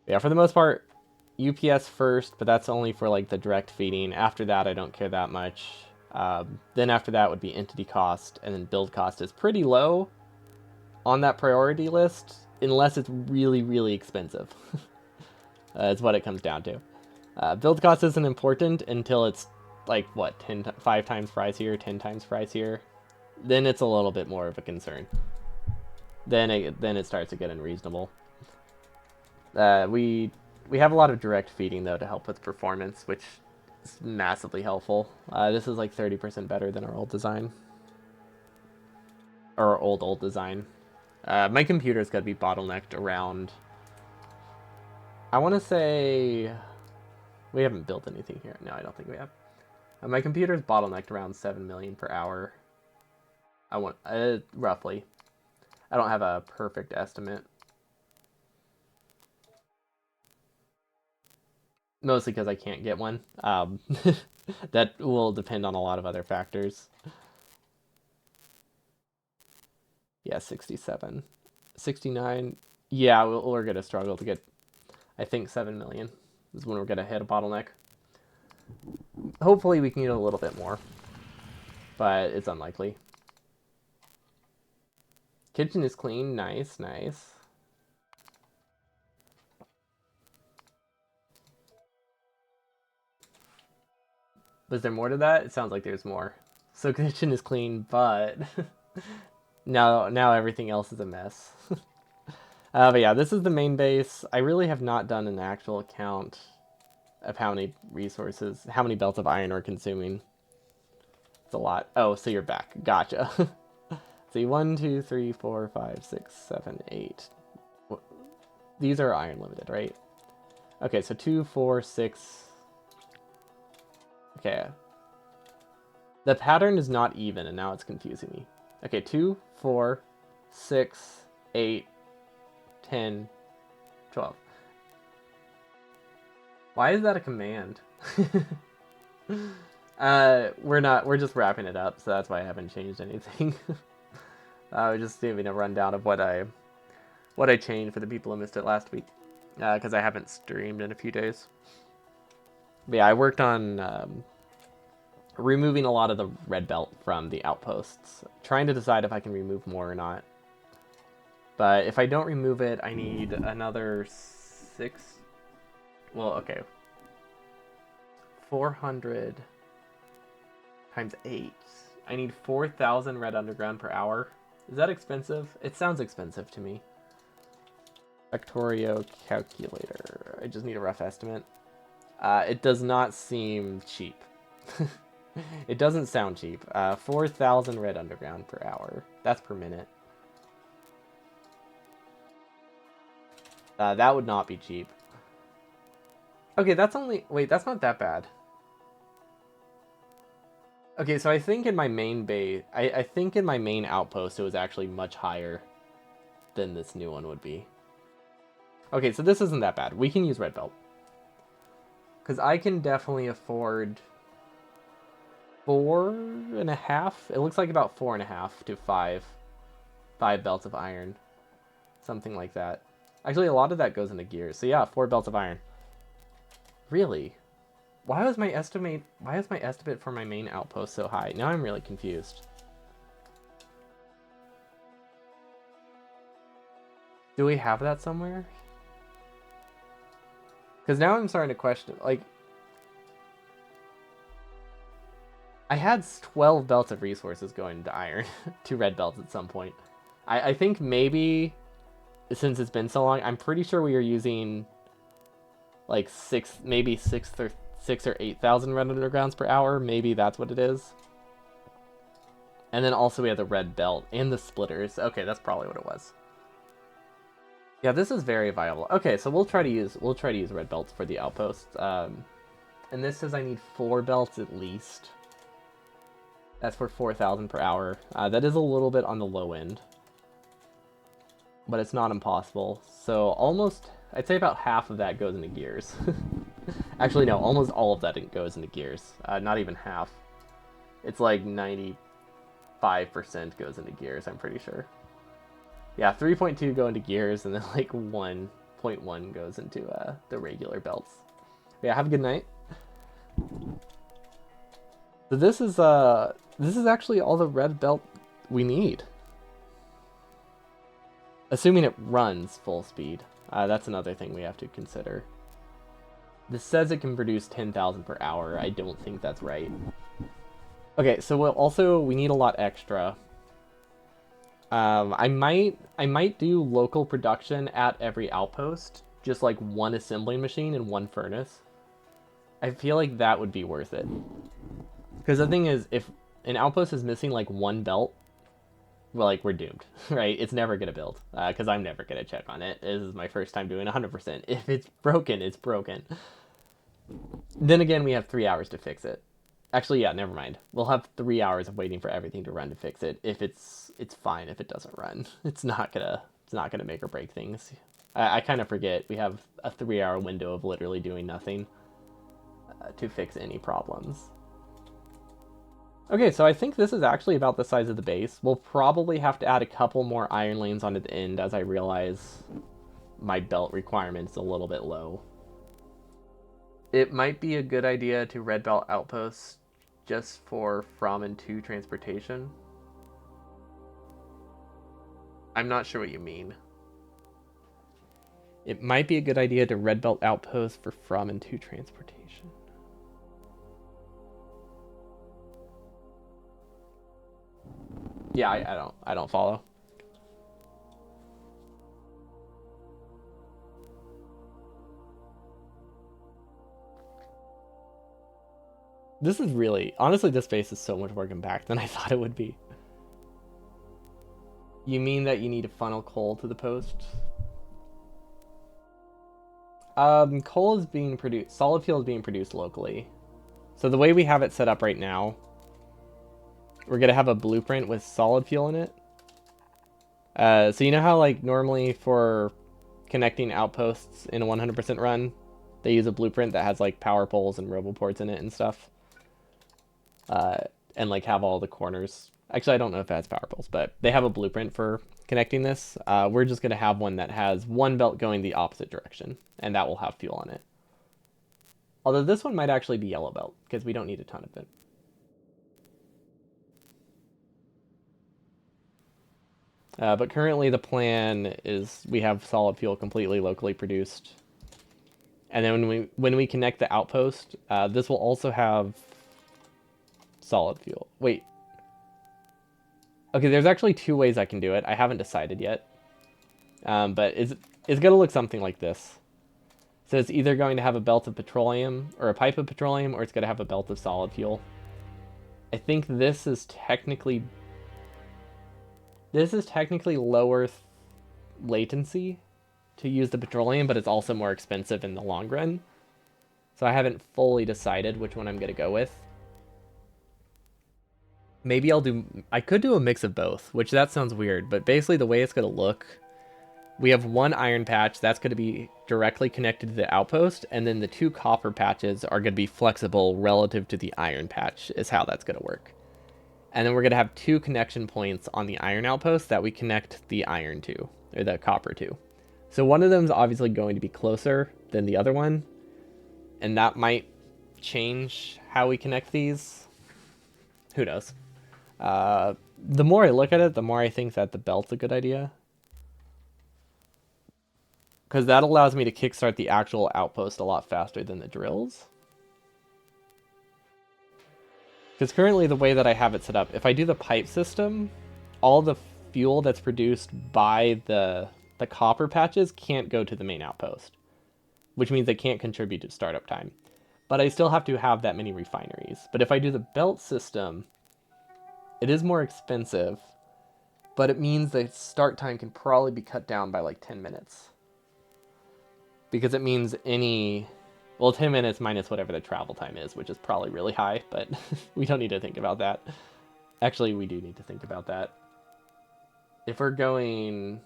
S1: Yeah, for the most part, UPS first, but that's only for like the direct feeding. After that, I don't care that much. Then after that would be entity cost, and then build cost is pretty low on that priority list, unless it's really, really expensive. Is what it comes down to. Build cost isn't important until it's like, what, 5 times pricier, 10 times pricier. Then it's a little bit more of a concern. Then it starts to get unreasonable. We have a lot of direct feeding, though, to help with performance, which is massively helpful. This is like 30% better than our old design. Or our old design. My computer's got to be bottlenecked around... I want to say... We haven't built anything here. No, I don't think we have. My computer's bottlenecked around 7 million per hour. Roughly. I don't have a perfect estimate. Mostly because I can't get one. That will depend on a lot of other factors. Yeah, 67. 69. Yeah, we're going to struggle to get, I think, 7 million is when we're going to hit a bottleneck. Hopefully we can get a little bit more, but it's unlikely. Kitchen is clean. Nice, nice. Was there more to that? It sounds like there's more. So kitchen is clean, but now everything else is a mess. But yeah, this is the main base. I really have not done an actual count of how many belts of iron we're consuming. It's a lot. Oh, so you're back. Gotcha. See, 1, 2, 3, 4, 5, 6, 7, 8. These are iron limited, right? Okay, so 2, 4, 6. Okay. The pattern is not even, and now it's confusing me. Okay, 2, 4, 6, 8, 10, 12. Why is that a command? We're just wrapping it up, so that's why I haven't changed anything. I was just giving a rundown of what I changed for the people who missed it last week, because I haven't streamed in a few days. But yeah, I worked on removing a lot of the red belt from the outposts, trying to decide if I can remove more or not. But if I don't remove it, I need another 6. Well, okay. 400 times 8. I need 4,000 red underground per hour. Is that expensive? It sounds expensive to me. Factorio calculator. I just need a rough estimate. It does not seem cheap. It doesn't sound cheap. 4,000 red underground per hour. That's per minute. That would not be cheap. Okay, that's only... Wait, that's not that bad. Okay, so I think in my main base... I think in my main outpost it was actually much higher than this new one would be. Okay, so this isn't that bad. We can use red belt. Because I can definitely afford 4.5. It looks like about 4.5 to 5. 5 belts of iron. Something like that. Actually, a lot of that goes into gears. So yeah, 4 belts of iron. Really? Why is my estimate for my main outpost so high? Now I'm really confused. Do we have that somewhere? Because now I'm starting to question, like... I had 12 belts of resources going to iron, to red belts at some point. I think maybe, since it's been so long, I'm pretty sure we are using like 6 or 8,000 red undergrounds per hour. Maybe that's what it is. And then also we have the red belt and the splitters. Okay, that's probably what it was. Yeah, this is very viable. Okay, so we'll try to use red belts for the outpost. And this says I need 4 belts at least. That's for 4,000 per hour. That is a little bit on the low end, but it's not impossible. So almost, I'd say about half of that goes into gears. Actually, no, almost all of that goes into gears. Not even half. It's like 95% goes into gears, I'm pretty sure. Yeah, 3.2 go into gears, and then like 1.1 goes into the regular belts. Yeah, have a good night. So this is actually all the red belt we need. Assuming it runs full speed. That's another thing we have to consider. This says it can produce 10,000 per hour. I don't think that's right. Okay, so we need a lot extra. I might do local production at every outpost. Just like 1 assembling machine and 1 furnace. I feel like that would be worth it. Because the thing is, if an outpost is missing like 1 belt, well, like, we're doomed, right? It's never going to build, because I'm never going to check on it. This is my first time doing 100%. If it's broken, it's broken. Then again, we have 3 hours to fix it. Actually, yeah, never mind. We'll have 3 hours of waiting for everything to run to fix it. If it's fine if it doesn't run. It's not gonna make or break things. I kind of forget we have a 3-hour window of literally doing nothing to fix any problems. Okay, so I think this is actually about the size of the base. We'll probably have to add a couple more iron lanes onto the end as I realize my belt requirement's a little bit low. It might be a good idea to red belt outposts just for from and to transportation. I'm not sure what you mean. It might be a good idea to red belt outposts for from and to transportation. Yeah, I don't follow. This is really, honestly, this base is so much more compact than I thought it would be. You mean that you need to funnel coal to the post? Coal is being produced, solid fuel is being produced locally. So the way we have it set up right now, we're gonna have a blueprint with solid fuel in it. So you know how like normally for connecting outposts in a 100% run, they use a blueprint that has like power poles and roboports in it and stuff. And like have all the corners. Actually, I don't know if it has power poles, but they have a blueprint for connecting this. We're just gonna have one that has 1 belt going the opposite direction, and that will have fuel on it. Although this one might actually be yellow belt, because we don't need a ton of it. But currently the plan is we have solid fuel completely locally produced. And then when we connect the outpost, this will also have solid fuel. Wait. Okay, there's actually two ways I can do it. I haven't decided yet. But it's going to look something like this. So it's either going to have a belt of petroleum, or a pipe of petroleum, or it's going to have a belt of solid fuel. I think this is technically lower latency to use the petroleum, but it's also more expensive in the long run. So I haven't fully decided which one I'm going to go with. Maybe I could do a mix of both, which that sounds weird, but basically the way it's going to look, we have one iron patch that's going to be directly connected to the outpost, and then the two copper patches are going to be flexible relative to the iron patch, is how that's going to work. And then we're going to have two connection points on the iron outpost that we connect the iron to, or the copper to. So one of them is obviously going to be closer than the other one, and that might change how we connect these. Who knows? The more I look at it, the more I think that the belt's a good idea. Because that allows me to kickstart the actual outpost a lot faster than the drills. Because currently the way that I have it set up, if I do the pipe system, all the fuel that's produced by the copper patches can't go to the main outpost. Which means they can't contribute to startup time. But I still have to have that many refineries. But if I do the belt system, it is more expensive, but it means the start time can probably be cut down by like 10 minutes. Because it means 10 minutes minus whatever the travel time is, which is probably really high, but we don't need to think about that. Actually, we do need to think about that. If we're going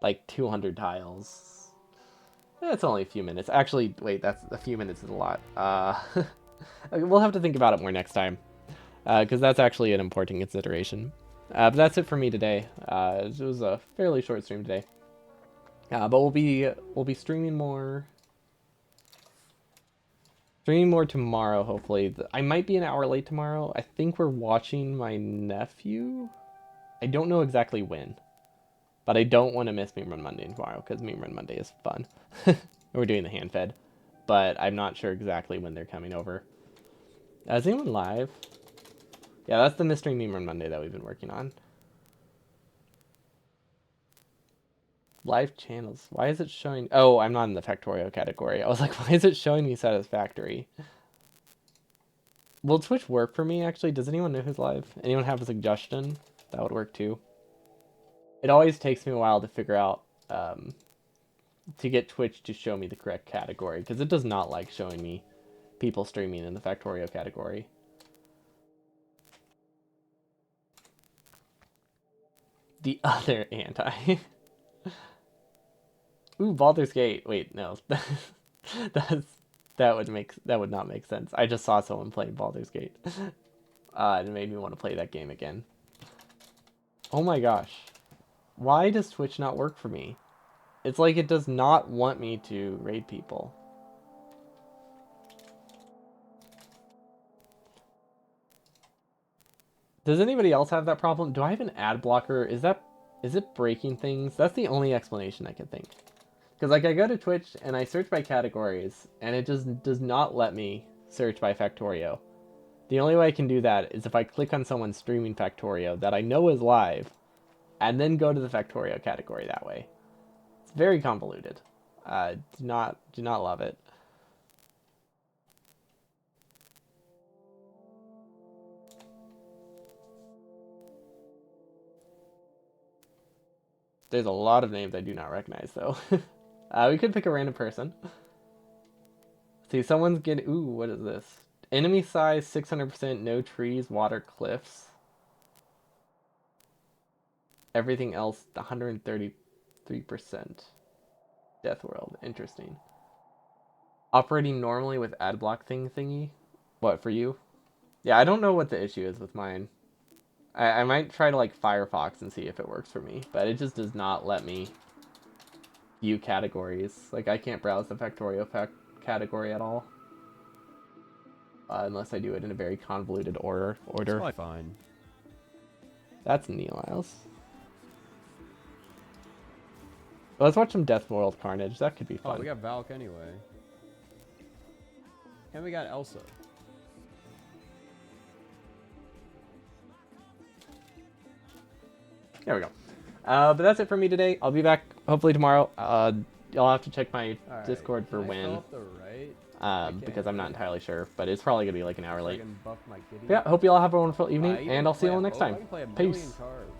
S1: like 200 tiles, it's only a few minutes. Actually, wait, that's a few minutes is a lot. We'll have to think about it more next time. Because that's actually an important consideration. But that's it for me today. It was a fairly short stream today. But we'll be streaming more tomorrow, hopefully. I might be an hour late tomorrow. I think we're watching my nephew. I don't know exactly when. But I don't want to miss Meme Run Monday tomorrow, because Meme Run Monday is fun. We're doing the hand fed. But I'm not sure exactly when they're coming over. Is anyone live? Yeah, that's the mystery meme on Monday that we've been working on. Live channels. Why is it showing... Oh, I'm not in the Factorio category. I was like, why is it showing me Satisfactory? Will Twitch work for me, actually? Does anyone know who's live? Anyone have a suggestion? That would work, too. It always takes me a while to figure out... to get Twitch to show me the correct category, because it does not like showing me people streaming in the Factorio category. The other anti. Ooh, Baldur's Gate. Wait, no. That would not make sense. I just saw someone playing Baldur's Gate. It made me want to play that game again. Oh my gosh. Why does Twitch not work for me? It's like it does not want me to raid people. Does anybody else have that problem? Do I have an ad blocker? Is it breaking things? That's the only explanation I can think. Because like I go to Twitch and I search by categories and it just does not let me search by Factorio. The only way I can do that is if I click on someone streaming Factorio that I know is live and then go to the Factorio category that way. It's very convoluted. Do not love it. There's a lot of names I do not recognize though. We could pick a random person. See, someone's getting... Ooh, what is this? Enemy size 600%, no trees, water, cliffs. Everything else 133%. Death world, interesting. Operating normally with ad block thingy. What, for you? Yeah, I don't know what the issue is with mine. I might try to like Firefox and see if it works for me, but it just does not let me view categories. Like I can't browse the Factorio category at all. Unless I do it in a very convoluted order.
S2: It's quite fine.
S1: That's Neil Isles. Let's watch some Death World Carnage. That could be
S3: Oh,
S1: fun.
S3: we got Valk anyway. And we got Elsa.
S1: There we go. But that's it for me today. I'll be back hopefully tomorrow. You'll have to check my
S3: All right,
S1: Discord for
S3: can I
S1: when.
S3: fill up the right?
S1: Because I'm not entirely sure, but it's probably gonna be like an hour
S3: So I
S1: late.
S3: can buff my kitty.
S1: Yeah, hope you all have a wonderful evening,
S3: You
S1: and
S3: can
S1: I'll see you
S3: play
S1: all
S3: a-
S1: next
S3: oh, I
S1: time.
S3: can play a
S1: Peace.
S3: million cards.